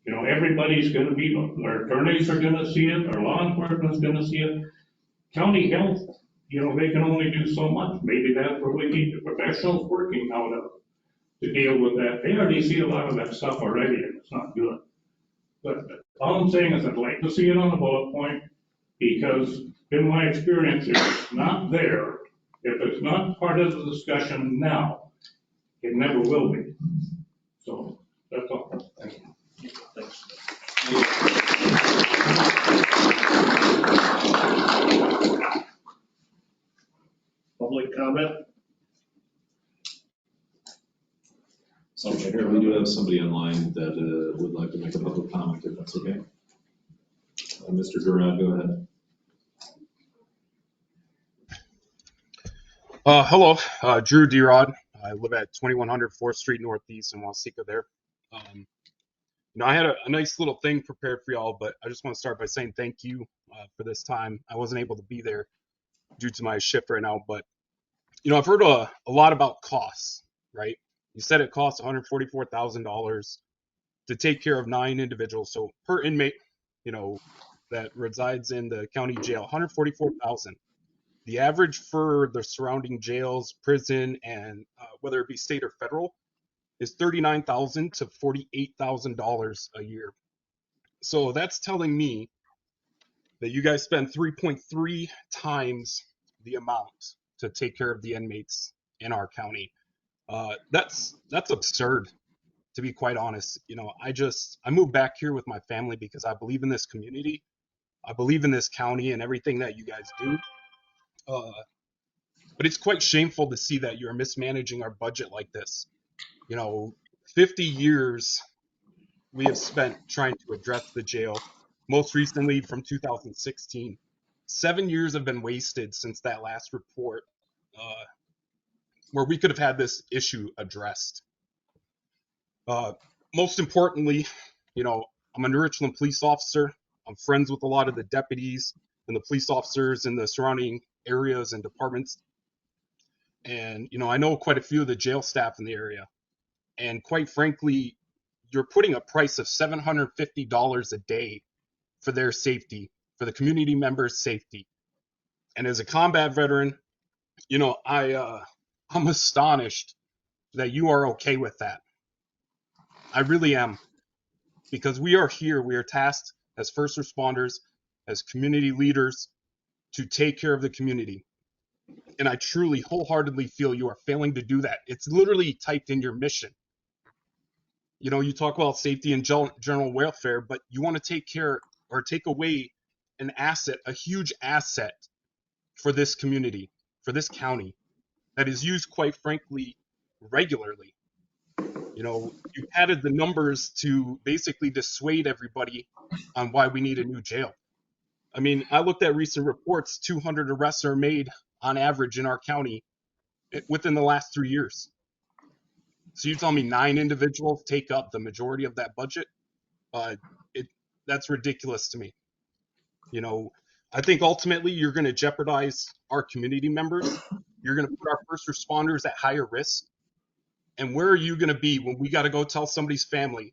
You know, everybody's going to be, our attorneys are going to see it, our law enforcement is going to see it. County health, you know, they can only do so much. Maybe that's where we need the professionals working out of to deal with that. They already see a lot of that stuff already, and it's not good. But all I'm saying is I'd like to see it on the bullet point, because in my experience, if it's not there, if it's not part of the discussion now, it never will be. So that's all. Thank you. Thanks. Public comment? So here, we do have somebody online that would like to make a public comment, if that's okay. Mr. Durant, go ahead. Hello, Drew D-Rod. I live at 2100 4th Street Northeast in Waseca there. I had a nice little thing prepared for y'all, but I just want to start by saying thank you for this time. I wasn't able to be there due to my shift right now, but, I've heard a lot about costs, right? You said it costs $144,000 to take care of 9 individuals. So per inmate, that resides in the county jail, $144,000. The average for the surrounding jails, prison, and whether it be state or federal, is $39,000 to $48,000 a year. So that's telling me that you guys spend 3.3 times the amount to take care of the inmates in our county. That's absurd, to be quite honest. I moved back here with my family because I believe in this community. I believe in this county and everything that you guys do. But it's quite shameful to see that you're mismanaging our budget like this. 50 years we have spent trying to address the jail, most recently from 2016. 7 years have been wasted since that last report, where we could have had this issue addressed. Most importantly, I'm a New Richland police officer. I'm friends with a lot of the deputies and the police officers in the surrounding areas and departments. And, you know, I know quite a few of the jail staff in the area. And quite frankly, you're putting a price of $750 a day for their safety, for the community members' safety. And as a combat veteran, you know, I'm astonished that you are okay with that. I really am, because we are here, we are tasked as first responders, as community leaders, to take care of the community. And I truly, wholeheartedly feel you are failing to do that. It's literally typed in your mission. You know, you talk about safety and general welfare, but you want to take care or take away an asset, a huge asset for this community, for this county, that is used, quite frankly, regularly. You know, you added the numbers to basically dissuade everybody on why we need a new jail. I mean, I looked at recent reports, 200 arrests are made on average in our county within the last 3 years. So you tell me 9 individuals take up the majority of that budget? That's ridiculous to me. You know, I think ultimately you're going to jeopardize our community members. You're going to put our first responders at higher risk. And where are you going to be when we got to go tell somebody's family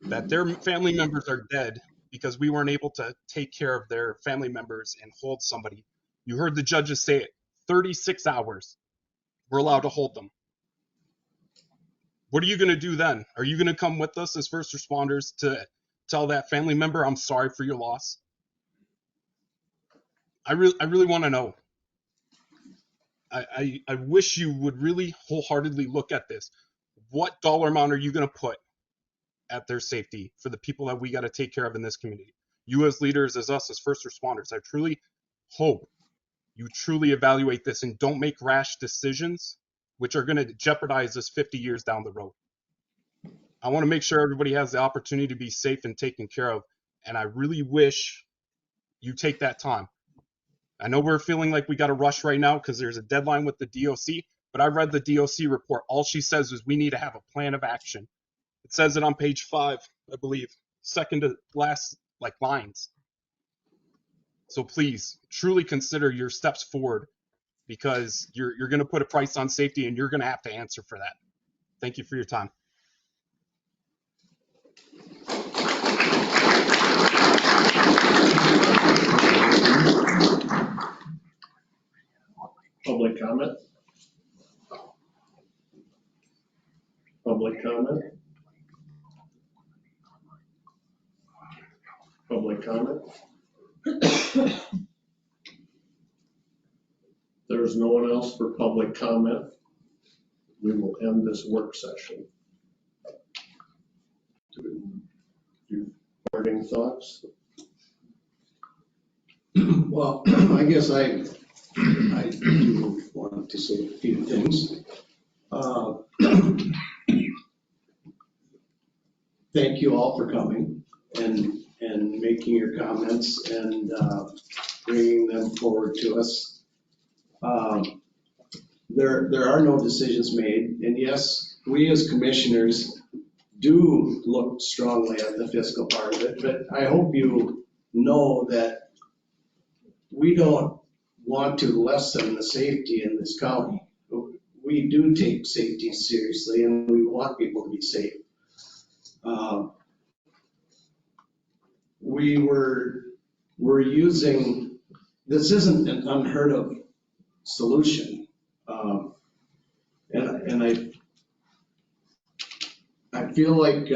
that their family members are dead because we weren't able to take care of their family members and hold somebody? You heard the judges say it, 36 hours we're allowed to hold them. What are you going to do then? Are you going to come with us as first responders to tell that family member, I'm sorry for your loss? I really want to know. I wish you would really wholeheartedly look at this. What dollar amount are you going to put at their safety for the people that we got to take care of in this community? You as leaders, as us, as first responders, I truly hope you truly evaluate this and don't make rash decisions which are going to jeopardize us 50 years down the road. I want to make sure everybody has the opportunity to be safe and taken care of, and I really wish you take that time. I know we're feeling like we got to rush right now because there's a deadline with the DOC, but I read the DOC report. All she says is we need to have a plan of action. It says it on page 5, I believe, second to last lines. So please, truly consider your steps forward, because you're going to put a price on safety and you're going to have to answer for that. Thank you for your time. Public comment? Public comment? Public comment? There's no one else for public comment. We will end this work session. Parting thoughts? Well, I guess I do want to say a few things. Thank you all for coming and making your comments and bringing them forward to us. There are no decisions made, and yes, we as commissioners do look strongly at the fiscal part of it, but I hope you know that we don't want to lessen the safety in this county. We do take safety seriously, and we want people to be safe. We're using, this isn't an unheard of solution. And I feel like,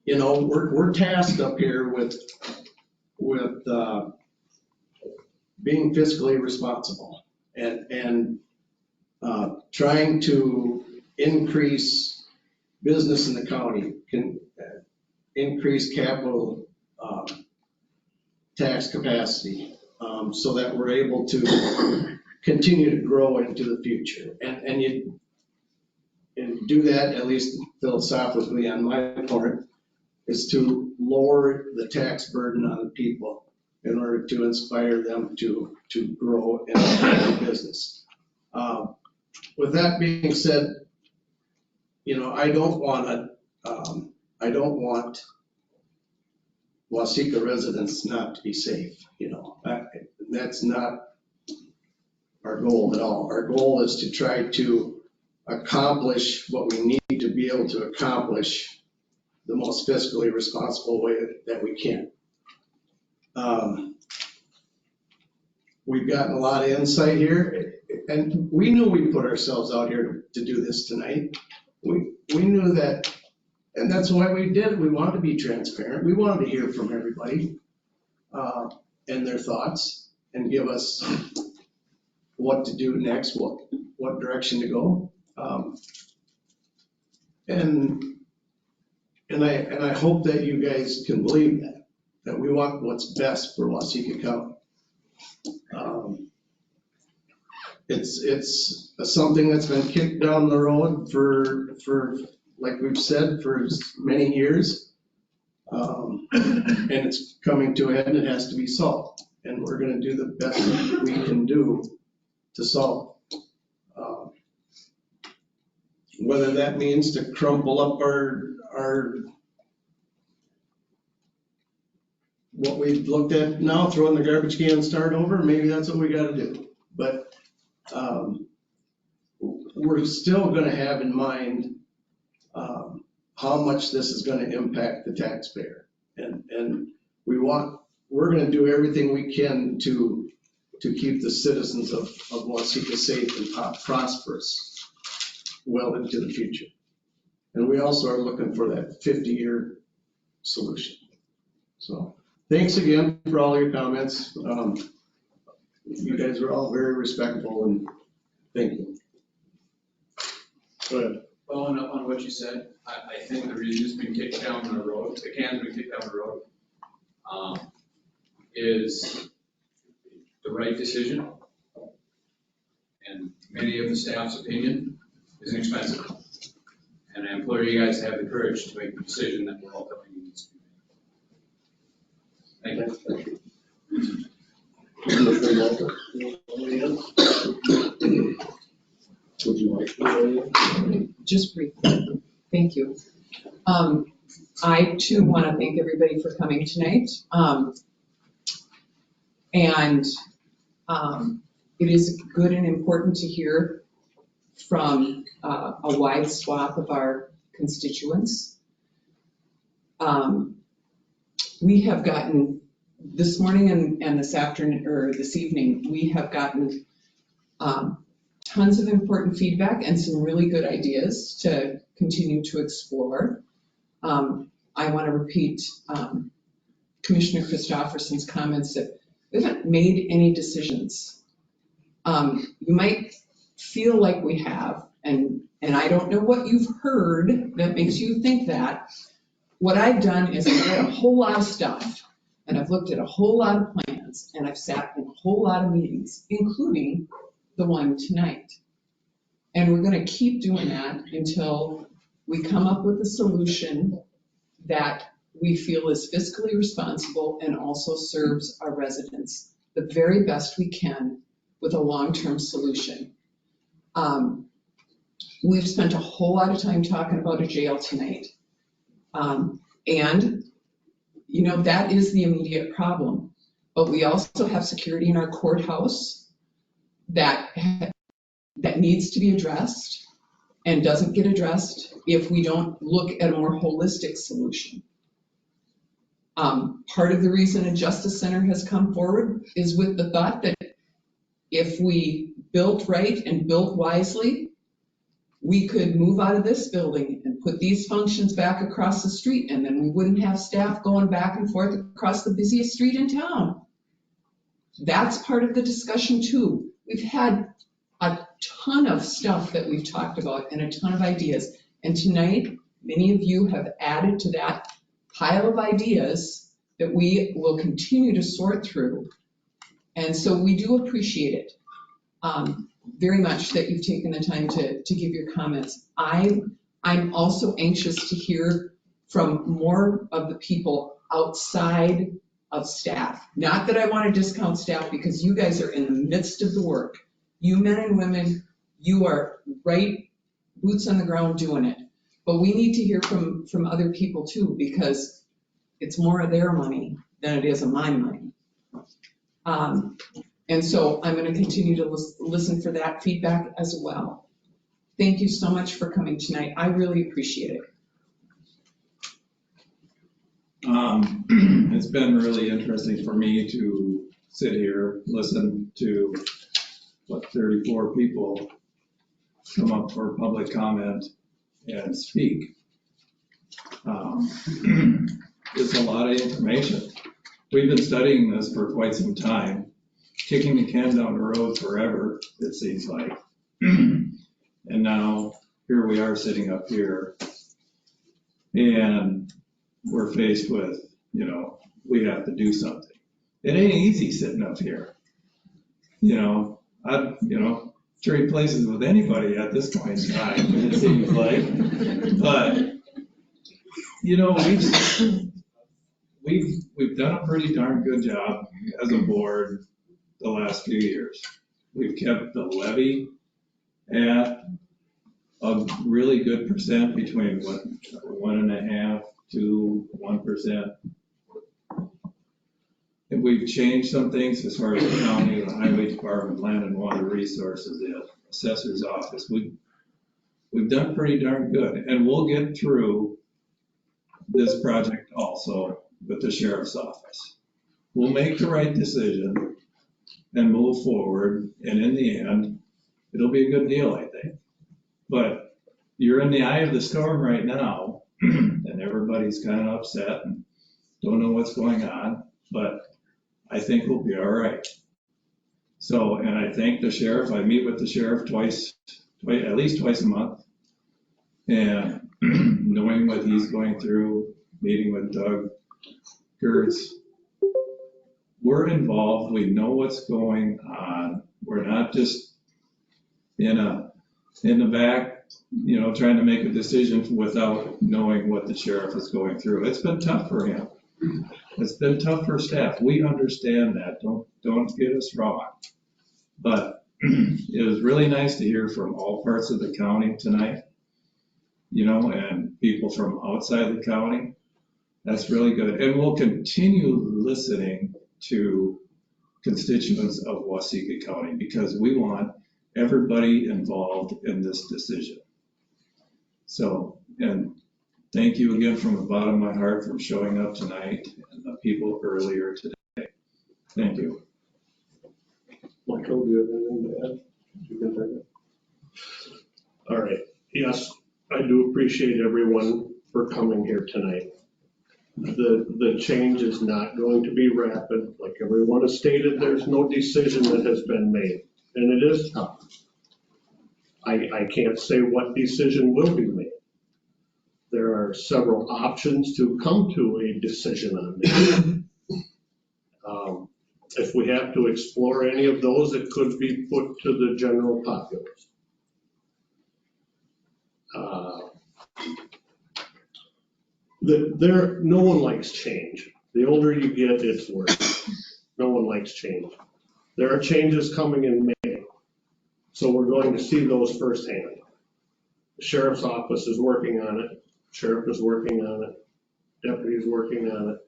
you know, we're tasked up here with being fiscally responsible and trying to increase business in the county, can increase capital tax capacity, so that we're able to continue to grow into the future. And you do that, at least philosophically on my part, is to lower the tax burden on the people in order to inspire them to grow in their business. With that being said, you know, I don't want Waseca residents not to be safe, you know. That's not our goal at all. Our goal is to try to accomplish what we need to be able to accomplish the most fiscally responsible way that we can. We've gotten a lot of insight here, and we knew we put ourselves out here to do this tonight. We knew that, and that's why we did it. We wanted to be transparent. We wanted to hear from everybody and their thoughts and give us what to do next, what direction to go. And I hope that you guys can believe that we want what's best for Waseca County. It's something that's been kicked down the road for like we've said, for many years. And it's coming to an end. It has to be solved. And we're gonna do the best that we can do to solve. Whether that means to crumple up our what we've looked at now, throw in the garbage can and start over, maybe that's what we gotta do. But we're still gonna have in mind how much this is gonna impact the taxpayer. And we're gonna do everything we can to keep the citizens of Waseca safe and prosperous well into the future. And we also are looking for that 50-year solution. So thanks again for all your comments. You guys are all very respectful, and thank you. Go ahead. Following up on what you said, I think the reason it's been kicked down the road, the can's been kicked down the road, is the right decision. And many of the staff's opinion is inexpensive. And I implore you guys to have the courage to make the decision that we're all telling you needs to be made. Thank you. Would you like to? Just briefly, thank you. I too want to thank everybody for coming tonight. It is good and important to hear from a wide swath of our constituents. We have gotten, this morning and this afternoon, or this evening, we have gotten tons of important feedback and some really good ideas to continue to explore. I want to repeat Commissioner Christopherson's comments that we haven't made any decisions. You might feel like we have, and I don't know what you've heard that makes you think that. What I've done is I've read a whole lot of stuff, and I've looked at a whole lot of plans, and I've sat in a whole lot of meetings, including the one tonight. And we're going to keep doing that until we come up with a solution that we feel is fiscally responsible and also serves our residents the very best we can with a long-term solution. We've spent a whole lot of time talking about a jail tonight. And, you know, that is the immediate problem. But we also have security in our courthouse that needs to be addressed and doesn't get addressed if we don't look at a more holistic solution. Part of the reason a justice center has come forward is with the thought that if we built right and built wisely, we could move out of this building and put these functions back across the street, and then we wouldn't have staff going back and forth across the busiest street in town. That's part of the discussion too. We've had a ton of stuff that we've talked about and a ton of ideas. And tonight, many of you have added to that pile of ideas that we will continue to sort through. And so we do appreciate it very much that you've taken the time to give your comments. I'm also anxious to hear from more of the people outside of staff. Not that I want to discount staff, because you guys are in the midst of the work. You men and women, you are right, boots on the ground doing it. But we need to hear from other people too, because it's more of their money than it is of my money. And so I'm going to continue to listen for that feedback as well. Thank you so much for coming tonight. I really appreciate it. It's been really interesting for me to sit here, listen to, 34 people come up for public comment and speak. It's a lot of information. We've been studying this for quite some time, kicking the can down the road forever, it seems like. And now, here we are sitting up here, and we're faced with, we have to do something. It ain't easy sitting up here. I'd trade places with anybody at this point in time, it seems like. But, we've done a pretty darn good job as a board the last few years. We've kept the levy at a really good percent between 1.5% to 1%. And we've changed some things as far as the county, the highway department, land and water resources, the assessor's office. We've done pretty darn good, and we'll get through this project also with the sheriff's office. We'll make the right decision and move forward, and in the end, it'll be a good deal, I think. But you're in the eye of the storm right now, and everybody's kind of upset and don't know what's going on, but I think we'll be all right. So, and I thank the sheriff. I meet with the sheriff at least twice a month. And knowing what he's going through, meeting with Doug Gertz, we're involved. We know what's going on. We're not just in the back, trying to make a decision without knowing what the sheriff is going through. It's been tough for him. It's been tough for staff. We understand that. Don't get us wrong. But it was really nice to hear from all parts of the county tonight, and people from outside the county. That's really good. And we'll continue listening to constituents of Waseca County because we want everybody involved in this decision. So, and thank you again from the bottom of my heart for showing up tonight and the people earlier today. Thank you. Michael, do you have anything to add? All right. Yes, I do appreciate everyone for coming here tonight. The change is not going to be rapid. Like everyone has stated, there's no decision that has been made, and it is tough. I can't say what decision will be made. There are several options to come to a decision on this. If we have to explore any of those, it could be put to the general populace. No one likes change. The older you get, it's worse. No one likes change. There are changes coming in May, so we're going to see those firsthand. The sheriff's office is working on it. Sheriff is working on it. Deputy is working on it.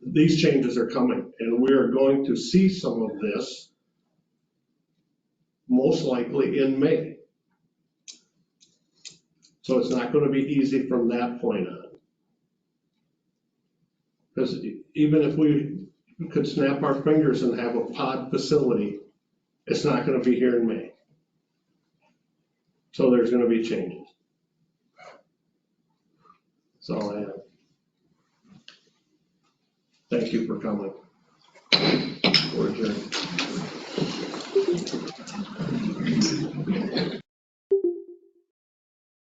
These changes are coming, and we are going to see some of this most likely in May. So it's not going to be easy from that point on. Because even if we could snap our fingers and have a pod facility, it's not going to be here in May. So there's going to be changes. That's all I have. Thank you for coming. We're adjourned.